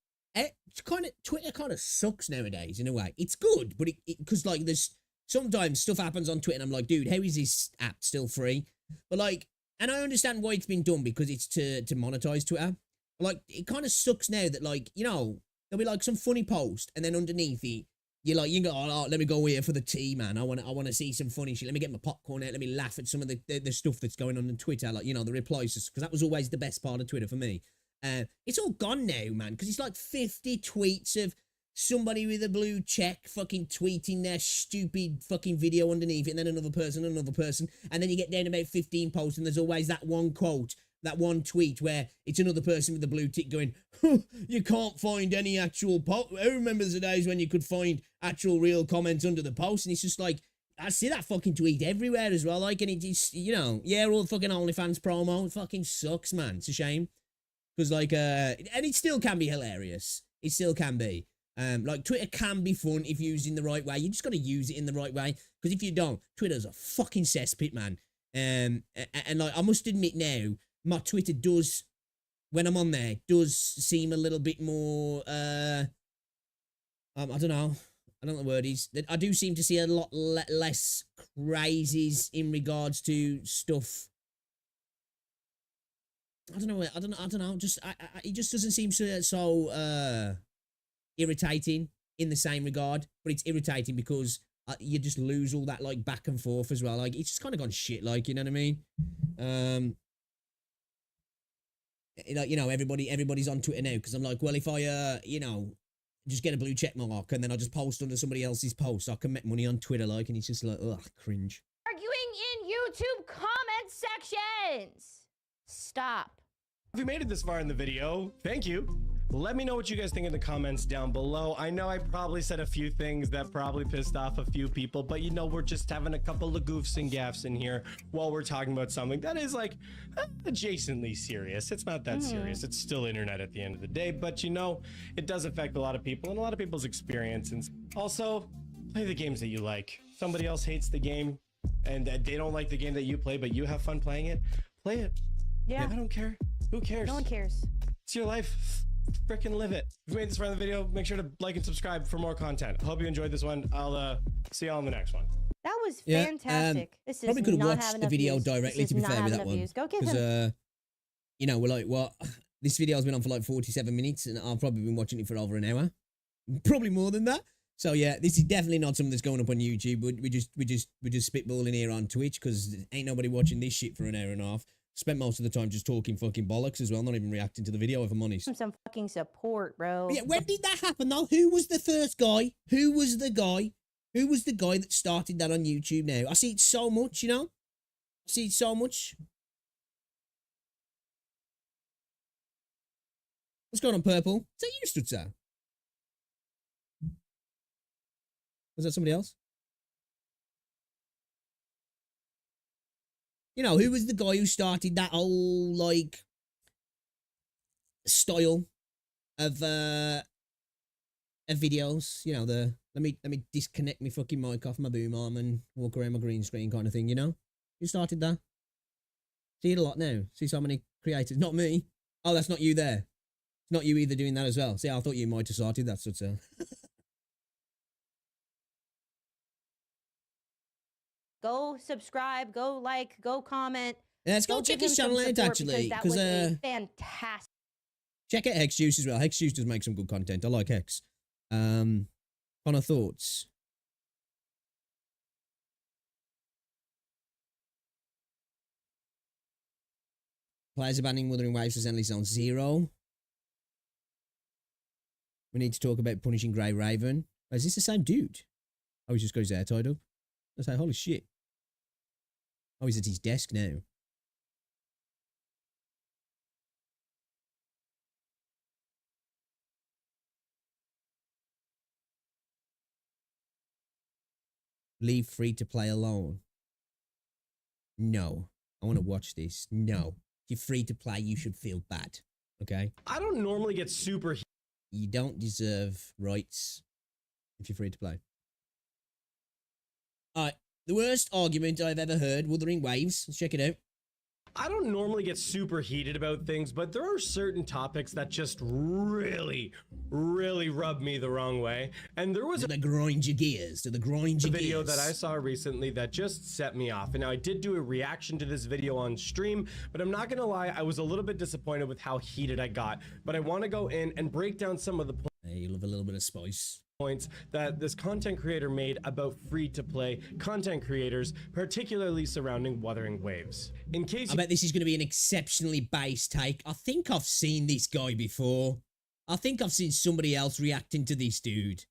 Twitter kind of sucks nowadays in a way. It's good, but because like there's sometimes stuff happens on Twitter and I'm like, dude, how is this app still free? But like, and I understand why it's been done because it's to monetize Twitter. But like, it kind of sucks now that like, you know, there'll be like some funny post and then underneath it, you're like, you go, oh, let me go here for the tea, man. I want to see some funny shit. Let me get my popcorn out. Let me laugh at some of the stuff that's going on Twitter, like, you know, the replies, because that was always the best part of Twitter for me. It's all gone now, man, because it's like 50 tweets of somebody with a blue check fucking tweeting their stupid fucking video underneath it, and then another person, and then you get down about 15 posts, and there's always that one quote, that one tweet where it's another person with a blue tick going, you can't find any actual post. I remember the days when you could find actual real comments under the post, and it's just like, I see that fucking tweet everywhere as well, like, and it's, you know, yeah, all the fucking OnlyFans promo, it fucking sucks, man, it's a shame. Because, like, and it still can be hilarious. It still can be. Like, Twitter can be fun if used in the right way. You just got to use it in the right way. Because if you don't, Twitter's a fucking cesspit, man. And, like, I must admit now, my Twitter does, when I'm on there, does seem a little bit more, I don't know. I don't know what the word is. I do seem to see a lot less crazies in regards to stuff. I don't know. Just it just doesn't seem so irritating in the same regard. But it's irritating because you just lose all that like back and forth as well. Like it's just kind of gone shit. Like, you know what I mean? Like, you know, everybody's on Twitter now because I'm like, well, if I you know, just get a blue check mark and then I just post under somebody else's post, I can make money on Twitter. Like, and it's just like, ugh, cringe. Arguing in YouTube comment sections. Stop. If you made it this far in the video, thank you. Let me know what you guys think in the comments down below. I know I probably said a few things that probably pissed off a few people, but you know, we're just having a couple of goofs and gaffs in here while we're talking about something that is like adjacently serious. It's not that serious. It's still internet at the end of the day, but you know, it does affect a lot of people and a lot of people's experience. And also, play the games that you like. Somebody else hates the game and they don't like the game that you play, but you have fun playing it. Play it. Yeah. I don't care. Who cares? No one cares. It's your life. Frickin' live it. If you made this far in the video, make sure to like and subscribe for more content. Hope you enjoyed this one. I'll see y'all in the next one. That was fantastic. This is probably could have not watched having the enough video views. directly This to is be not fair with having that enough one. views. Go give him. Because you know, we're like, what? This video's been on for like 47 minutes, and I've probably been watching it for over an hour, probably more than that. So yeah, this is definitely not something that's going up on YouTube. We're just spitballing here on Twitch because ain't nobody watching this shit for an hour and a half. Spent most of the time just talking fucking bollocks as well, not even reacting to the video, if I'm honest. Some fucking support, bro. But yeah, when did that happen though? Who was the first guy? Who was the guy that started that on YouTube now? I see it so much, you know? I see it so much. What's going on, Purple? Is that you, Stutzer? Was that somebody else? You know, who was the guy who started that whole, like, style of videos? You know, the, let me disconnect my fucking mic off my boom arm and walk around my green screen kind of thing, you know? Who started that? See it a lot now. See so many creators. Not me. Oh, that's not you there. It's not you either doing that as well. See, I thought you might have started that, sort of. Go subscribe, go like, go comment. Yeah, let's go check his channel out, actually. Because, fantastic. Check out Hex Juice as well. Hex Juice does make some good content. I like Hex. Final thoughts. Players abandoning Wuthering Waves for Zenley Zone 0. We need to talk about punishing Grey Raven. Is this the same dude? Oh, he's just got his hair tied up. I was like, holy shit. Oh, he's at his desk now. Leave free to play alone. No. I want to watch this. No. If you're free to play, you should feel bad. Okay? I don't normally get super You don't deserve rights if you're free to play. Alright. The worst argument I've ever heard, Wuthering Waves. Let's check it out. I don't normally get super heated about things, but there are certain topics that just really rub me the wrong way. And there was The grind your gears. To the grind your video gears. that I saw recently that just set me off. And now I did do a reaction to this video on stream, but I'm not gonna lie, I was a little bit disappointed with how heated I got. But I want to go in and break down some of the Hey, you love a little bit of spice. points that this content creator made about free-to-play content creators, particularly surrounding Wuthering Waves. In case I bet this is going to be an exceptionally base take. I think I've seen this guy before. I think I've seen somebody else reacting to this dude.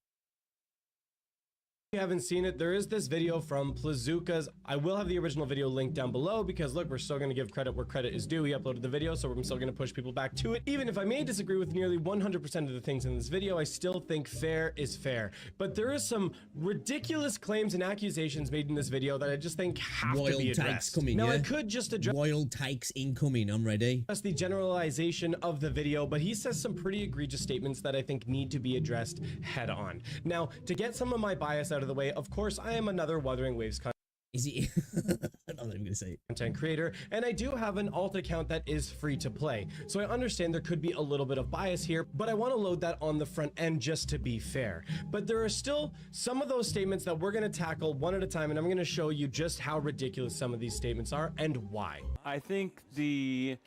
you haven't seen it, there is this video from Plazukas. I will have the original video linked down below because look, we're still going to give credit where credit is due. He uploaded the video, so I'm still going to push people back to it. Even if I may disagree with nearly 100% of the things in this video, I still think fair is fair. But there is some ridiculous claims and accusations made in this video that I just think have to Wild be takes addressed. coming, Now, yeah? I could just address Wild takes incoming. I'm ready. the generalization of the video, but he says some pretty egregious statements that I think need to be addressed head on. Now, to get some of my bias out of the way, of course, I am another Wuthering Waves Is he? I'm not even going to say it. content creator, and I do have an alt account that is free to play. So I understand there could be a little bit of bias here, but I want to load that on the front end just to be fair. But there are still some of those statements that we're going to tackle one at a time, and I'm going to show you just how ridiculous some of these statements are and why. I think the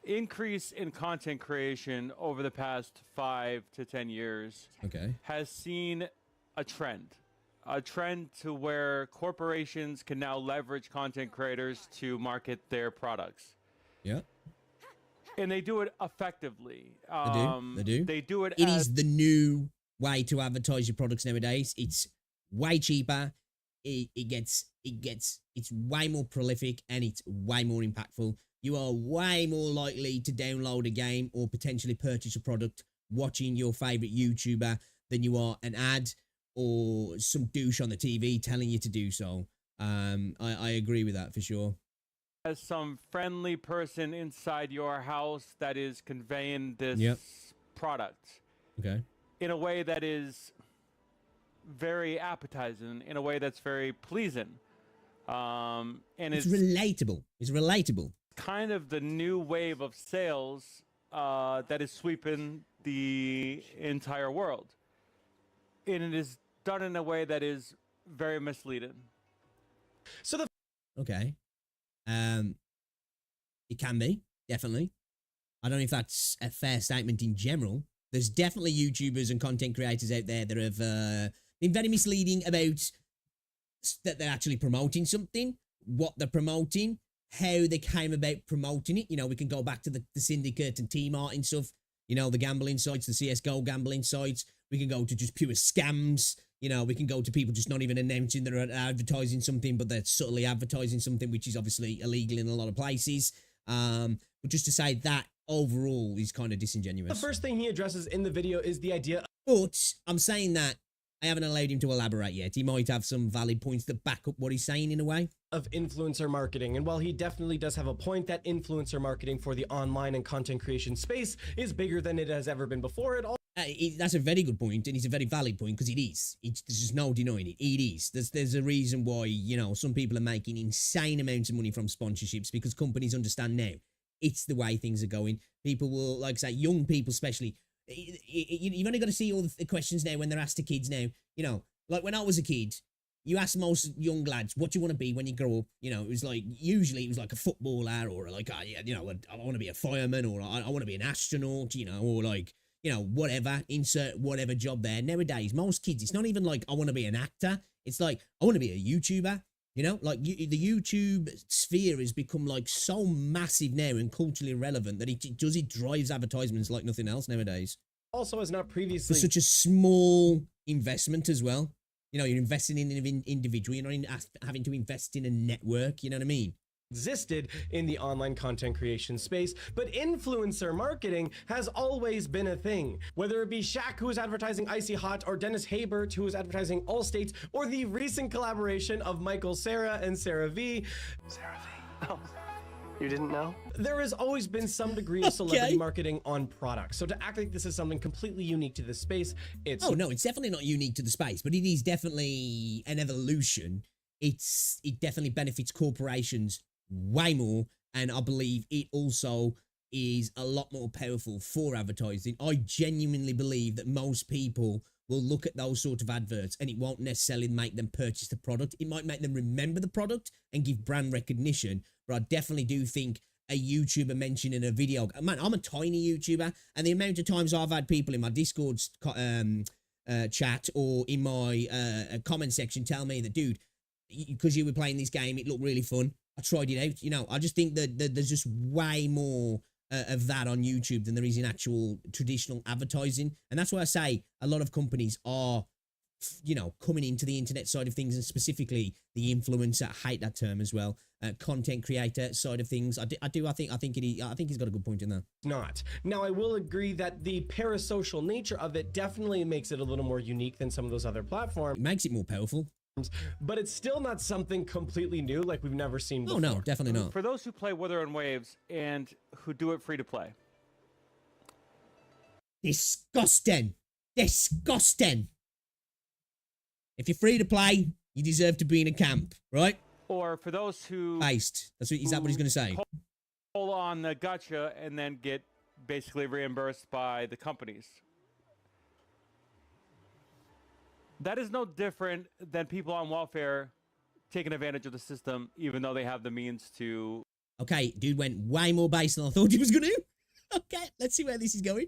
increase in content creation over the past 5 to 10 years Okay. has seen a trend to where corporations can now leverage content creators to market their products. Yeah. And they do it effectively. They do. They do it It as is the new way to advertise your products nowadays. It's way cheaper. It's way more prolific and it's way more impactful. You are way more likely to download a game or potentially purchase a product watching your favorite YouTuber than you are an ad or some douche on the TV telling you to do so. I agree with that for sure. as some friendly person inside your house that is conveying this Yep. product Okay. in a way that is very appetizing, in a way that's very pleasing. And It's it's relatable. It's relatable. kind of the new wave of sales that is sweeping the entire world. And it is done in a way that is very misleading. So the Okay. It can be, definitely. I don't know if that's a fair statement in general. There's definitely YouTubers and content creators out there that have been very misleading about that they're actually promoting something, what they're promoting, how they came about promoting it. You know, we can go back to the Syndicate and T-Martin stuff, you know, the gambling sites, the CSGO gambling sites. We can go to just pure scams. You know, we can go to people just not even announcing they're advertising something, but they're subtly advertising something, which is obviously illegal in a lot of places. But just to say that overall is kind of disingenuous. first thing he addresses in the video is the idea But I'm saying that I haven't allowed him to elaborate yet. He might have some valid points that back up what he's saying in a way. of influencer marketing. And while he definitely does have a point that influencer marketing for the online and content creation space is bigger than it has ever been before, it all That's a very good point, and it's a very valid point because it is. There's just no denying it. It is. There's a reason why, you know, some people are making insane amounts of money from sponsorships because companies understand now it's the way things are going. People will, like I say, young people especially. You've only got to see all the questions now when they're asked to kids now. You know, like when I was a kid, you ask most young lads, what do you want to be when you grow up? You know, it was like, usually it was like a footballer or like, you know, I want to be a fireman or I want to be an astronaut, you know, or like, you know, whatever, insert whatever job there. Nowadays, most kids, it's not even like, I want to be an actor. It's like, I want to be a YouTuber. You know, like the YouTube sphere has become like so massive now and culturally relevant that it drives advertisements like nothing else nowadays. also has not For previously such a small investment as well. You know, you're investing in an individual. You're not having to invest in a network. You know what I mean? Existed in the online content creation space, but influencer marketing has always been a thing. Whether it be Shaq, who was advertising Icy Hot, or Dennis Haybert, who was advertising Allstate, or the recent collaboration of Michael Cera and Sarah V. Sarah V. Oh, you didn't know? There has always been some degree of celebrity marketing on products. So to act like this is something completely unique to this space, it's... Oh, no, it's definitely not unique to the space, but it is definitely an evolution. It definitely benefits corporations way more, and I believe it also is a lot more powerful for advertising. I genuinely believe that most people will look at those sort of adverts and it won't necessarily make them purchase the product. It might make them remember the product and give brand recognition, but I definitely do think a YouTuber mentioned in a video, man, I'm a tiny YouTuber, and the amount of times I've had people in my Discord chat or in my comment section tell me that, dude, because you were playing this game, it looked really fun. I tried it out. You know, I just think that there's just way more of that on YouTube than there is in actual traditional advertising. And that's why I say a lot of companies are, you know, coming into the internet side of things, and specifically the influencer, I hate that term as well, content creator side of things. I think he's got a good point in there. Not. Now, I will agree that the parasocial nature of it definitely makes it a little more unique than some of those other platforms. It makes it more powerful. But it's still not something completely new like we've never seen before. Oh, no, definitely not. For those who play Wuthering Waves and who do it free to play. Disgusting. Disgusting. If you're free to play, you deserve to be in a camp, right? Or for those who... Based. Is that what he's going to say? Pull on the gotcha and then get basically reimbursed by the companies. That is no different than people on welfare taking advantage of the system, even though they have the means to... Okay, dude went way more base than I thought he was going to. Okay, let's see where this is going.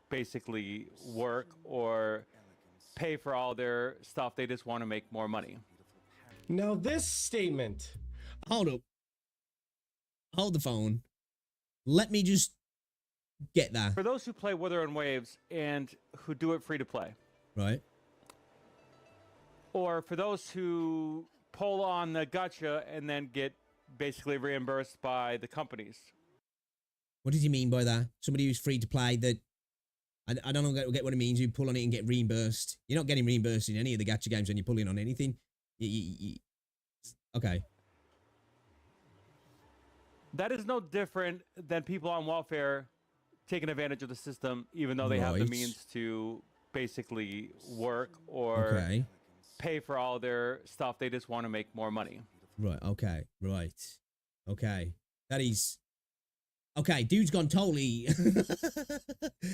Basically work or pay for all their stuff. They just want to make more money. Now this statement... Hold up. Hold the phone. Let me just get that. For those who play Wuthering Waves and who do it free to play. Right. Or for those who pull on the gotcha and then get basically reimbursed by the companies. What does he mean by that? Somebody who's free to play that... I don't get what it means. You pull on it and get reimbursed. You're not getting reimbursed in any of the gacha games when you're pulling on anything. Okay. That is no different than people on welfare taking advantage of the system, even though they have the means to basically work or pay for all their stuff. They just want to make more money. Right. Okay. Right. Okay. That is... Okay, dude's gone totally...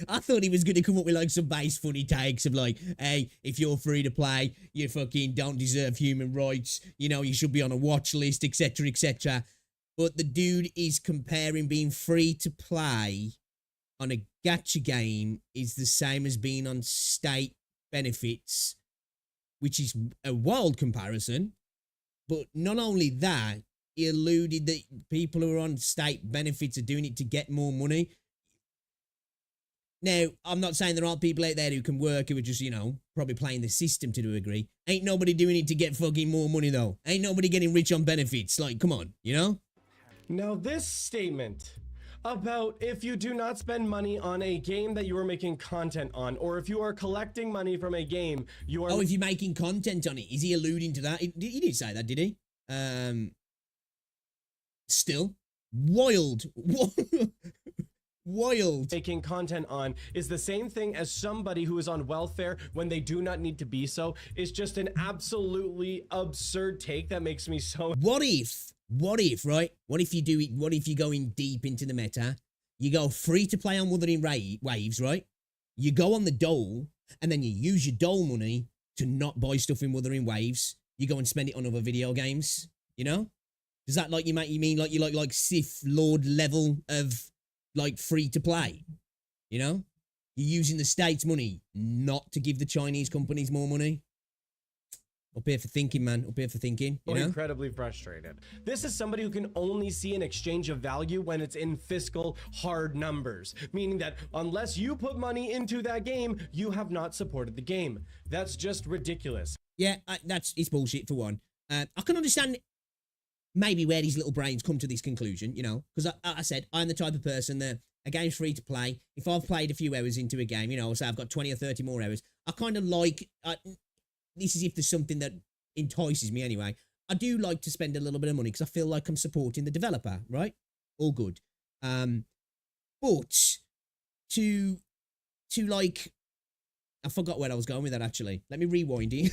I thought he was going to come up with like some base funny takes of like, hey, if you're free to play, you fucking don't deserve human rights. You know, you should be on a watch list, etc., etc. But the dude is comparing being free to play on a gacha game is the same as being on state benefits, which is a wild comparison. But not only that, he alluded that people who are on state benefits are doing it to get more money. Now, I'm not saying there aren't people out there who can work who are just, you know, probably playing the system to a degree. Ain't nobody doing it to get fucking more money, though. Ain't nobody getting rich on benefits. Like, come on, you know? Now, this statement about if you do not spend money on a game that you are making content on, or if you are collecting money from a game, you are... Oh, if you're making content on it. Is he alluding to that? He didn't say that, did he? Still, wild. Wild. Making content on is the same thing as somebody who is on welfare when they do not need to be so. It's just an absolutely absurd take that makes me so... What if, right? What if you do it? What if you go in deep into the meta? You go free to play on Wuthering Waves, right? You go on the dole, and then you use your dole money to not buy stuff in Wuthering Waves. You go and spend it on other video games, you know? Does that you mean like you like Sith Lord level of like free to play? You know? You're using the state's money not to give the Chinese companies more money. Up here for thinking, man. Up here for thinking. You know? Incredibly frustrated. This is somebody who can only see an exchange of value when it's in fiscal hard numbers, meaning that unless you put money into that game, you have not supported the game. That's just ridiculous. Yeah, it's bullshit for one. I can understand maybe where these little brains come to this conclusion, you know, because I said I'm the type of person that a game's free to play. If I've played a few hours into a game, you know, say I've got 20 or 30 more hours, I kind of like, this is if there's something that entices me anyway. I do like to spend a little bit of money because I feel like I'm supporting the developer, right? All good. But to like, I forgot where I was going with that actually. Let me rewind it.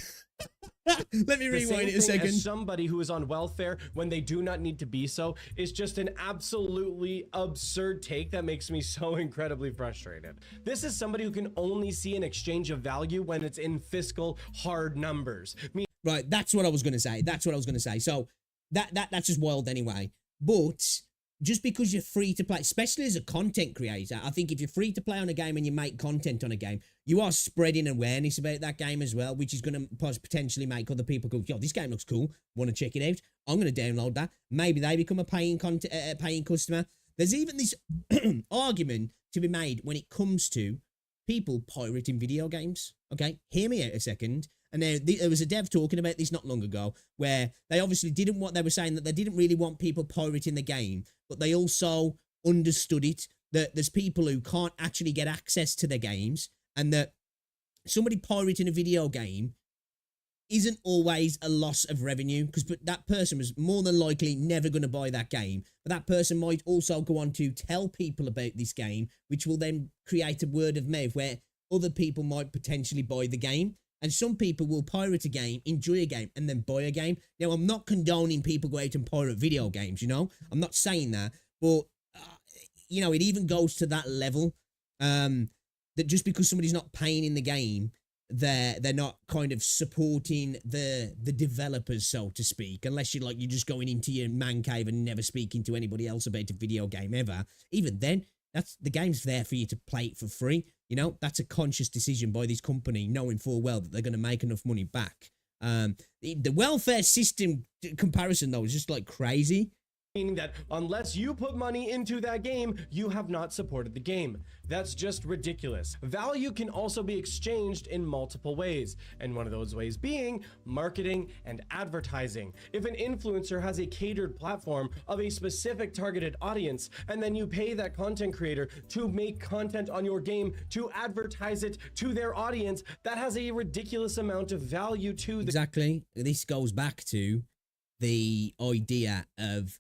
Let me rewind it a second. As somebody who is on welfare when they do not need to be so is just an absolutely absurd take that makes me so incredibly frustrated. This is somebody who can only see an exchange of value when it's in fiscal hard numbers. Right, that's what I was going to say. That's what I was going to say. So that's just wild anyway. But just because you're free to play, especially as a content creator, I think if you're free to play on a game and you make content on a game, you are spreading awareness about that game as well, which is going to potentially make other people go, yo, this game looks cool. Want to check it out? I'm going to download that. Maybe they become a paying customer. There's even this argument to be made when it comes to people pirating video games. Okay, hear me out a second. And now there was a dev talking about this not long ago where they obviously didn't want, they were saying that they didn't really want people pirating the game, but they also understood it, that there's people who can't actually get access to their games and that somebody pirating a video game isn't always a loss of revenue because that person was more than likely never going to buy that game. But that person might also go on to tell people about this game, which will then create a word of mouth where other people might potentially buy the game. And some people will pirate a game, enjoy a game, and then buy a game. Now, I'm not condoning people go out and pirate video games, you know? I'm not saying that. But, you know, it even goes to that level that just because somebody's not paying in the game, they're not kind of supporting the developers, so to speak. Unless you're just going into your man cave and never speaking to anybody else about a video game ever. Even then, the game's there for you to play it for free. You know, that's a conscious decision by this company, knowing full well that they're going to make enough money back. The welfare system comparison, though, is just like crazy. Meaning that unless you put money into that game, you have not supported the game. That's just ridiculous. Value can also be exchanged in multiple ways, and one of those ways being marketing and advertising. If an influencer has a catered platform of a specific targeted audience, and then you pay that content creator to make content on your game to advertise it to their audience, that has a ridiculous amount of value to the— Exactly. This goes back to the idea of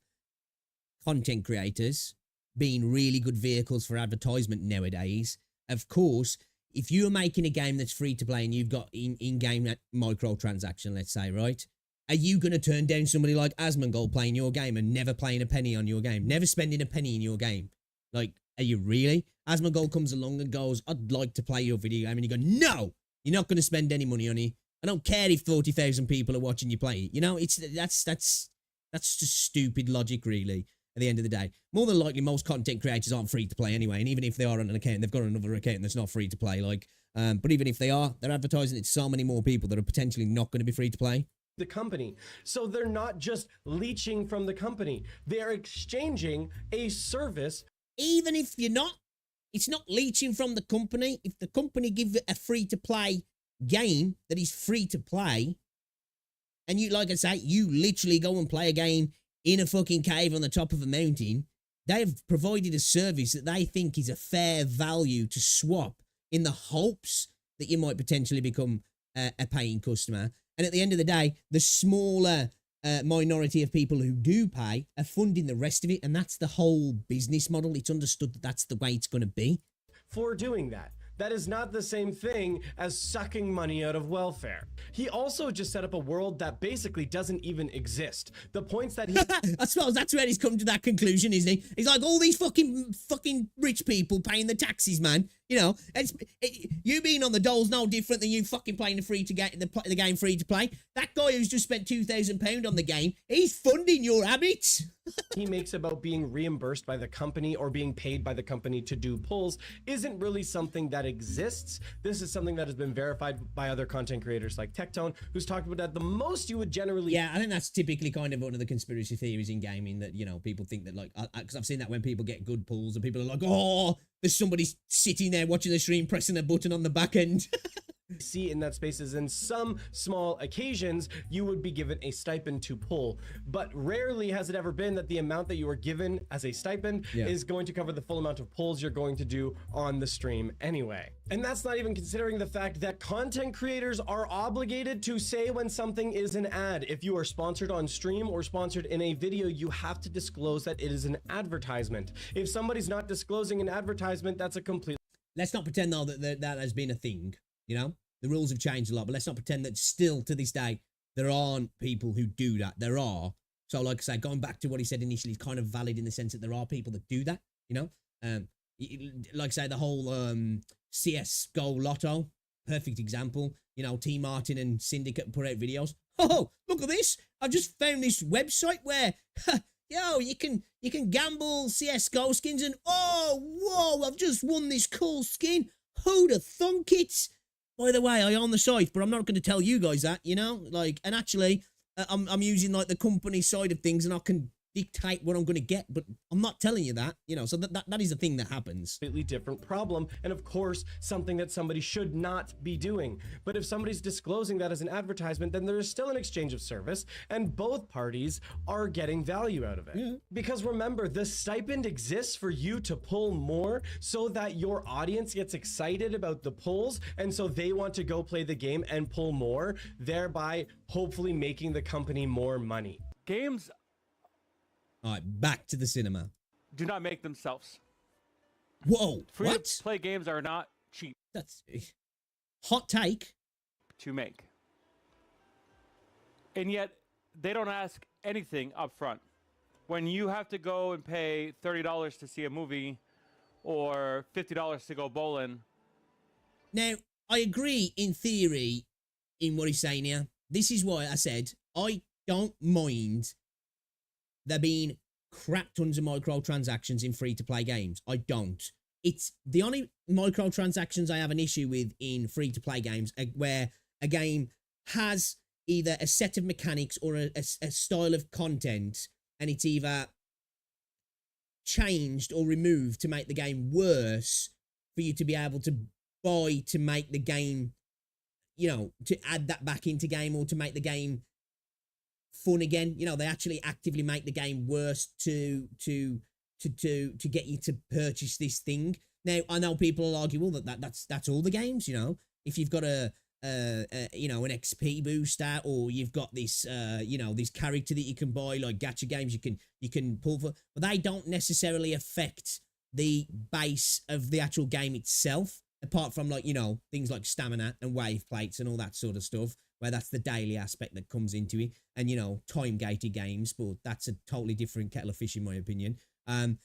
content creators being really good vehicles for advertisement nowadays. Of course, if you're making a game that's free to play and you've got in-game microtransaction, let's say, right? Are you going to turn down somebody like Asmongold playing your game and never playing a penny on your game? Never spending a penny in your game? Like, are you really? Asmongold comes along and goes, I'd like to play your video game. And you go, no, you're not going to spend any money on it. I don't care if 40,000 people are watching you play it. You know, that's just stupid logic, really. At the end of the day, more than likely, most content creators aren't free to play anyway. And even if they are on an account, they've got another account that's not free to play. But even if they are, they're advertising it to so many more people that are potentially not going to be free to play. The company. So they're not just leeching from the company. They're exchanging a service. Even if you're not, it's not leeching from the company. If the company give it a free to play game that is free to play, and you, like I say, you literally go and play a game in a fucking cave on the top of a mountain, they've provided a service that they think is a fair value to swap in the hopes that you might potentially become a paying customer. And at the end of the day, the smaller minority of people who do pay are funding the rest of it. And that's the whole business model. It's understood that that's the way it's going to be. For doing that. That is not the same thing as sucking money out of welfare. He also just set up a world that basically doesn't even exist. The points that he— I suppose that's where he's come to that conclusion, isn't he? He's like, all these fucking rich people paying the taxes, man. You know, you being on the dole's no different than you fucking playing the game free to play. That guy who's just spent £2,000 on the game, he's funding your habits. He makes about being reimbursed by the company or being paid by the company to do pulls isn't really something that exists. This is something that has been verified by other content creators like Tectone, who's talked about that. The most you would generally— Yeah, I think that's typically kind of one of the conspiracy theories in gaming that, you know, people think that, like, because I've seen that when people get good pulls and people are like, oh, there's somebody sitting there watching the stream pressing a button on the back end. see in that space is in some small occasions you would be given a stipend to pull, but rarely has it ever been that the amount that you are given as a stipend is going to cover the full amount of pulls you're going to do on the stream anyway. And that's not even considering the fact that content creators are obligated to say when something is an ad. If you are sponsored on stream or sponsored in a video, you have to disclose that it is an advertisement. If somebody's not disclosing an advertisement, that's a complete... Let's not pretend though that has been a thing, you know? The rules have changed a lot, but let's not pretend that still to this day, there aren't people who do that. There are. So like I say, going back to what he said initially, it's kind of valid in the sense that there are people that do that, you know? Like I say, the whole CSGO Lotto, perfect example. You know, T Martin and Syndicate put out videos. Oh, look at this. I've just found this website where, yo, you can gamble CSGO skins and, oh, whoa, I've just won this cool skin. Who'd have thunk it? By the way, I own the site, but I'm not going to tell you guys that, you know? Like, and actually, I'm using, like, the company side of things, and I can dictate what I'm going to get, but I'm not telling you that, you know? So that is a thing that happens. Completely different problem, and of course, something that somebody should not be doing. But if somebody's disclosing that as an advertisement, then there is still an exchange of service, and both parties are getting value out of it. Yeah. Because remember, the stipend exists for you to pull more so that your audience gets excited about the pulls, and so they want to go play the game and pull more, thereby hopefully making the company more money. Games... All right, back to the cinema. Do not make themselves. Whoa, Free what? to play games are not cheap. That's hot take. To make. And yet, they don't ask anything up front. When you have to go and pay $30 to see a movie or $50 to go bowling. Now, I agree in theory in what he's saying here. This is why I said I don't mind there being crap tons of microtransactions in free-to-play games. I don't. It's the only microtransactions I have an issue with in free-to-play games where a game has either a set of mechanics or a style of content, and it's either changed or removed to make the game worse for you to be able to buy to make the game, you know, to add that back into game or to make the game fun again. You know, they actually actively make the game worse to get you to purchase this thing. Now, I know people will argue, well, that's all the games, you know. If you've got you know, an XP booster, or you've got this you know, this character that you can buy, like gacha games you can pull for, but they don't necessarily affect the base of the actual game itself, apart from, like, you know, things like stamina and wave plates and all that sort of stuff, where that's the daily aspect that comes into it, and, you know, time-gated games, but that's a totally different kettle of fish in my opinion. I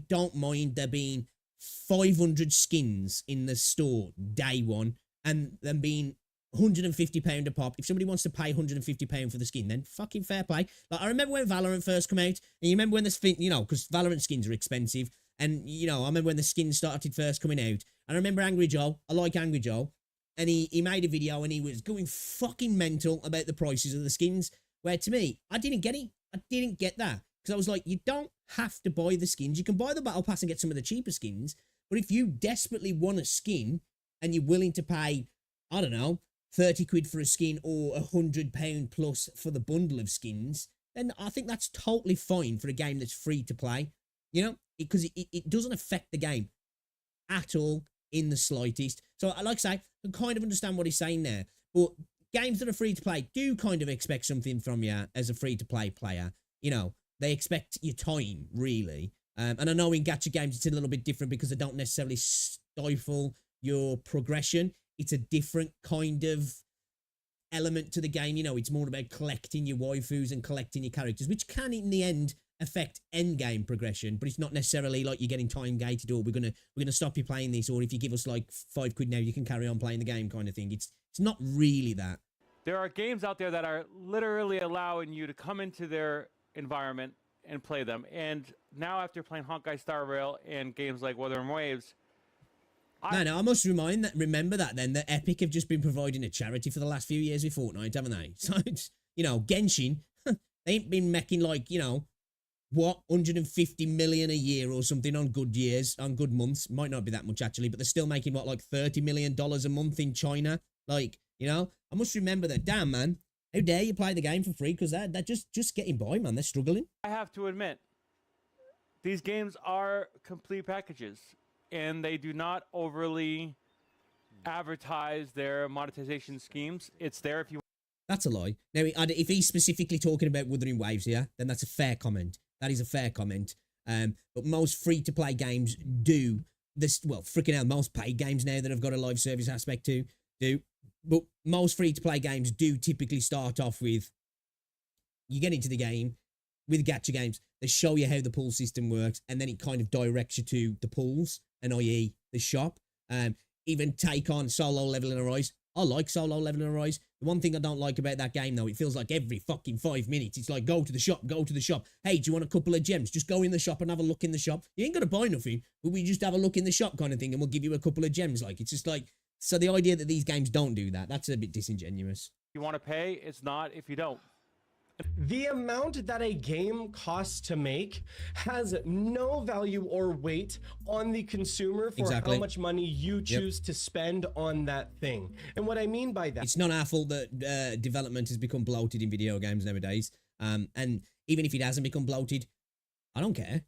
don't mind there being 500 skins in the store day one, and them being £150 a pop. If somebody wants to pay £150 for the skin, then fucking fair play. Like, I remember when Valorant first came out, and you remember when you know, because Valorant skins are expensive, and, you know, I remember when the skins started first coming out. I remember Angry Joe. I like Angry Joe. And he made a video and he was going fucking mental about the prices of the skins, where to me, I didn't get it. I didn't get that. Because I was like, you don't have to buy the skins. You can buy the battle pass and get some of the cheaper skins. But if you desperately want a skin and you're willing to pay, I don't know, 30 quid for a skin or £100 plus for the bundle of skins, then I think that's totally fine for a game that's free to play. You know, because it doesn't affect the game at all in the slightest. So, like I say, I can kind of understand what he's saying there. But games that are free to play do kind of expect something from you as a free to play player. You know, they expect your time, really. And I know in gacha games it's a little bit different because they don't necessarily stifle your progression. It's a different kind of element to the game. You know, it's more about collecting your waifus and collecting your characters, which can, in the end, affect end game progression, but it's not necessarily like you're getting time gated, or we're gonna stop you playing this, or if you give us like £5 now you can carry on playing the game kind of thing. It's not really that. There are games out there that are literally allowing you to come into their environment and play them. And now after playing Honkai Star Rail and games like Wuthering Waves, No, I must remember that then, that Epic have just been providing a charity for the last few years with Fortnite, haven't they? So it's, you know, Genshin, they ain't been making, like, you know, what, 150 million a year or something on good years, on good months. Might not be that much actually, but they're still making what, like $30 million a month in China. Like, you know, I must remember that. Damn, man, how dare you play the game for free? Because they're just getting by, man. They're struggling. I have to admit, these games are complete packages, and they do not overly advertise their monetization schemes. It's there if you. That's a lie. Now, if he's specifically talking about Wuthering Waves here, then that's a fair comment. That is a fair comment. But most free-to-play games do this. Well, freaking hell, most paid games now that have got a live service aspect to do. But most free-to-play games do typically start off with, you get into the game with gacha games. They show you how the pool system works, and then it kind of directs you to the pools, and i.e. the shop. Even take on Solo Leveling Arise. I like Solo Leveling Arise. The one thing I don't like about that game, though, it feels like every fucking 5 minutes, it's like, go to the shop, go to the shop. Hey, do you want a couple of gems? Just go in the shop and have a look in the shop. You ain't got to buy nothing, but we just have a look in the shop kind of thing, and we'll give you a couple of gems. Like, it's just like, so the idea that these games don't do that, that's a bit disingenuous. You want to pay, it's not if you don't. The amount that a game costs to make has no value or weight on the consumer for how much money you choose to spend on that thing. And what I mean by that, it's not our fault that development has become bloated in video games nowadays. And even if it hasn't become bloated, I don't care.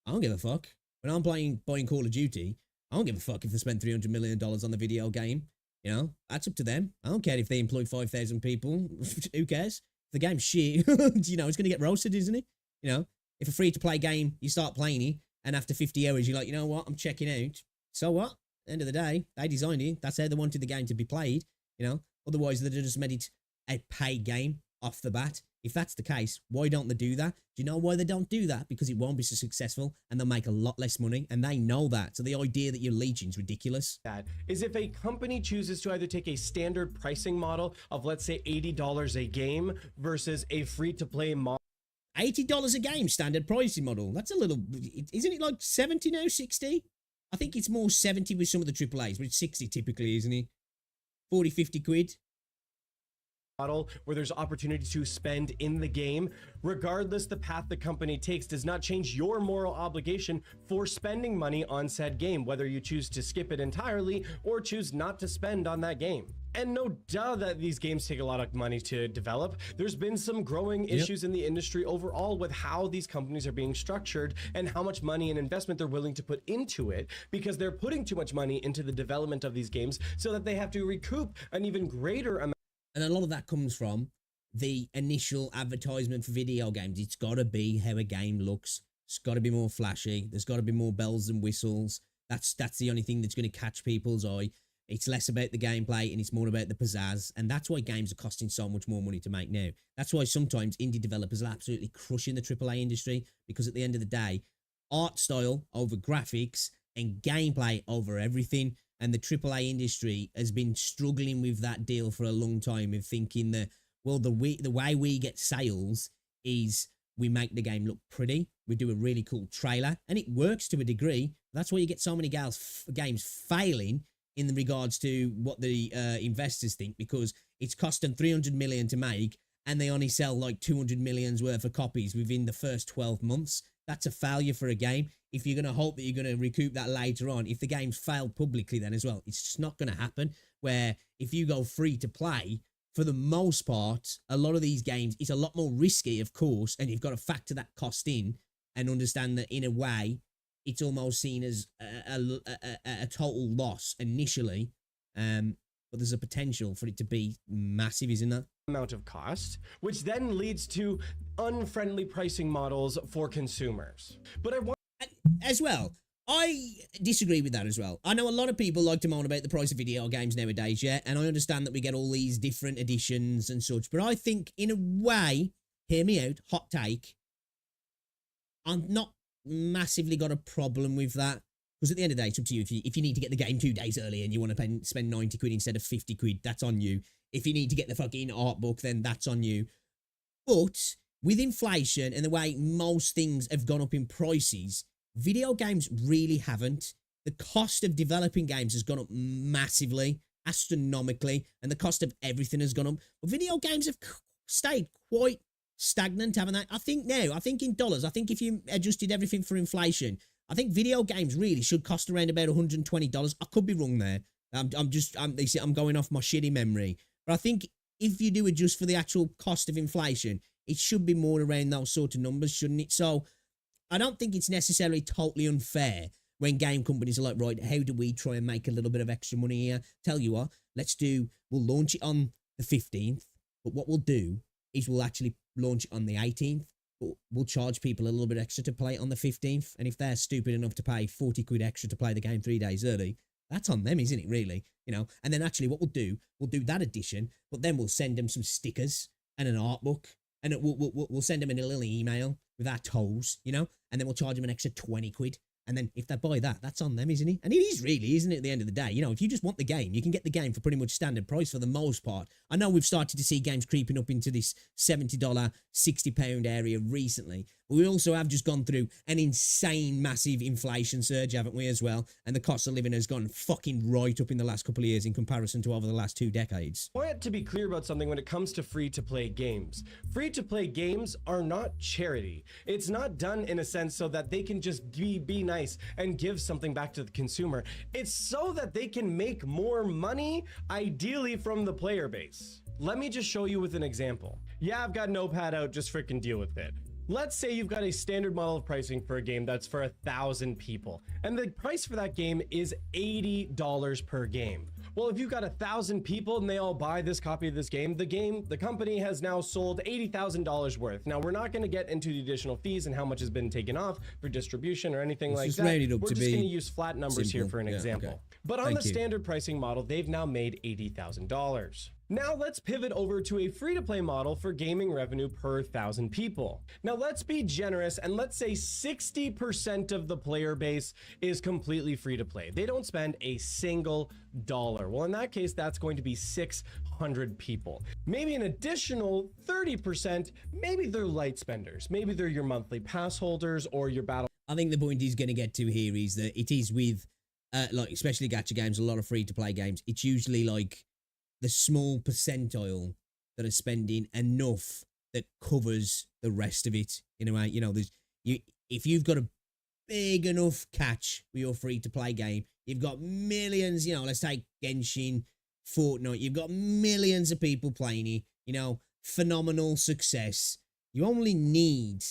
I don't give a fuck. When I'm buying Call of Duty, I don't give a fuck if they spend $300 million on the video game. You know, that's up to them. I don't care if they employ 5,000 people. Who cares? The game's shit, you know, it's going to get roasted, isn't it? You know, if a free-to-play game, you start playing it, and after 50 hours, you're like, you know what, I'm checking out. So what? At the end of the day, they designed it. That's how they wanted the game to be played, you know? Otherwise, they'd have just made it a paid game off the bat. If that's the case, why don't they do that? Do you know why they don't do that? Because it won't be so successful, and they'll make a lot less money, and they know that. So the idea that you're leeching is ridiculous. That is if a company chooses to either take a standard pricing model of, let's say, $80 a game versus a free-to-play model. $80 a game standard pricing model. That's a little, isn't it like 70 now, 60? I think it's more 70 with some of the AAAs, but it's 60 typically, isn't it? 40, 50 quid. Model where there's opportunity to spend in the game, regardless the path the company takes, does not change your moral obligation for spending money on said game, whether you choose to skip it entirely or choose not to spend on that game. And no duh that these games take a lot of money to develop. There's been some growing issues in the industry overall with how these companies are being structured and how much money and investment they're willing to put into it, because they're putting too much money into the development of these games so that they have to recoup an even greater amount. And a lot of that comes from the initial advertisement for video games. It's got to be how a game looks. It's got to be more flashy. There's got to be more bells and whistles. That's the only thing that's going to catch people's eye. It's less about the gameplay and it's more about the pizzazz. And that's why games are costing so much more money to make now. That's why sometimes indie developers are absolutely crushing the AAA industry, because at the end of the day, art style over graphics and gameplay over everything. And the AAA industry has been struggling with that deal for a long time, of thinking that, well, the way we get sales is we make the game look pretty. We do a really cool trailer, and it works to a degree. That's why you get so many games failing in regards to what the investors think, because it's cost them 300 million to make, and they only sell like 200 million's worth of copies within the first 12 months. That's a failure for a game. If you're going to hope that you're going to recoup that later on, if the game's failed publicly then as well, it's just not going to happen. Where if you go free to play, for the most part, a lot of these games, it's a lot more risky, of course, and you've got to factor that cost in and understand that in a way, it's almost seen as a total loss initially, but there's a potential for it to be massive, isn't there? Amount of cost, which then leads to unfriendly pricing models for consumers. But I want as well, I disagree with that as well. I know a lot of people like to moan about the price of video games nowadays, yeah, and I understand that we get all these different editions and such, but I think in a way, hear me out, hot take, I'm not massively got a problem with that, because at the end of the day, it's up to you. If you need to get the game 2 days early and you want to spend 90 quid instead of 50 quid, that's on you. If you need to get the fucking art book, then that's on you. But with inflation and the way most things have gone up in prices, video games really haven't. The cost of developing games has gone up massively, astronomically, and the cost of everything has gone up. But video games have stayed quite stagnant, haven't they? I think in dollars, I think if you adjusted everything for inflation, I think video games really should cost around about $120. I could be wrong there. I'm going off my shitty memory. But I think if you do adjust for the actual cost of inflation, it should be more around those sort of numbers, shouldn't it? So I don't think it's necessarily totally unfair when game companies are like, right, how do we try and make a little bit of extra money here? Tell you what, we'll launch it on the 15th, but what we'll do is we'll actually launch it on the 18th, but we'll charge people a little bit extra to play it on the 15th. And if they're stupid enough to pay 40 quid extra to play the game 3 days early, that's on them, isn't it, really? You know, and then actually what we'll do that edition, but then we'll send them some stickers and an art book, and we'll send them in a little email with our toes, you know, and then we'll charge them an extra 20 quid. And then if they buy that, that's on them, isn't it? And it is really, isn't it, at the end of the day? You know, if you just want the game, you can get the game for pretty much standard price for the most part. I know we've started to see games creeping up into this $70, £60 area recently. But we also have just gone through an insane, massive inflation surge, haven't we, as well? And the cost of living has gone fucking right up in the last couple of years in comparison to over the last 2 decades. I want to be clear about something when it comes to free-to-play games. Free-to-play games are not charity. It's not done in a sense so that they can just be nice and give something back to the consumer. It's so that they can make more money, ideally from the player base. Let me just show you with an example. Yeah, I've got Notepad out, just freaking deal with it. Let's say you've got a standard model of pricing for a game that's for 1,000 people, and the price for that game is $80 per game. Well, if you've got 1,000 people and they all buy this copy of this game, the company has now sold $80,000 worth. Now, we're not going to get into the additional fees and how much has been taken off for distribution or anything like that. We're just going to use flat numbers here for an example. Okay. But on the standard pricing model, they've now made $80,000. Now let's pivot over to a free-to-play model for gaming revenue per 1,000 people. Now let's be generous and let's say 60% of the player base is completely free-to-play. They don't spend a single dollar. Well, in that case, that's going to be 600 people. Maybe an additional 30%, maybe they're light spenders. Maybe they're your monthly pass holders or your battle. I think the point he's going to get to here is that it is with, like, especially gacha games, a lot of free-to-play games. It's usually like the small percentile that are spending enough that covers the rest of it. In a way, you know, if you've got a big enough catch with your free-to-play game, you've got millions, you know, let's take Genshin, Fortnite, you've got millions of people playing it, you know, phenomenal success. You only need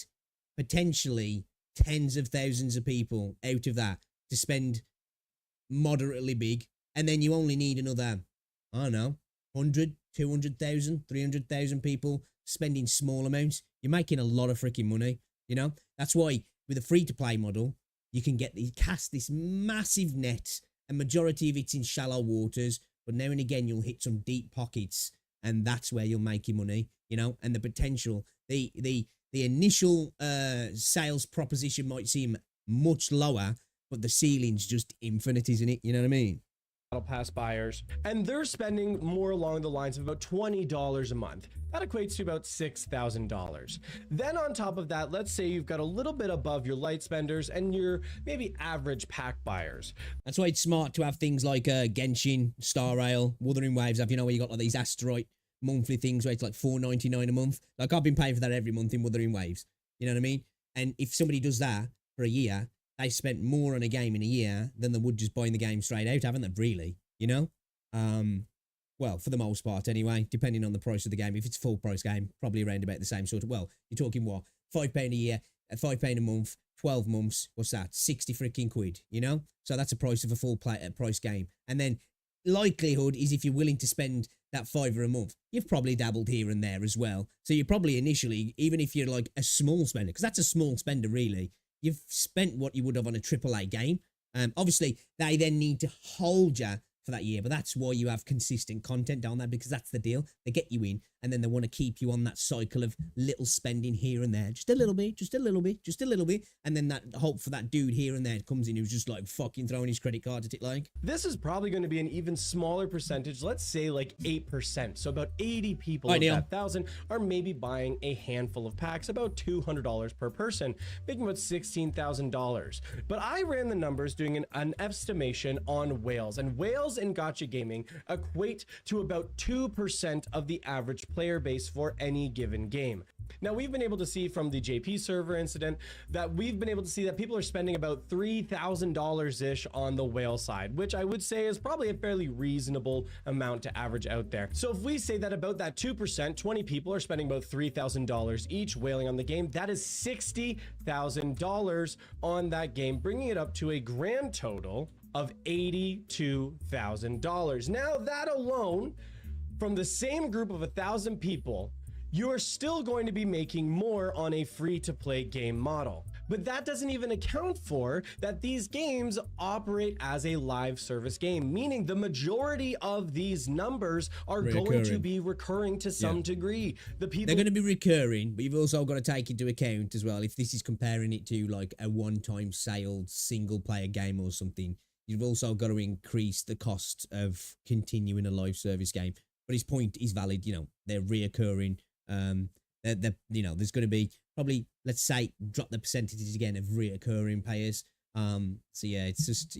potentially tens of thousands of people out of that to spend moderately big, and then you only need another, I don't know, 100, 200,000, 300,000 people spending small amounts. You're making a lot of freaking money, you know? That's why with a free-to-play model, you can cast this massive net, and majority of it's in shallow waters, but now and again you'll hit some deep pockets, and that's where you'll make your money, you know? And the potential, the initial sales proposition might seem much lower, but the ceiling's just infinite, isn't it? You know what I mean? Pass buyers, and they're spending more along the lines of about $20 a month. That equates to about $6,000. Then on top of that, let's say you've got a little bit above your light spenders and your maybe average pack buyers. That's why it's smart to have things like Genshin, Star Rail, Wuthering Waves, have, you know, where you got like these Asteroid monthly things where it's like $4.99 a month. Like, I've been paying for that every month in Wuthering Waves. You know what I mean? And if somebody does that for a year, they spent more on a game in a year than they would just buying the game straight out, haven't they, really? You know? Well, for the most part anyway, depending on the price of the game. If it's a full price game, probably around about the same sort of, well, you're talking what? £5 a year, £5 a month, 12 months, what's that? 60 freaking quid, you know? So that's a price of a full price game. And then likelihood is if you're willing to spend that £5 a month, you've probably dabbled here and there as well. So you're probably initially, even if you're like a small spender, because that's a small spender really, you've spent what you would have on a AAA game. Obviously, they then need to hold you for that year, but that's why you have consistent content down there, because that's the deal. They get you in, and then they want to keep you on that cycle of little spending here and there, just a little bit, just a little bit, just a little bit, and then that hope for that dude here and there comes in who's just like fucking throwing his credit card at it like. This is probably going to be an even smaller percentage, let's say like 8%. So about 80 people of that 1,000 are maybe buying a handful of packs, about $200 per person, making about $16,000. But I ran the numbers doing an estimation on whales, and whales whales in gacha gaming equate to about 2% of the average player base for any given game. Now, we've been able to see from the JP server incident that people are spending about $3,000-ish on the whale side, which I would say is probably a fairly reasonable amount to average out there. So if we say that about that 2%, 20 people are spending about $3,000 each whaling on the game, that is $60,000 on that game, bringing it up to a grand total of $82,000. Now, that alone, from the same group of 1,000 people, you are still going to be making more on a free-to-play game model. But that doesn't even account for that these games operate as a live service game, meaning the majority of these numbers are going to be recurring to some degree. They're going to be recurring, but you've also got to take into account as well, if this is comparing it to like a one-time sale single-player game or something, you've also got to increase the cost of continuing a live service game. But his point is valid, they're reoccurring. There's going to be probably, let's say, drop the percentages again of reoccurring players. So yeah, it's just,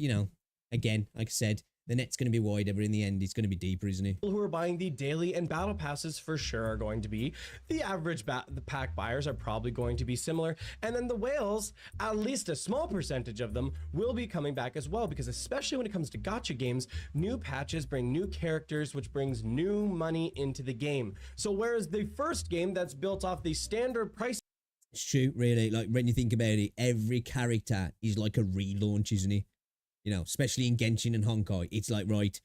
again, like I said, the net's going to be wider, but in the end, it's going to be deeper, isn't it? People who are buying the daily and battle passes for sure are going to be the average the pack buyers are probably going to be similar. And then the whales, at least a small percentage of them will be coming back as well, because especially when it comes to gacha games, new patches bring new characters, which brings new money into the game. So whereas the first game that's built off the standard price, it's true, really. Like when you think about it, every character is like a relaunch, isn't it? Especially in Genshin and Honkai, it's like, right,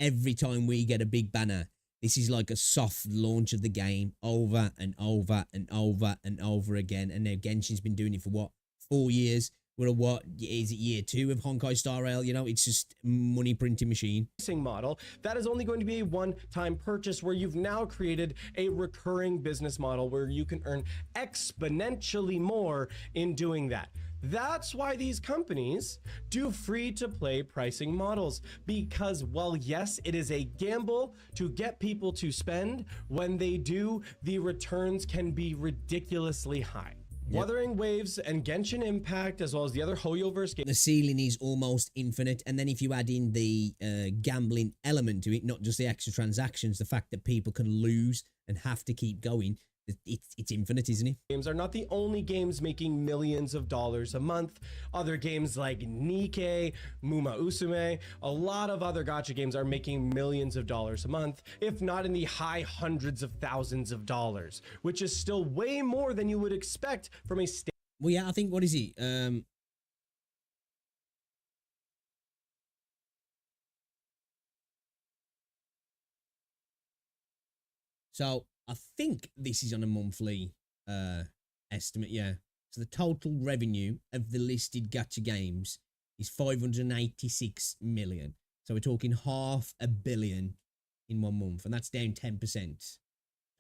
every time we get a big banner, this is like a soft launch of the game over and over and over and over again. And now Genshin's been doing it for 4 years? We're at what, is it year 2 of Honkai Star Rail? It's just money printing machine. Model that is only going to be a one-time purchase, where you've now created a recurring business model where you can earn exponentially more in doing that. That's why these companies do free-to-play pricing models, because while yes, it is a gamble to get people to spend, when they do, the returns can be ridiculously high. Wuthering Waves and Genshin Impact, as well as the other Hoyoverse games. The ceiling is almost infinite, and then if you add in the gambling element to it, not just the extra transactions, the fact that people can lose and have to keep going, it's infinite, isn't it? Games are not the only games making millions of dollars a month. Other games like Nikke, Muma Usume, a lot of other gacha games are making millions of dollars a month, if not in the high hundreds of thousands of dollars, which is still way more than you would expect from a well, yeah, I think, what is it? So I think this is on a monthly estimate, yeah. So the total revenue of the listed gacha games is 586 million. So we're talking $500 million in 1 month, and that's down 10%.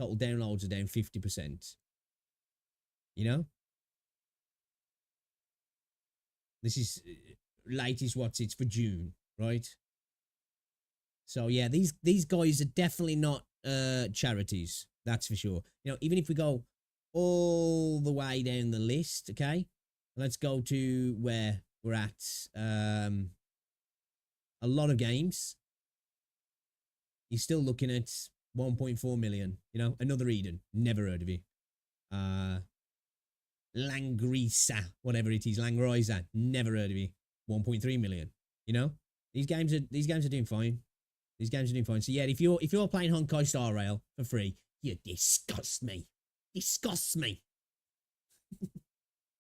Total downloads are down 50%. This is latest it's for June, right? So yeah, these guys are definitely not charities, that's for sure. Even if we go all the way down the list, okay, let's go to where we're at. A lot of games, you're still looking at 1.4 million. Another Eden, never heard of it. Langrisa, whatever it is, Langrisa, never heard of it. 1.3 million. These games are doing fine. These games are doing fine. So yeah, if you're playing Honkai Star Rail for free, you disgust me. Disgusts me.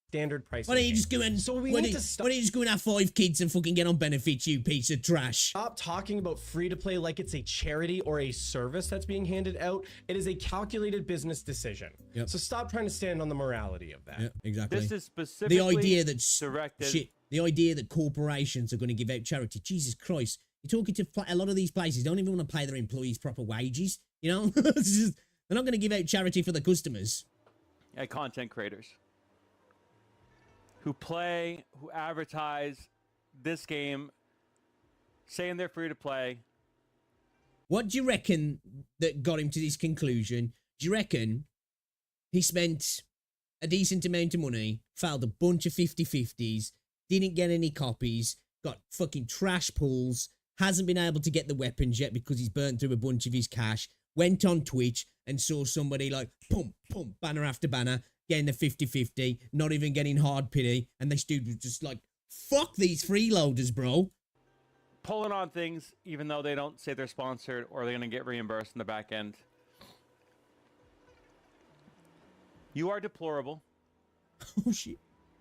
Standard price. Why don't you just go and why don't you just go and have 5 kids and fucking get on benefits, you piece of trash? Stop talking about free to play like it's a charity or a service that's being handed out. It is a calculated business decision. Yep. So stop trying to stand on the morality of that. Yeah, exactly. This is specifically the idea that directed. The idea that corporations are going to give out charity. Jesus Christ. You're talking to a lot of these places don't even want to pay their employees proper wages. They're not going to give out charity for the customers. Yeah, content creators who advertise this game, saying they're free to play. What do you reckon that got him to this conclusion? Do you reckon he spent a decent amount of money, filed a bunch of 50/50s, didn't get any copies, got fucking trash pulls, hasn't been able to get the weapons yet because he's burnt through a bunch of his cash, went on Twitch and saw somebody like, pump, banner after banner, getting the 50-50, not even getting hard pity, and this dude was just like, fuck these freeloaders, bro. Pulling on things, even though they don't say they're sponsored or they're going to get reimbursed in the back end. You are deplorable. Oh, shit.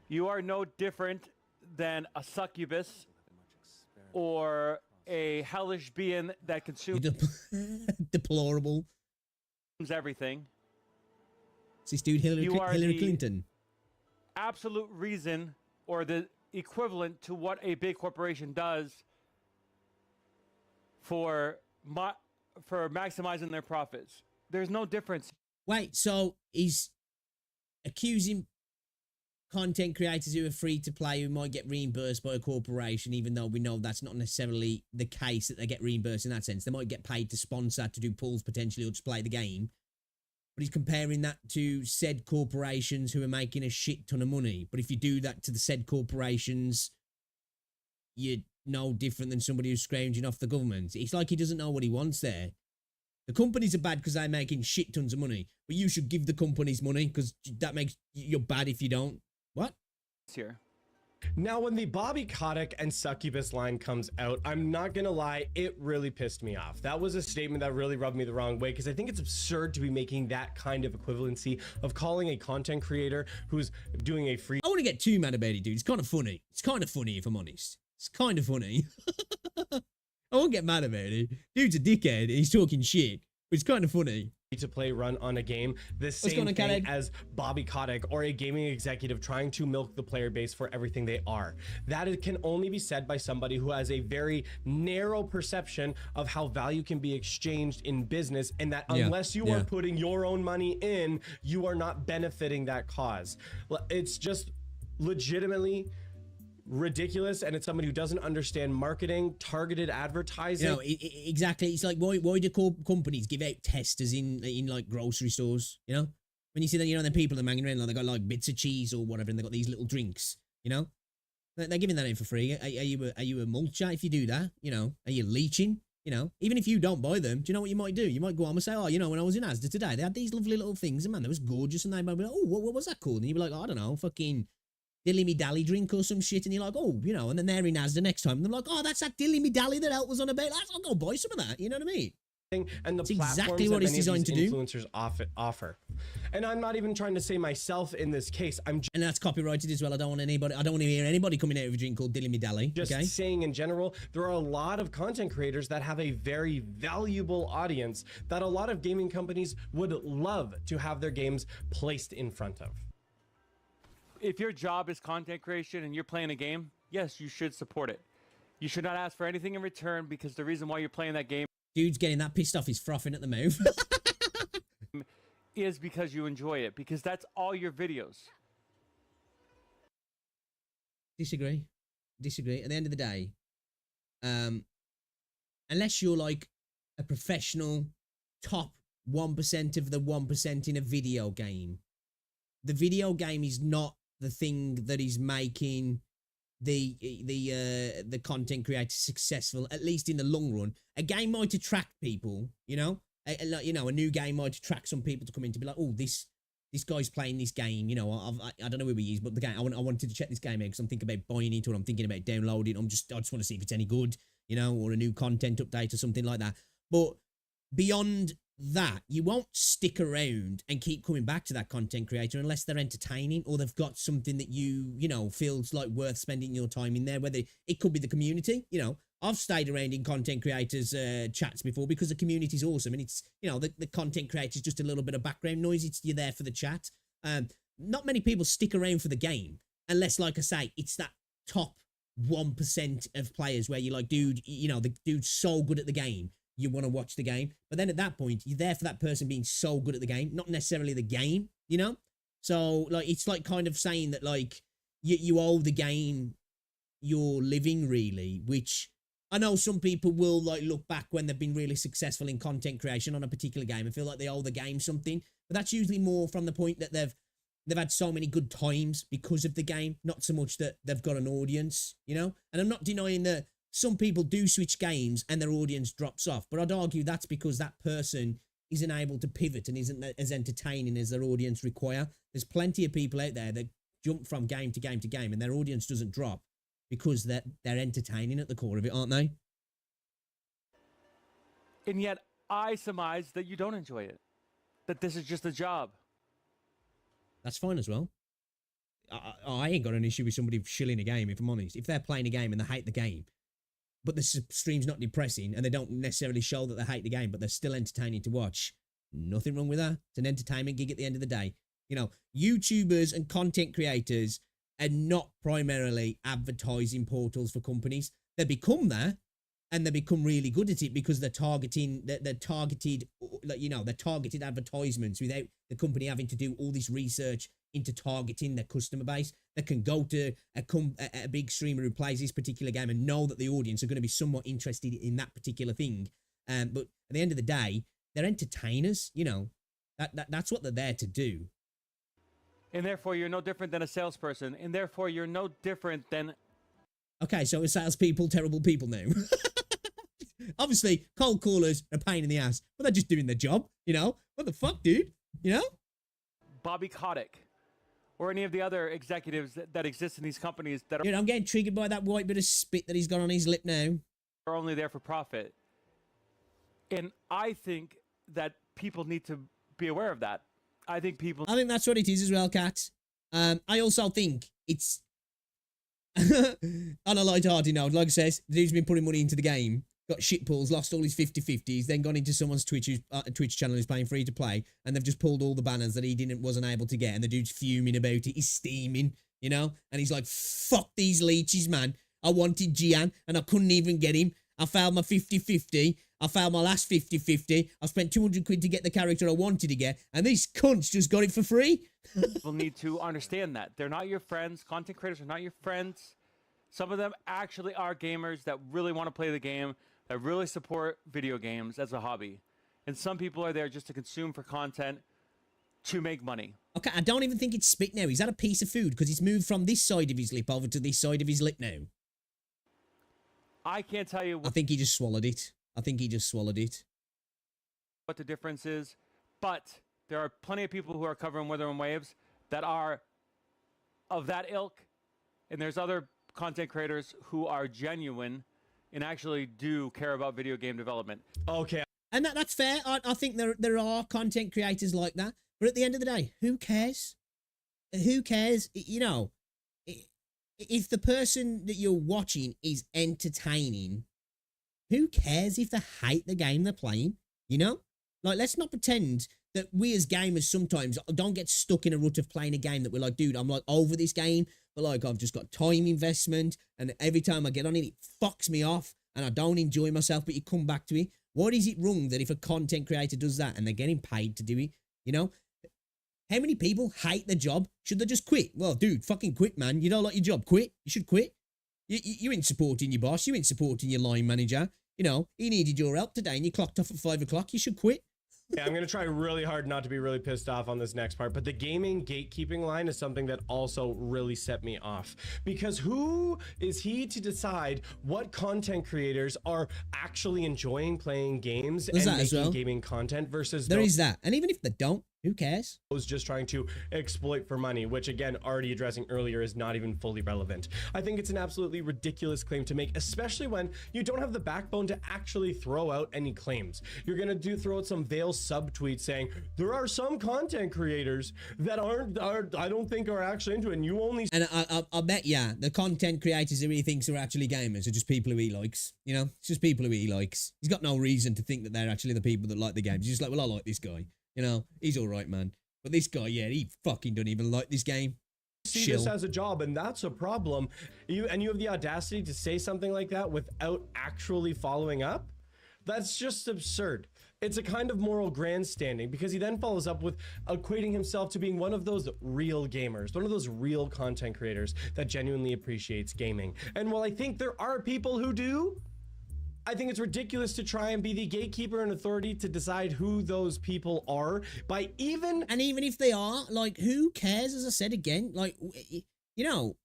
You are no different than a succubus or a hellish being that consumes deplorable. Everything. Is this dude Hillary Clinton? Absolute reason or the equivalent to what a big corporation does for maximizing their profits. There's no difference. Wait, so he's accusing content creators who are free to play who might get reimbursed by a corporation, even though we know that's not necessarily the case that they get reimbursed in that sense. They might get paid to sponsor, to do pulls potentially, or just play the game. But he's comparing that to said corporations who are making a shit ton of money. But if you do that to the said corporations, you're no different than somebody who's scrounging off the government. It's like he doesn't know what he wants there. The companies are bad because they're making shit tons of money. But you should give the companies money because that makes you're bad if you don't. What? Here. Now, when the Bobby Kotick and Succubus line comes out, I'm not gonna lie, it really pissed me off. That was a statement that really rubbed me the wrong way because I think it's absurd to be making that kind of equivalency of calling a content creator who's doing a free. I want to get too mad about it, dude. It's kind of funny. It's kind of funny if I'm honest. It's kind of funny. I won't get mad about it. Dude's a dickhead. He's talking shit. But it's kind of funny. To play run on a game, the same thing as Bobby Kotick or a gaming executive trying to milk the player base for everything they are. That it can only be said by somebody who has a very narrow perception of how value can be exchanged in business, and that unless you are putting your own money in, you are not benefiting that cause. It's just legitimately ridiculous, and it's somebody who doesn't understand marketing, targeted advertising. You know, exactly. It's like why do companies give out testers in like grocery stores? You know, when you see that, you know, the people that are hanging around, like they got like bits of cheese or whatever, and they got these little drinks. You know, they're giving that in for free. Are you a mulcher if you do that? You know, are you leeching? You know, even if you don't buy them, do you know what you might do? You might go home and say, oh, you know, when I was in Asda today, they had these lovely little things, and man, they was gorgeous, and they might be like, oh, what was that called? And you'd be like, oh, I don't know, fucking dilly me dally drink or some shit, and you're like, oh, you know, and then they're in Asda next time, and they're like, oh, that's that dilly me dally that Elk was on about. I'll go buy some of that. You know what I mean? And the platforms exactly what it's designed to do. Influencers offer, and I'm not even trying to say myself in this case. And that's copyrighted as well. I don't want to hear anybody coming out with a drink called dilly me dally. Just saying in general, there are a lot of content creators that have a very valuable audience that a lot of gaming companies would love to have their games placed in front of. If your job is content creation and you're playing a game, yes, you should support it. You should not ask for anything in return, because the reason why you're playing that game, dude's getting that pissed off, he's frothing at the mouth, is because you enjoy it, because that's all your videos. Disagree. At the end of the day, unless you're like a professional top 1% of the 1% in a video game, the video game is not the thing that is making the content creator successful, at least in the long run. A game might attract people, you know, a new game might attract some people to come in to be like, oh, this guy's playing this game, you know, I don't know who he is, but the game, I wanted to check this game out because I'm thinking about buying it, or I'm thinking about downloading. I just want to see if it's any good, you know, or a new content update or something like that. But beyond that, you won't stick around and keep coming back to that content creator unless they're entertaining or they've got something that you know, feels like worth spending your time in there, whether it could be the community. You know, I've stayed around in content creators chats before because the community's awesome, and it's, you know, the content creator's just a little bit of background noise. You're there for the chat. Not many people stick around for the game unless, like I say, it's that top 1% of players where you're like, dude, you know, the dude's so good at the game, you want to watch the game. But then at that point, you're there for that person being so good at the game, not necessarily the game, you know? So, like, it's like kind of saying that, like, you owe the game your living, really, which I know some people will, like, look back when they've been really successful in content creation on a particular game and feel like they owe the game something. But that's usually more from the point that they've had so many good times because of the game, not so much that they've got an audience, you know? And I'm not denying that some people do switch games and their audience drops off. But I'd argue that's because that person isn't able to pivot and isn't as entertaining as their audience require. There's plenty of people out there that jump from game to game to game and their audience doesn't drop because they're entertaining at the core of it, aren't they? And yet I surmise that you don't enjoy it, that this is just a job. That's fine as well. I ain't got an issue with somebody shilling a game, if I'm honest. If they're playing a game and they hate the game, but the stream's not depressing and they don't necessarily show that they hate the game, but they're still entertaining to watch, nothing wrong with that. It's an entertainment gig at the end of the day. You know, YouTubers and content creators are not primarily advertising portals for companies. They become that, and they become really good at it because they're targeting, they're targeted, like, you know, they're targeted advertisements without the company having to do all this research into targeting their customer base. They can go to a big streamer who plays this particular game and know that the audience are going to be somewhat interested in that particular thing. But at the end of the day, they're entertainers. You know, that's what they're there to do. And therefore, you're no different than a salesperson. And therefore, you're no different than... Okay, so are salespeople terrible people now? Obviously, cold callers are a pain in the ass, but they're just doing their job, you know? What the fuck, dude? You know? Bobby Kotick, or any of the other executives that exist in these companies that are... Dude, I'm getting triggered by that white bit of spit that he's got on his lip now. ...are only there for profit. And I think that people need to be aware of that. I think that's what it is as well, Kat. I also think it's... on a light-hearted note, like I says, the dude's been putting money into the game, got shit pulls, lost all his 50-50s, then gone into someone's Twitch channel who's playing free to play, and they've just pulled all the banners that he wasn't able to get, and the dude's fuming about it. He's steaming, you know, and he's like, fuck these leeches, man. I wanted Gian, and I couldn't even get him. I failed my 50-50. I failed my last 50-50. I spent 200 quid to get the character I wanted to get, and these cunts just got it for free. People need to understand that. They're not your friends. Content creators are not your friends. Some of them actually are gamers that really want to play the game, that really support video games as a hobby. And some people are there just to consume for content to make money. Okay, I don't even think it's spit now. He's had a piece of food because he's moved from this side of his lip over to this side of his lip now. I can't tell you I think he just swallowed it. What the difference is, but there are plenty of people who are covering Wuthering Waves that are of that ilk, and there's other content creators who are genuine and actually do care about video game development. Okay. And that's fair. I think there are content creators like that, but at the end of the day, who cares? Who cares? You know, if the person that you're watching is entertaining, who cares if they hate the game they're playing? You know? Like, let's not pretend that we as gamers sometimes don't get stuck in a rut of playing a game that we're like, dude, I'm like over this game, but like I've just got time investment, and every time I get on it, it fucks me off, and I don't enjoy myself, but you come back to it. What is it wrong that if a content creator does that and they're getting paid to do it? You know? How many people hate the job? Should they just quit? Well, dude, fucking quit, man. You don't like your job, quit. You should quit. You ain't supporting your boss. You ain't supporting your line manager. You know, he needed your help today and you clocked off at 5 o'clock. You should quit. Yeah, I'm going to try really hard not to be really pissed off on this next part, but the gaming gatekeeping line is something that also really set me off, because who is he to decide what content creators are actually enjoying playing games and making gaming content versus there is that. And even if they don't, who cares? Those just trying to exploit for money, which again, already addressing earlier, is not even fully relevant. I think it's an absolutely ridiculous claim to make, especially when you don't have the backbone to actually throw out any claims. You're going to throw out some veiled subtweet saying, there are some content creators that I don't think are actually into it, and you only... And I bet, yeah, the content creators that he thinks are actually gamers are just people who he likes, you know? It's just people who he likes. He's got no reason to think that they're actually the people that like the games. He's just like, well, I like this guy. You know, he's all right, man. But this guy, yeah, he fucking don't even like this game. See this as a job, and that's a problem. You have the audacity to say something like that without actually following up? That's just absurd. It's a kind of moral grandstanding, because he then follows up with equating himself to being one of those real gamers, one of those real content creators that genuinely appreciates gaming. And while I think there are people who do, I think it's ridiculous to try and be the gatekeeper and authority to decide who those people are by even... And even if they are, like, who cares, as I said again? Like, you know,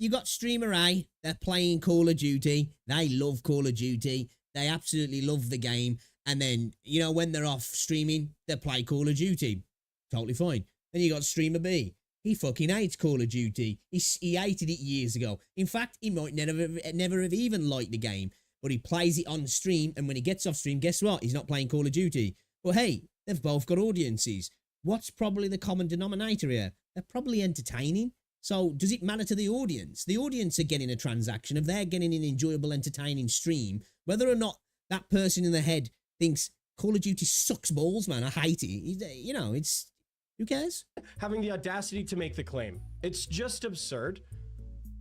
you got streamer A, they're playing Call of Duty. They love Call of Duty. They absolutely love the game. And then, you know, when they're off streaming, they play Call of Duty. Totally fine. Then you got streamer B. He fucking hates Call of Duty. He hated it years ago. In fact, he might never have even liked the game. But he plays it on stream, and when he gets off stream, guess what? He's not playing Call of Duty. But hey, they've both got audiences. What's probably the common denominator here? They're probably entertaining. So does it matter to the audience? The audience are getting a transaction. If they're getting an enjoyable, entertaining stream, whether or not that person in the head thinks Call of Duty sucks balls, man, I hate it. You know, it's... Who cares? Having the audacity to make the claim. It's just absurd.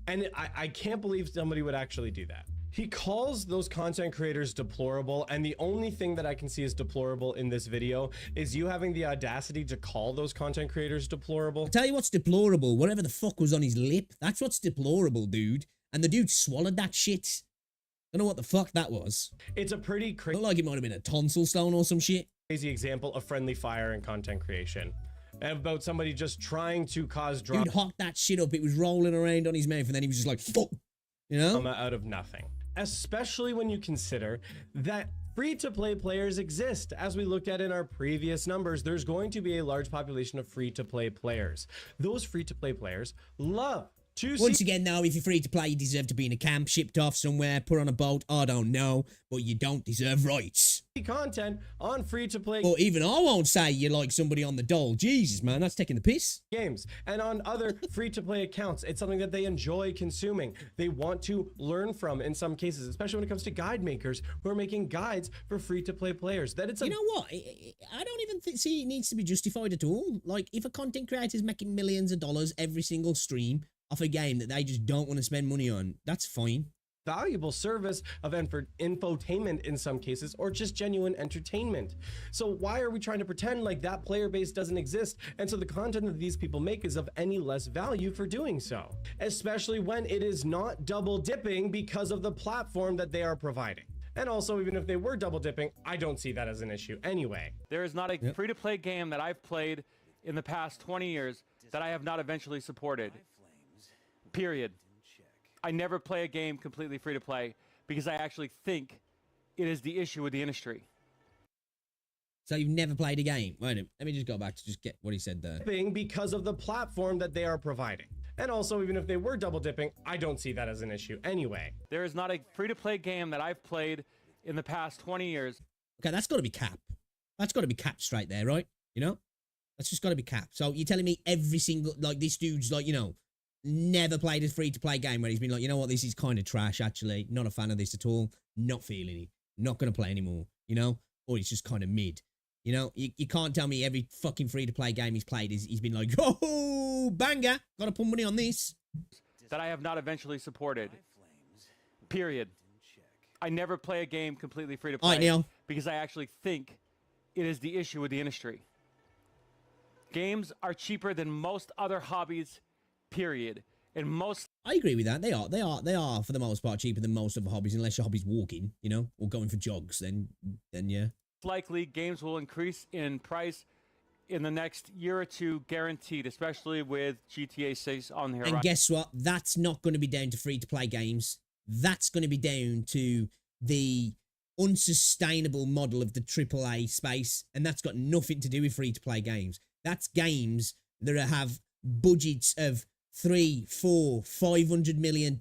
And I can't believe somebody would actually do that. He calls those content creators deplorable, and the only thing that I can see is deplorable in this video is you having the audacity to call those content creators deplorable. I'll tell you what's deplorable. Whatever the fuck was on his lip, that's what's deplorable, dude. And the dude swallowed that shit. Don't know what the fuck that was. It's a pretty crazy... Looked like it might have been a tonsil stone or some shit. Crazy example of friendly fire in content creation. About somebody just trying to cause drama. Dude hocked that shit up. It was rolling around on his mouth, and then he was just like, fuck. You know? Out of nothing. Especially when you consider that free-to-play players exist. As we looked at in our previous numbers, there's going to be a large population of free-to-play players. Those free-to-play players love to see... Once again, though, if you're free to play, you deserve to be in a camp, shipped off somewhere, put on a boat. I don't know, but you don't deserve rights. Content on free-to-play... Or even I won't say you like somebody on the dole. Jesus, man, that's taking the piss. Games and on other free-to-play accounts. It's something that they enjoy consuming. They want to learn from in some cases, especially when it comes to guide makers who are making guides for free-to-play players. That it's you know what? I don't even see it needs to be justified at all. Like, if a content creator is making millions of dollars every single stream off a game that they just don't want to spend money on, that's fine. Valuable service of infotainment in some cases, or just genuine entertainment. So why are we trying to pretend like that player base doesn't exist, and so the content that these people make is of any less value for doing so, especially when it is not double dipping because of the platform that they are providing? And also, even if they were double dipping, I don't see that as an issue anyway. There is not a free-to-play game that I've played in the past 20 years that I have not eventually supported. Period. I never play a game completely free to play because I actually think it is the issue with the industry. So you've never played a game? Wait a minute, let me just go back to just get what he said there. Because of the platform that they are providing. And also, even if they were double dipping, I don't see that as an issue anyway. There is not a free-to-play game that I've played in the past 20 years. Okay, that's got to be cap. That's got to be cap straight there, right? You know? That's just got to be cap. So you're telling me every single, like, this dude's like, you know, never played a free-to-play game where he's been like, you know what, this is kind of trash, actually. Not a fan of this at all. Not feeling it. Not going to play anymore, you know? Or it's just kind of mid. You know, you can't tell me every fucking free-to-play game he's played he's been like, oh, banger, got to put money on this. That I have not eventually supported. Period. I never play a game completely free-to-play. All right, Neil. Because I actually think it is the issue with the industry. Games are cheaper than most other hobbies, period. And most... I agree with that. They are for the most part cheaper than most other hobbies, unless your hobby's walking, you know, or going for jogs, then yeah. Likely games will increase in price in the next year or two, guaranteed, especially with GTA 6 on the horizon. And guess what? That's not going to be down to free-to-play games. That's going to be down to the unsustainable model of the AAA space, and that's got nothing to do with free-to-play games. That's games that have budgets of $300, $400, $500 million,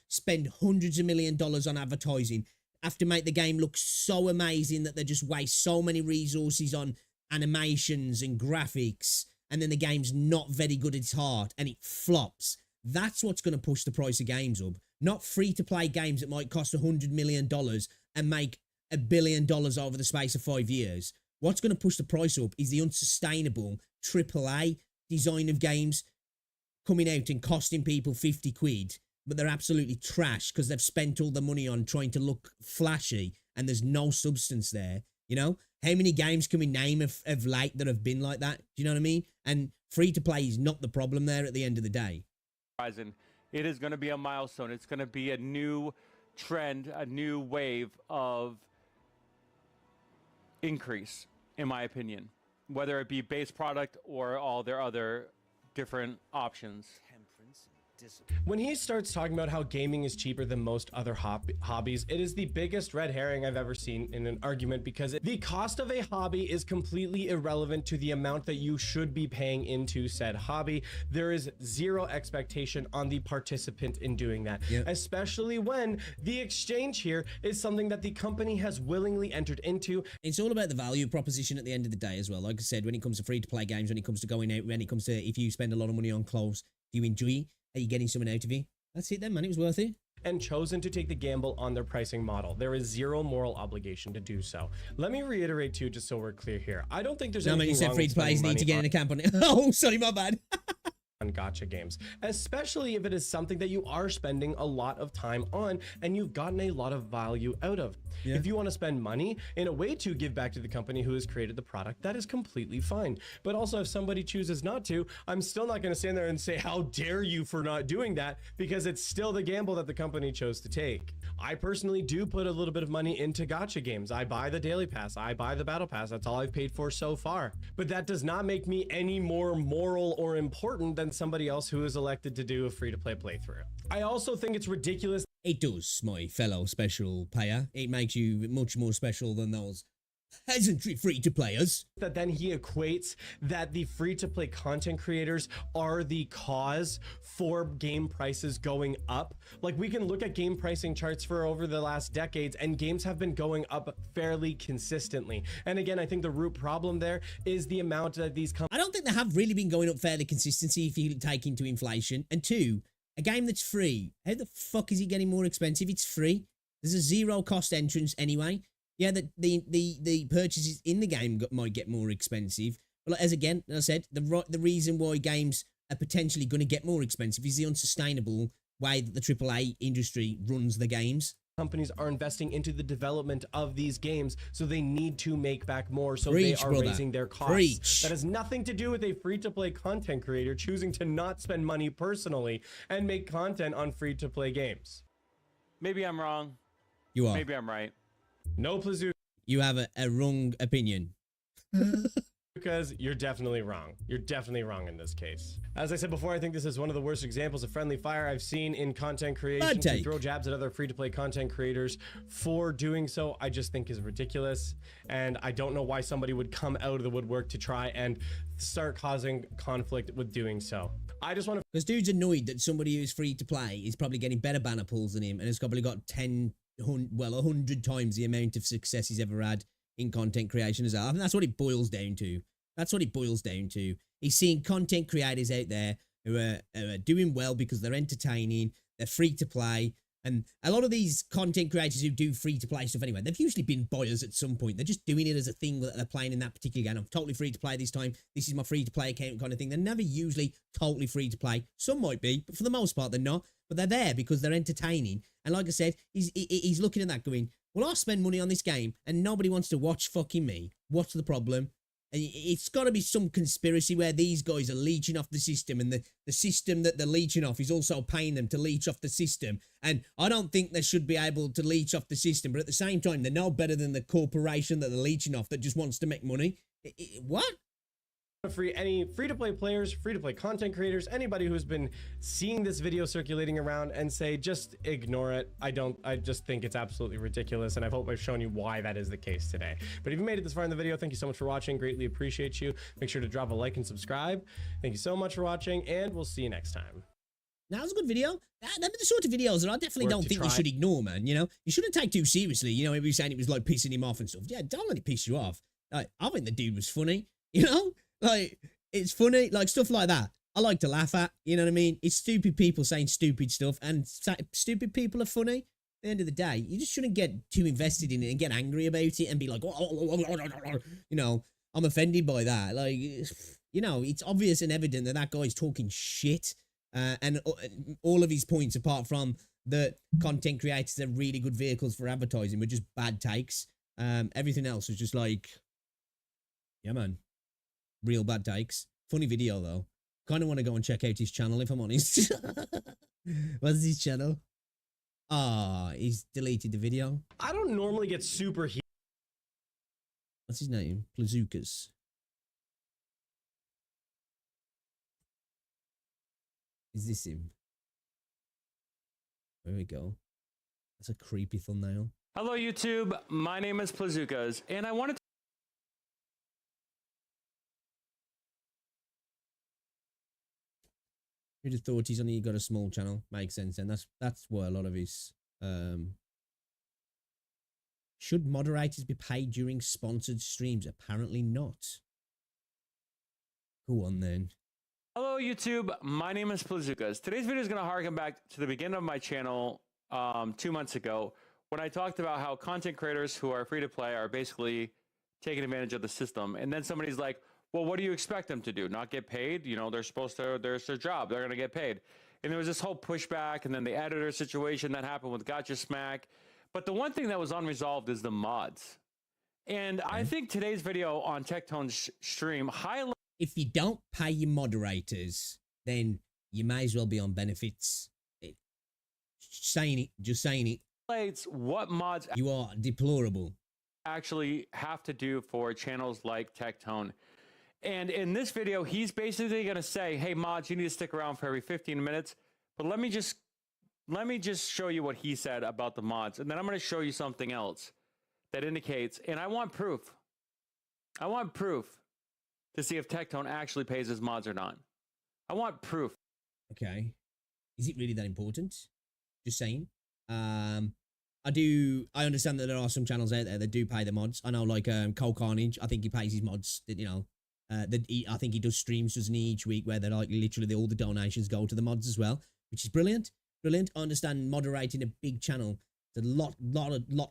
spend hundreds of $millions on advertising, have to make the game look so amazing that they just waste so many resources on animations and graphics, and then the game's not very good at its heart, and it flops. That's what's going to push the price of games up. Not free-to-play games that might cost $100 million and make $1 billion over the space of 5 years. What's going to push the price up is the unsustainable AAA design of games coming out and costing people 50 quid, but they're absolutely trash because they've spent all the money on trying to look flashy and there's no substance there, you know? How many games can we name of late that have been like that? Do you know what I mean? And free-to-play is not the problem there at the end of the day. It is going to be a milestone. It's going to be a new trend, a new wave of increase, in my opinion, whether it be base product or all their other different options. When he starts talking about how gaming is cheaper than most other hobbies, it is the biggest red herring I've ever seen in an argument, because the cost of a hobby is completely irrelevant to the amount that you should be paying into said hobby. There is zero expectation on the participant in doing that, especially when the exchange here is something that the company has willingly entered into. It's all about the value proposition at the end of the day as well. Like I said, when it comes to free-to-play games, when it comes to going out, when it comes to if you spend a lot of money on clothes, do you enjoy it? Are you getting something out of it? That's it then, man. It was worth it. And chosen to take the gamble on their pricing model. There is zero moral obligation to do so. Let me reiterate too, just so we're clear here. I don't think there's anything wrong. You said free to play need to get in a camp on it. Oh, sorry, my bad. On gacha games, especially if it is something that you are spending a lot of time on and you've gotten a lot of value out of. If you want to spend money in a way to give back to the company who has created the product, that is completely fine. But also, if somebody chooses not to, I'm still not going to stand there and say, how dare you for not doing that, because it's still the gamble that the company chose to take. I personally do put a little bit of money into gacha games. I buy the daily pass, I buy the battle pass. That's all I've paid for so far. But that does not make me any more moral or important than somebody else who is elected to do a free-to-play playthrough. I also think it's ridiculous. It does, my fellow special player. It makes you much more special than those peasantry free-to-players. That then he equates that the free-to-play content creators are the cause for game prices going up. Like, we can look at game pricing charts for over the last decades, and games have been going up fairly consistently. And again, I think the root problem there is the amount that these companies... I don't think they have really been going up fairly consistently if you take into inflation. And two, a game that's free, how the fuck is it getting more expensive? It's free. There's a zero cost entrance anyway. Yeah, the purchases in the game might get more expensive. But as I said, the reason why games are potentially going to get more expensive is the unsustainable way that the AAA industry runs the games. Companies are investing into the development of these games, so they need to make back more, so they are raising their costs. That has nothing to do with a free-to-play content creator choosing to not spend money personally and make content on free-to-play games. Maybe I'm wrong. You are. Maybe I'm right. No, Plazoo. You have a wrong opinion. Because you're definitely wrong. You're definitely wrong in this case. As I said before, I think this is one of the worst examples of friendly fire I've seen in content creation. To throw jabs at other free-to-play content creators for doing so, I just think is ridiculous. And I don't know why somebody would come out of the woodwork to try and start causing conflict with doing so. I just want to... Because dude's annoyed that somebody who's free-to-play is probably getting better banner pulls than him and has probably got 100 times the amount of success he's ever had in content creation as well. I think that's what it boils down to. That's what it boils down to. He's seeing content creators out there who are doing well because they're entertaining, they're free to play. And a lot of these content creators who do free to play stuff anyway, they've usually been buyers at some point. They're just doing it as a thing that they're playing in that particular game. I'm totally free to play this time. This is my free to play account kind of thing. They're never usually totally free to play. Some might be, but for the most part, they're not. But they're there because they're entertaining. And like I said, he's looking at that going, well, I spend money on this game and nobody wants to watch fucking me. What's the problem? It's got to be some conspiracy where these guys are leeching off the system, and the system that they're leeching off is also paying them to leech off the system. And I don't think they should be able to leech off the system, but at the same time, they're no better than the corporation that they're leeching off that just wants to make money. What? Any free-to-play players, free-to-play content creators, anybody who's been seeing this video circulating around and say, just ignore it. I just think it's absolutely ridiculous, and I hope I've shown you why that is the case today. But if you made it this far in the video, thank you so much for watching. Greatly appreciate you. Make sure to drop a like and subscribe. Thank you so much for watching, and we'll see you next time. That was a good video. Them are the sort of videos that I definitely don't think you should ignore, man. You know, you shouldn't take too seriously. You know, if you're saying it was like pissing him off and stuff. Yeah, don't let it piss you off. Like, I think the dude was funny, you know? Like, it's funny, like stuff like that. I like to laugh at, you know what I mean? It's stupid people saying stupid stuff, and stupid people are funny. At the end of the day, you just shouldn't get too invested in it and get angry about it and be like, you know, I'm offended by that. Like, you know, it's obvious and evident that that guy's talking shit. And all of his points, apart from the content creators are really good vehicles for advertising, were just bad takes. Everything else was just like, yeah, man. Real bad takes. Funny video though. Kind of want to go and check out his channel if I'm honest. What's his channel? Ah, he's deleted the video. I don't normally get super heated. What's his name? Plazookas. Is this him? There we go. That's a creepy thumbnail. Hello, YouTube. My name is Plazookas, and I wanted to... Who'd have thought he's only got a small channel? Makes sense, and that's why a lot of his... Should moderators be paid during sponsored streams? Apparently not. Go on, then. Hello, YouTube. My name is Plazookas. Today's video is going to harken back to the beginning of my channel 2 months ago when I talked about how content creators who are free to play are basically taking advantage of the system. And then somebody's like, well, what do you expect them to do? Not get paid? You know, they're supposed to, there's their job. They're going to get paid. And there was this whole pushback, and then the editor situation that happened with Gotcha Smack. But the one thing that was unresolved is the mods. And I think today's video on Tektone's stream highlights... If you don't pay your moderators, then you may as well be on benefits. Just saying it. What mods you are deplorable. Actually have to do for channels like Tektone. And in this video, he's basically going to say, hey, mods, you need to stick around for every 15 minutes. But let me just show you what he said about the mods. And then I'm going to show you something else that indicates, and I want proof. I want proof to see if Tektone actually pays his mods or not. I want proof. Okay. Is it really that important? Just saying. I understand that there are some channels out there that do pay the mods. I know, like Cole Carnage, I think he pays his mods, you know. I think he does streams, doesn't he, each week where they're like literally all the donations go to the mods as well, which is brilliant. Brilliant. I understand moderating a big channel. It's a lot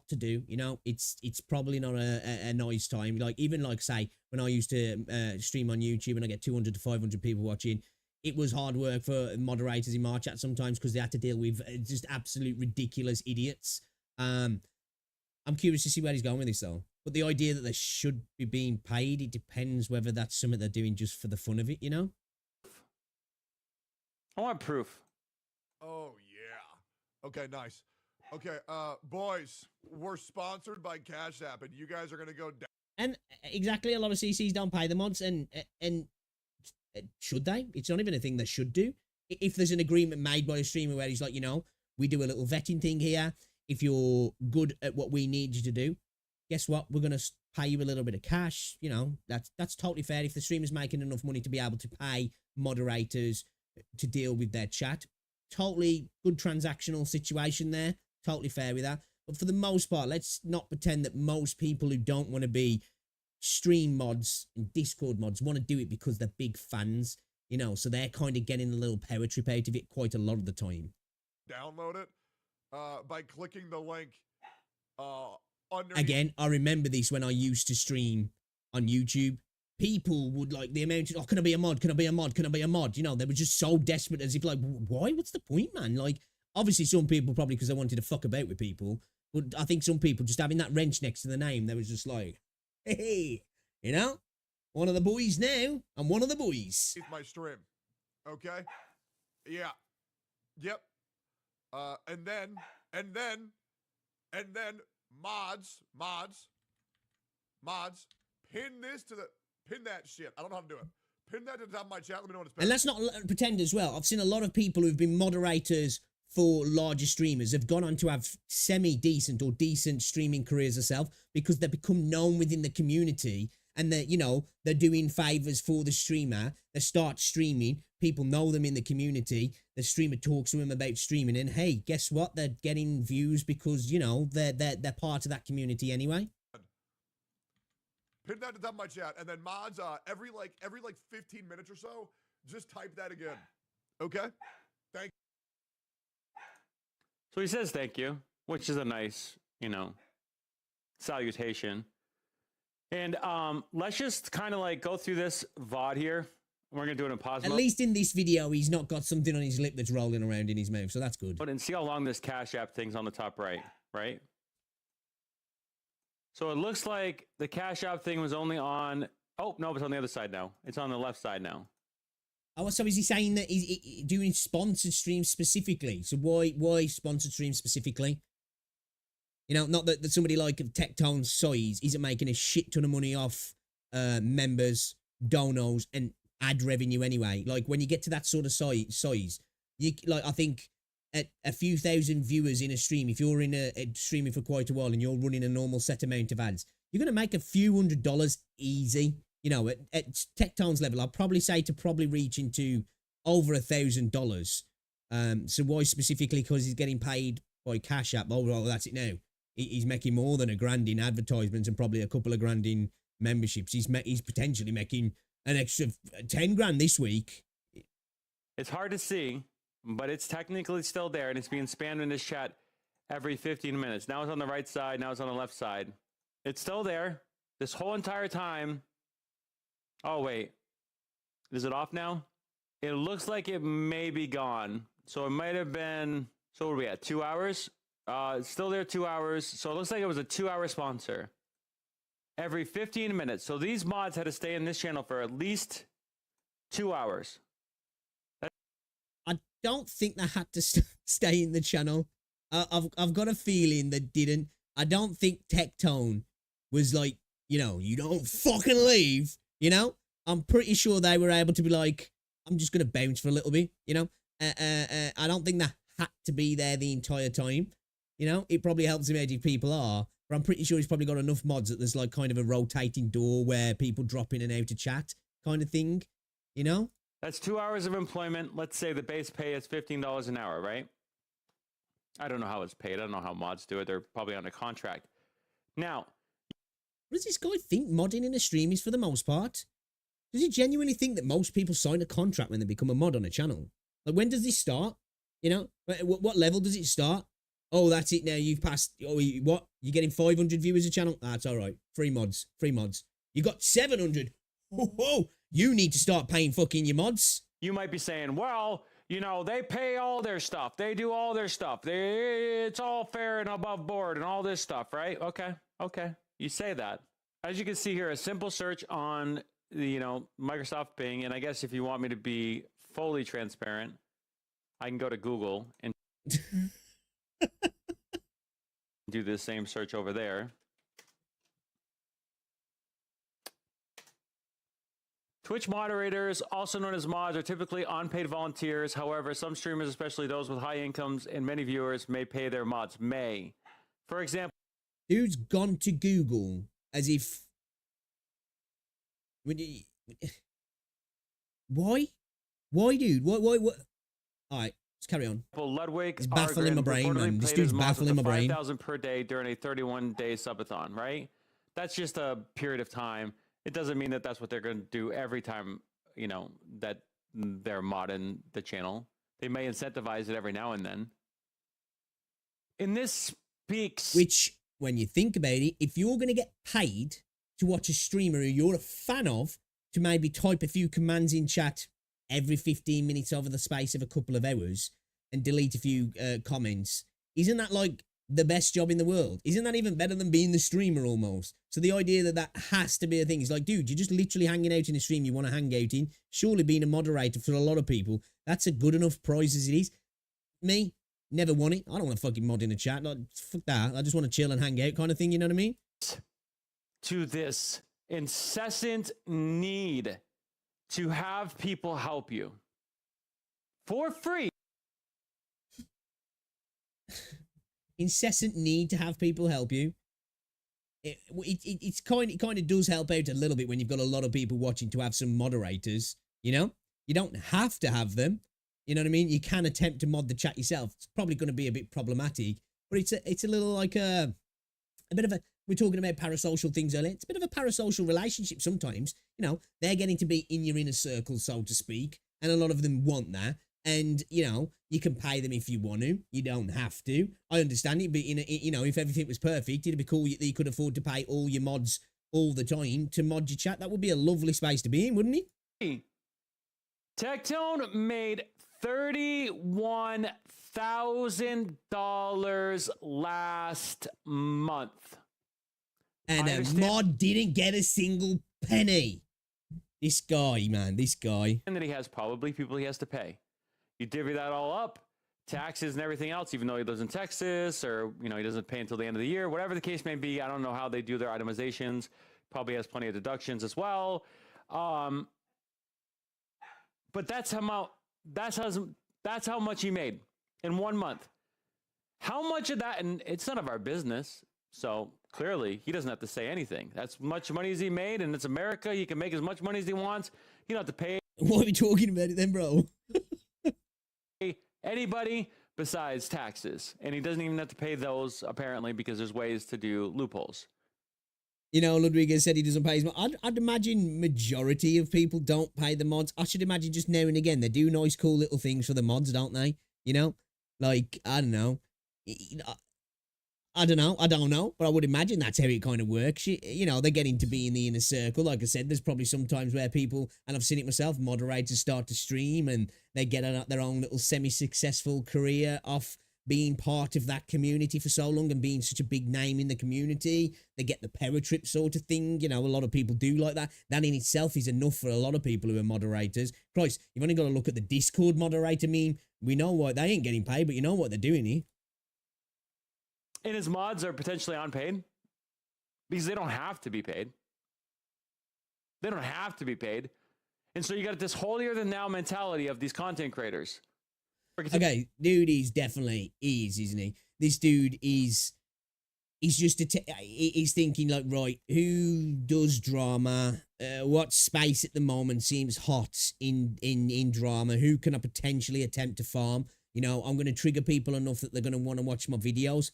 to do, you know. It's probably not a nice time. Like, even like, say, when I used to stream on YouTube and I get 200 to 500 people watching, it was hard work for moderators in my chat sometimes because they had to deal with just absolute ridiculous idiots. I'm curious to see where he's going with this, though. But the idea that they should be being paid, it depends whether that's something they're doing just for the fun of it, you know? I want proof. Oh, yeah. Okay, nice. Okay, boys, we're sponsored by Cash App, and you guys are going to go down. And exactly, a lot of CCs don't pay the mods, and should they? It's not even a thing they should do. If there's an agreement made by a streamer where he's like, you know, we do a little vetting thing here. If you're good at what we need you to do, guess what? We're going to pay you a little bit of cash. You know, that's totally fair. If the streamer's making enough money to be able to pay moderators to deal with their chat, totally good transactional situation there. Totally fair with that. But for the most part, let's not pretend that most people who don't want to be stream mods and Discord mods want to do it because they're big fans, you know, so they're kind of getting a little power trip out of it quite a lot of the time. Download it by clicking the link underneath. Again, I remember this when I used to stream on YouTube. People would like the amount of, oh, can I be a mod? Can I be a mod? Can I be a mod? You know, they were just so desperate, as if like, why? What's the point, man? Like, obviously some people probably because they wanted to fuck about with people, but I think some people just having that wrench next to the name, they was just like, hey, you know, one of the boys now. I'm one of the boys. It's my stream. Okay? Yeah. Yep. And then mods, pin that shit. I don't know how to do it. Pin that to the top of my chat. Let me know when it's and let's not pretend as well. I've seen a lot of people who've been moderators for larger streamers have gone on to have semi-decent or decent streaming careers themselves because they've become known within the community and they're, you know, they're doing favors for the streamer. They start streaming. People know them in the community. The streamer talks to them about streaming and hey, guess what? They're getting views because, you know, they're part of that community anyway. Pin that to the top of my chat, and then mods, every 15 minutes or so, just type that again. Okay? Thank you. So he says thank you, which is a nice, you know, salutation. And let's just kind of like go through this VOD here. We're going to do it in pause mode. At least in this video, he's not got something on his lip that's rolling around in his mouth, so that's good. And see how long this Cash App thing's on the top right? So it looks like the Cash App thing was only on... Oh, no, it's on the other side now. It's on the left side now. Oh, so is he saying that he's doing sponsored streams specifically? So why sponsored streams specifically? You know, not that somebody like Tektone's size isn't making a shit ton of money off members, donos, and ad revenue anyway. Like, when you get to that sort of size, you, like, I think a few thousand viewers in a stream, if you're in a streaming for quite a while and you're running a normal set amount of ads, you're going to make a few $100 easy. You know, at Tectone's level, I'll probably say to probably reach into over $1,000. So why specifically? Because he's getting paid by Cash App. Oh, well, that's it now. He's making more than $1,000 in advertisements and probably a couple of grand in memberships. He's potentially making an extra 10 grand this week. It's hard to see, but it's technically still there, and it's being spammed in this chat every 15 minutes. Now it's on the right side. Now it's on the left side. It's still there this whole entire time. Oh, wait. Is it off now? It looks like it may be gone. So it might have been, so what are we at, 2 hours? It's still there 2 hours. So it looks like it was a 2-hour sponsor. Every 15 minutes. So these mods had to stay in this channel for at least 2 hours. I don't think they had to stay in the channel. I've got a feeling they didn't. I don't think Tectone was like, you know, you don't fucking leave, you know? I'm pretty sure they were able to be like, I'm just going to bounce for a little bit, you know? I don't think they had to be there the entire time, you know? It probably helps him out if people are, but I'm pretty sure he's probably got enough mods that there's like kind of a rotating door where people drop in and out to chat kind of thing, you know? That's 2 hours of employment. Let's say the base pay is $15 an hour, right? I don't know how it's paid. I don't know how mods do it. They're probably on a contract. Now, what does this guy think modding in a stream is for the most part? Does he genuinely think that most people sign a contract when they become a mod on a channel? Like, when does this start? You know, what level does it start? Oh, that's it now. You've passed. Oh, what? You're getting 500 viewers a channel? That's all right. Free mods. Free mods. You got 700. Whoa. You need to start paying fucking your mods. You might be saying, well, you know, they pay all their stuff. They do all their stuff. It's all fair and above board and all this stuff, right? Okay. Okay. You say that. As you can see here, a simple search on the, you know, Microsoft Bing. And I guess if you want me to be fully transparent, I can go to Google and do the same search over there. Twitch moderators, also known as mods, are typically unpaid volunteers. However, some streamers, especially those with high incomes and many viewers, may pay their mods. For example, dude's gone to Google as if. Why? Why, dude? What? All right, let's carry on. Ludwig it's baffling my brain, man. This dude's baffling my brain. 5,000 per day during a 31-day subathon, right? That's just a period of time. It doesn't mean that that's what they're going to do every time, you know, that they're modding the channel. They may incentivize it every now and then. And this speaks... Which, when you think about it, if you're going to get paid to watch a streamer who you're a fan of, to maybe type a few commands in chat every 15 minutes over the space of a couple of hours and delete a few comments, isn't that like the best job in the world? Isn't that even better than being the streamer almost? So the idea that that has to be a thing is like, dude, you're just literally hanging out in a stream you want to hang out in. Surely being a moderator for a lot of people, that's a good enough prize as it is. Me, never won it. I don't want to fucking mod in a chat. Like, fuck that. I just want to chill and hang out kind of thing, you know what I mean? To this incessant need to have people help you for free. Incessant need to have people help you. It kind of does help out a little bit when you've got a lot of people watching to have some moderators, you know? You don't have to have them, you know what I mean? You can attempt to mod the chat yourself. It's probably going to be a bit problematic, but it's a little like a bit of a, we're talking about parasocial things earlier. It's a bit of a parasocial relationship sometimes, you know? They're getting to be in your inner circle, so to speak, and a lot of them want that. And, you know, you can pay them if you want to. You don't have to. I understand it, but, you know, if everything was perfect, it'd be cool that you could afford to pay all your mods all the time to mod your chat. That would be a lovely space to be in, wouldn't it? Tectone made $31,000 last month. And a mod didn't get a single penny. This guy, man, this guy. And that he has probably people he has to pay. You divvy that all up, taxes and everything else, even though he lives in Texas or, you know, he doesn't pay until the end of the year, whatever the case may be. I don't know how they do their itemizations. Probably has plenty of deductions as well. But that's how much he made. in 1 month. How much of that, and it's none of our business, so clearly he doesn't have to say anything. That's much money as he made, and it's America. He can make as much money as he wants. You don't have to pay. Why are we talking about it then, bro? Anybody besides taxes, and he doesn't even have to pay those, apparently, because there's ways to do loopholes. You know, Ludwig said he doesn't pay his mods. I'd imagine majority of people don't pay the mods. I should imagine just now and again they do nice, cool little things for the mods, don't they? You know, like I don't know, I don't know, but I would imagine that's how it kind of works. You know, they're getting to be in the inner circle. Like I said, there's probably some times where people, and I've seen it myself, moderators start to stream and they get their own little semi-successful career off being part of that community for so long and being such a big name in the community. They get the power trip sort of thing. You know, a lot of people do like that. That in itself is enough for a lot of people who are moderators. Christ, you've only got to look at the Discord moderator meme. We know what they ain't getting paid, but you know what they're doing here. And his mods are potentially unpaid because they don't have to be paid. They don't have to be paid. And so you got this holier than thou mentality of these content creators. Okay, dude definitely is, isn't he? This dude he's just he's thinking like, right, who does drama? What space at the moment seems hot in drama? Who can I potentially attempt to farm? You know, I'm going to trigger people enough that they're going to want to watch my videos.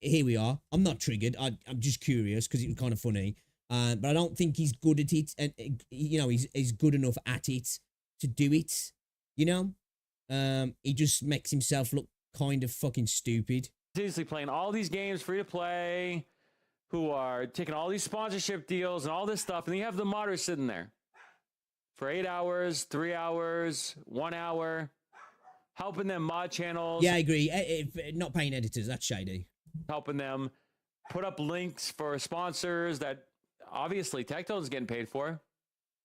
Here we are. I'm not triggered. I'm just curious because it was kind of funny. But I don't think he's good at it. And, you know, he's good enough at it to do it, you know? He just makes himself look kind of fucking stupid. Seriously, playing all these games free to play, who are taking all these sponsorship deals and all this stuff, and you have the modders sitting there for 8 hours, 3 hours, 1 hour, helping them mod channels. Yeah, I agree. Not paying editors, that's shady. Helping them put up links for sponsors that obviously Tectone's getting paid for,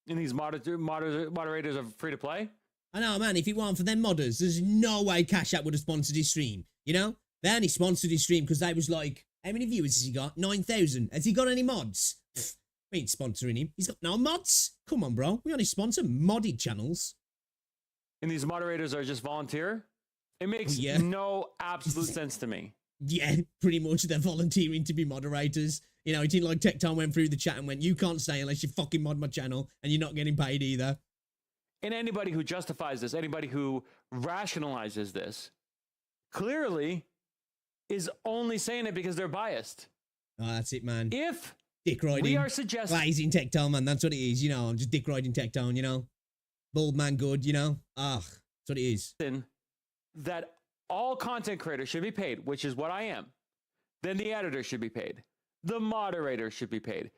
and these moderators are free to play. I know, man, if it weren't for them modders, there's no way Cash App would have sponsored his stream, you know? They only sponsored his stream because they was like, how many viewers has he got? 9,000. Has he got any mods? Pfft, we ain't sponsoring him. He's got no mods. Come on, bro. We only sponsor modded channels. And these moderators are just volunteer? It makes no absolute sense to me. Yeah, pretty much. They're volunteering to be moderators. You know, it didn't like Tectone went through the chat and went, you can't stay unless you fucking mod my channel and you're not getting paid either. And anybody who justifies this, anybody who rationalizes this, clearly is only saying it because they're biased. Oh, that's it, man. If dick riding, we are suggesting glazing Tectone, man, that's what it is. You know, I'm just dick riding Tectone. You know, bald man, good. You know, that's what it is. That all content creators should be paid, which is what I am. Then the editor should be paid. The moderator should be paid.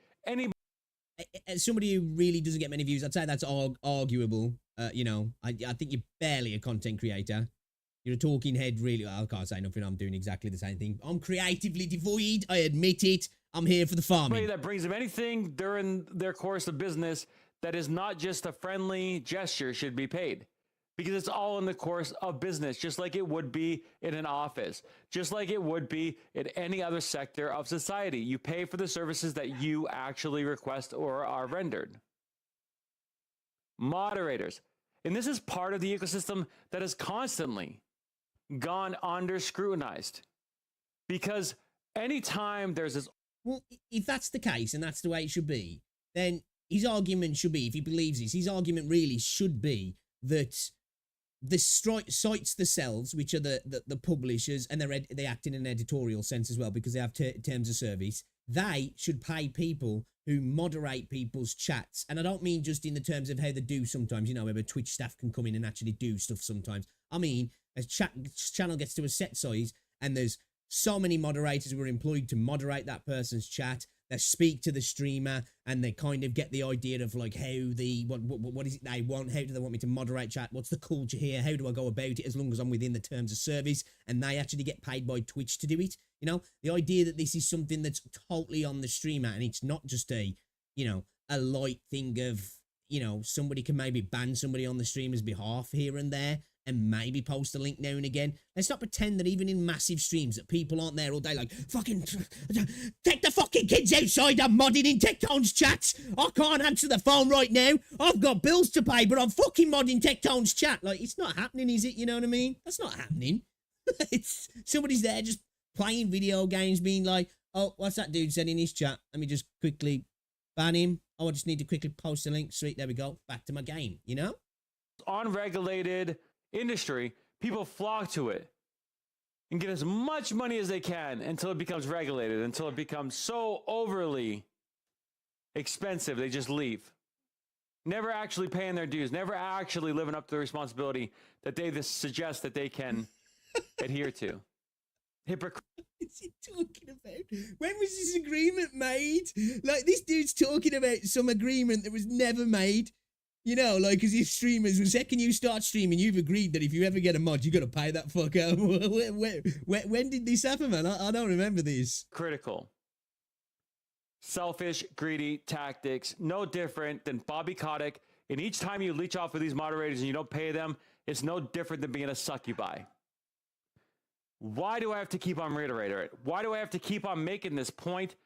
As somebody who really doesn't get many views, I'd say that's arguable. You know, I think you're barely a content creator. You're a talking head, really. Well, I can't say nothing. I'm doing exactly the same thing. I'm creatively devoid. I admit it. I'm here for the farming. That brings them anything during their course of business that is not just a friendly gesture should be paid. Because it's all in the course of business, just like it would be in an office, just like it would be in any other sector of society. You pay for the services that you actually request or are rendered. Moderators. And this is part of the ecosystem that has constantly gone under scrutinized. Because anytime there's this... Well, if that's the case and that's the way it should be, then his argument should be, if he believes this, his argument really should be that the sites themselves, which are the publishers, and they act in an editorial sense as well because they have terms of service, they should pay people who moderate people's chats. And I don't mean just in the terms of how they do sometimes, you know, where Twitch staff can come in and actually do stuff sometimes. I mean, a channel gets to a set size and there's so many moderators who are employed to moderate that person's chat. They speak to the streamer and they kind of get the idea of like how what is it they want? How do they want me to moderate chat? What's the culture here? How do I go about it as long as I'm within the terms of service? And they actually get paid by Twitch to do it. You know, the idea that this is something that's totally on the streamer and it's not just a, you know, a light thing of, you know, somebody can maybe ban somebody on the streamer's behalf here and there and maybe post a link now and again. Let's not pretend that even in massive streams that people aren't there all day like, fucking, take the fucking kids outside, I'm modding in Tectone's chats. I can't answer the phone right now. I've got bills to pay, but I'm fucking modding Tectone's chat. Like, it's not happening, is it? You know what I mean? That's not happening. It's somebody's there just playing video games, being like, oh, what's that dude said in his chat? Let me just quickly ban him. Oh, I just need to quickly post a link. Sweet, there we go. Back to my game, you know? Unregulated industry, people flock to it and get as much money as they can until it becomes regulated, until it becomes so overly expensive, they just leave. Never actually paying their dues, never actually living up to the responsibility that they suggest that they can adhere to. Hypocrite. What's he talking about? When was this agreement made? Like, this dude's talking about some agreement that was never made. You know, like, as if streamers, the second you start streaming, you've agreed that if you ever get a mod, you got to pay that fucker. When did this happen, man? I don't remember this. Critical. Selfish, greedy tactics, no different than Bobby Kotick. And each time you leech off of these moderators and you don't pay them, it's no different than being a succubi. Why do I have to keep on reiterating it? Why do I have to keep on making this point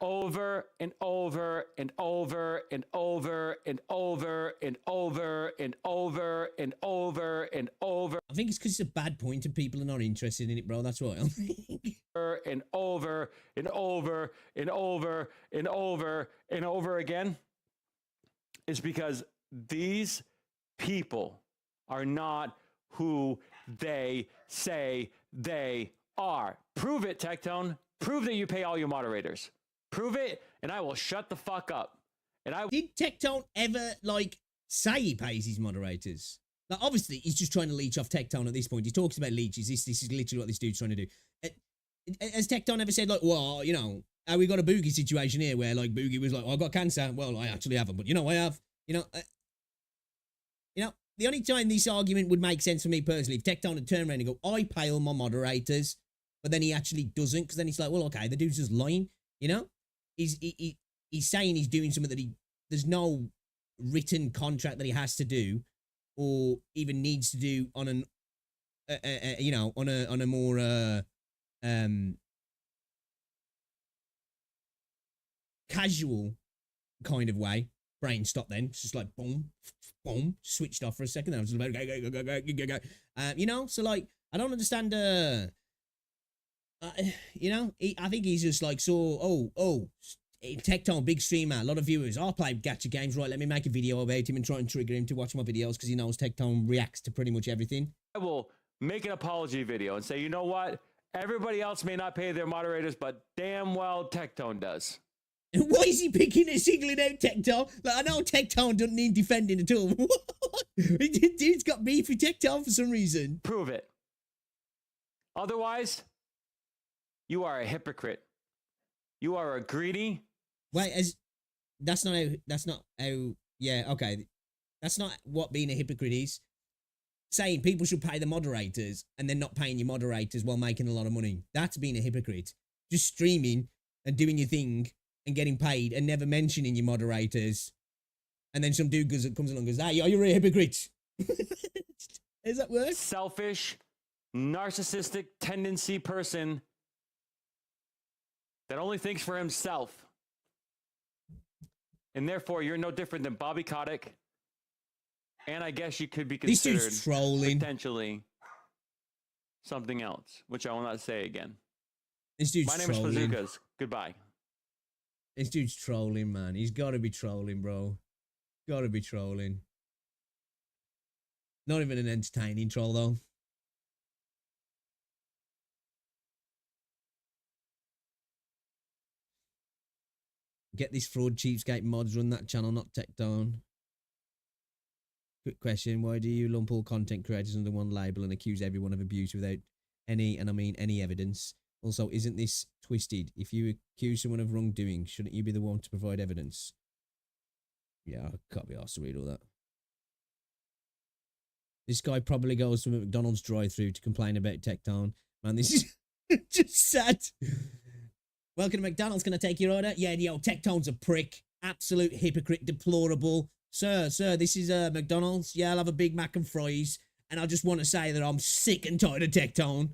over and over and over and over and over and over and over and over and over? I think it's because it's a bad point and people are not interested in it, bro. That's what I think. And over and over and over and over and over again is because these people are not who they say they are. Prove it, Tectone. Prove that you pay all your moderators. Prove it, and I will shut the fuck up. And I did Tectone ever like say he pays his moderators? Like, obviously, he's just trying to leech off Tectone at this point. He talks about leeches. This is literally what this dude's trying to do. Has Tectone ever said, like, well, you know, we got a Boogie situation here where, like, Boogie was like, oh, I got cancer. Well, I actually haven't, but, you know, I have. You know, the only time this argument would make sense for me personally, if Tectone had turned around and go, I pay all my moderators, but then he actually doesn't, because then he's like, well, okay, the dude's just lying, you know? He's saying he's doing something that there's no written contract that he has to do or even needs to do on an, you know, on a more, casual kind of way. Brain stopped then. It's just like boom, boom, switched off for a second. I was just like, go. You know, so like, I don't understand. You know, I think he's just like, so, Tectone, big streamer, a lot of viewers. I'll play gacha games, right? Let me make a video about him and try and trigger him to watch my videos because he knows Tectone reacts to pretty much everything. I will make an apology video and say, you know what? Everybody else may not pay their moderators, but damn well Tectone does. Why is he picking and singling out Tectone? Like, I know Tectone doesn't need defending at all. Dude's got beef with Tectone for some reason. Prove it. Otherwise, you are a hypocrite. You are a greedy. Wait, that's not how, yeah, okay. That's not what being a hypocrite is. Saying people should pay the moderators and then not paying your moderators while making a lot of money. That's being a hypocrite. Just streaming and doing your thing and getting paid and never mentioning your moderators. And then some dude comes along and goes, hey, you're a hypocrite. Does that work? Selfish, narcissistic tendency person that only thinks for himself. And therefore, you're no different than Bobby Kotick. And I guess you could be considered this dude's trolling. Potentially something else, which I will not say again. This dude's My name is Bazookas. Goodbye. This dude's trolling, man. He's got to be trolling, bro. Got to be trolling. Not even an entertaining troll, though. Get this fraud cheapskate mods, run that channel, not Tectone. Quick question, why do you lump all content creators under one label and accuse everyone of abuse without any, and I mean any evidence? Also, isn't this twisted? If you accuse someone of wrongdoing, shouldn't you be the one to provide evidence? Yeah, I can't be asked to read all that. This guy probably goes to a McDonald's drive-thru to complain about Tectone. Man, this is just sad. Welcome to McDonald's. Can I take your order? Yeah, yo, Tectone's a prick. Absolute hypocrite, deplorable. Sir, this is McDonald's. Yeah, I'll have a Big Mac and fries. And I just want to say that I'm sick and tired of Tectone.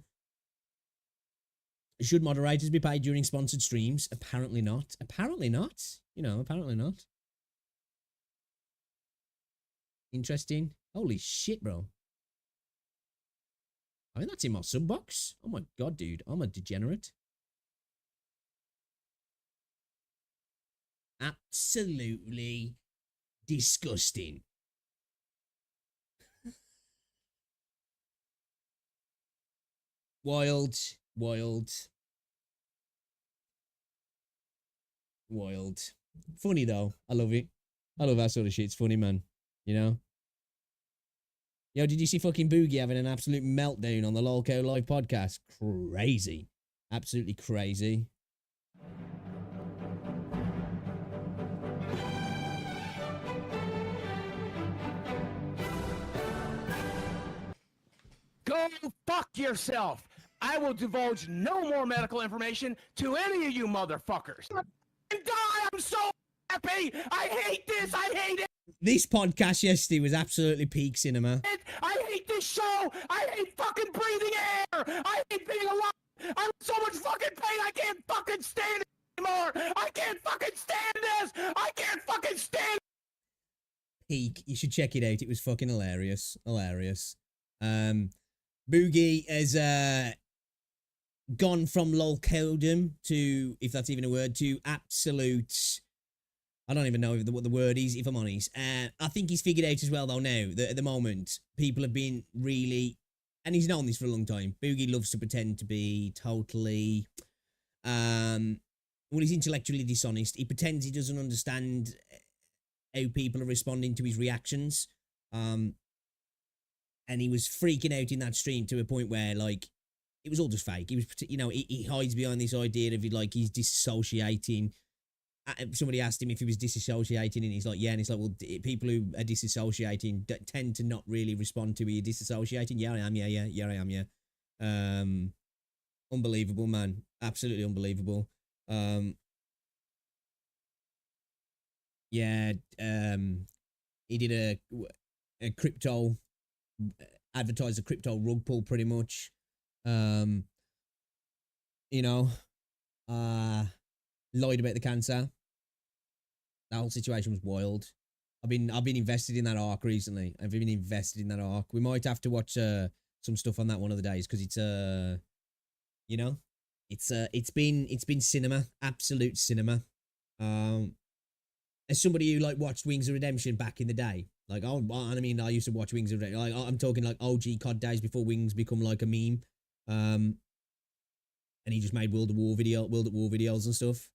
Should moderators be paid during sponsored streams? Apparently not. Apparently not. You know, apparently not. Interesting. Holy shit, bro. I mean, that's in my sub box. Oh my god, dude. I'm a degenerate. Absolutely disgusting. Wild. Wild. Wild. Funny, though. I love it. I love that sort of shit. It's funny, man. You know? Yo, did you see fucking Boogie having an absolute meltdown on the Lolco Live podcast? Crazy. Absolutely crazy. Go fuck yourself. I will divulge no more medical information to any of you motherfuckers. And die. I'm so happy. I hate this. I hate it. This podcast yesterday was absolutely peak cinema. I hate this show. I hate fucking breathing air. I hate being alive. I'm in so much fucking pain. I can't fucking stand it anymore. I can't fucking stand this. I can't fucking stand it. Peak. You should check it out. It was fucking hilarious. Hilarious. Boogie has gone from lolcodom to, if that's even a word, to absolute... I don't even know what the word is, if I'm honest. I think he's figured out as well, though, now, that at the moment, people have been really... And he's known this for a long time. Boogie loves to pretend to be totally... well, he's intellectually dishonest. He pretends he doesn't understand how people are responding to his reactions. And he was freaking out in that stream to a point where, like, it was all just fake. He was, you know, he hides behind this idea of, like, he's dissociating. Somebody asked him if he was disassociating, and he's like, yeah. And he's like, well, people who are disassociating tend to not really respond to, are you disassociating? Yeah, I am. Yeah, I am. Yeah. Unbelievable, man. Absolutely unbelievable. Yeah. He did a crypto, advertised a crypto rug pull, pretty much. You know, lied about the cancer. That whole situation was wild. I've been invested in that arc recently. I've been invested in that arc. We might have to watch some stuff on that one of the days, because it's you know, it's been cinema, absolute cinema. As somebody who like watched Wings of Redemption back in the day, like, oh, I mean, I used to watch Wings of Redemption. Like, I'm talking like OG COD days before Wings become like a meme. And he just made World at War videos and stuff.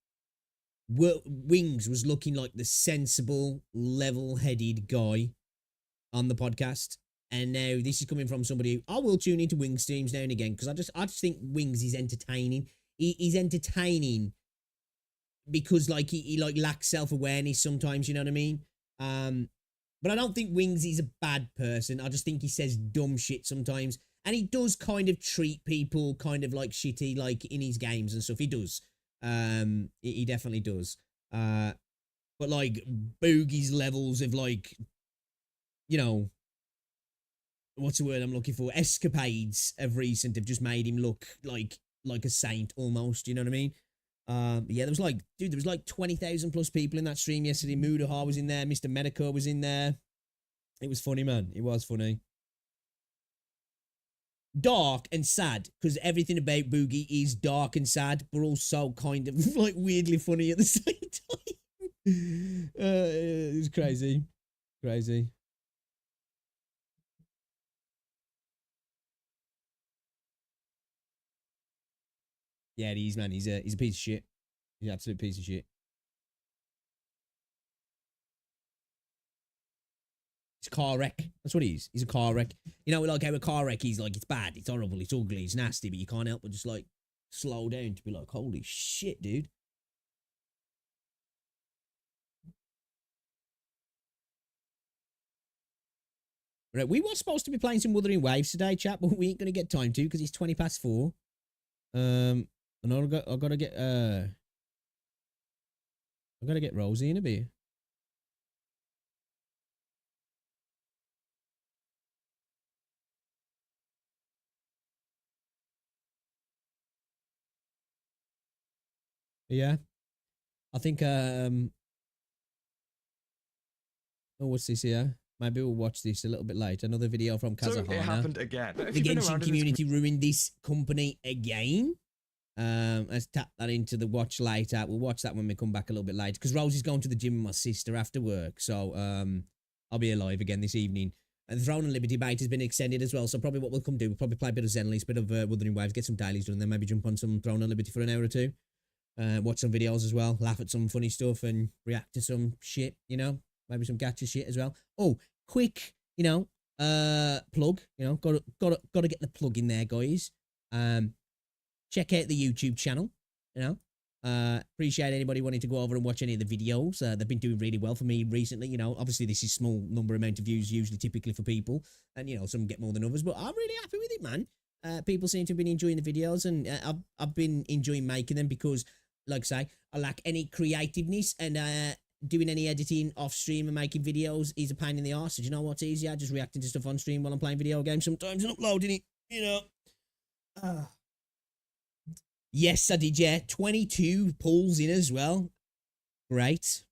Wings was looking like the sensible, level-headed guy on the podcast, and now this is coming from somebody who I will tune into Wings streams now and again, because I just think Wings is entertaining. He's entertaining because like he like lacks self-awareness sometimes, you know what I mean? But I don't think Wings is a bad person. I just think he says dumb shit sometimes, and he does kind of treat people kind of like shitty, like in his games and stuff. He does. He definitely does. But like Boogie's levels of like, you know, what's the word I'm looking for? Escapades of recent have just made him look like a saint almost. You know what I mean? Yeah, there was like 20,000 plus people in that stream yesterday. Mudaha was in there. Mr. Medico was in there. It was funny, man. It was funny. Dark and sad, because everything about Boogie is dark and sad, but also kind of like weirdly funny at the same time. It was crazy. Crazy. Yeah, it is, man. He's a piece of shit. He's an absolute piece of shit. It's a car wreck. That's what he is. He's a car wreck. You know, like how a car wreck is like, it's bad, it's horrible, it's ugly, it's nasty, but you can't help but just like slow down to be like, holy shit, dude. Right, we were supposed to be playing some Wuthering Waves today, chat, but we ain't gonna get time to because it's 4:20. And I gotta get Rosie in a bit. Yeah. I think oh, what's this here? Maybe we'll watch this a little bit later. Another video from Kazahana. So it happened again. The Genshin community ruined this company again. Let's tap that into the watch later. We'll watch that when we come back a little bit later. Because Rosie's going to the gym with my sister after work. So I'll be alive again this evening. And the Throne and Liberty bait has been extended as well. So probably what we'll come do, we'll probably play a bit of Zenless, a bit of Wuthering Waves, get some dailies done, and then maybe jump on some Throne and Liberty for an hour or two. Watch some videos as well, laugh at some funny stuff and react to some shit, you know, maybe some gacha shit as well. Oh, quick, you know, plug, you know, gotta get the plug in there, guys. Check out the YouTube channel, you know. Appreciate anybody wanting to go over and watch any of the videos. They've been doing really well for me recently, you know. Obviously, this is small number amount of views usually typically for people, and you know, some get more than others, but I'm really happy with it, man. People seem to have been enjoying the videos, and I've been enjoying making them because, like I say, I lack any creativeness, and doing any editing off stream and making videos is a pain in the arse. So do you know what's easier? Just reacting to stuff on stream while I'm playing video games sometimes and uploading it, you know. Yes, I did, yeah. 22 pulls in as well. Great.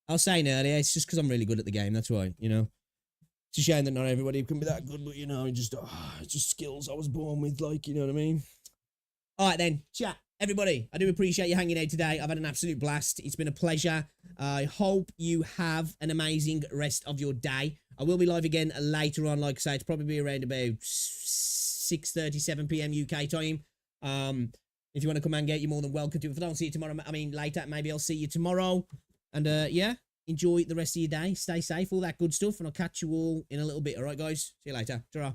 I was saying earlier, it's just because I'm really good at the game, that's why, you know. It's a shame that not everybody can be that good, but, you know, it's just skills I was born with, like, you know what I mean? All right, then. Chat. Everybody, I do appreciate you hanging out today. I've had an absolute blast. It's been a pleasure. I hope you have an amazing rest of your day. I will be live again later on, like I say. It's probably be around about 6:30, 7 p.m. UK time. If you want to come and get, you're more than welcome to. If I don't see you tomorrow, I mean, later, maybe I'll see you tomorrow. And, yeah, enjoy the rest of your day. Stay safe, all that good stuff. And I'll catch you all in a little bit. All right, guys? See you later. Ta-ra.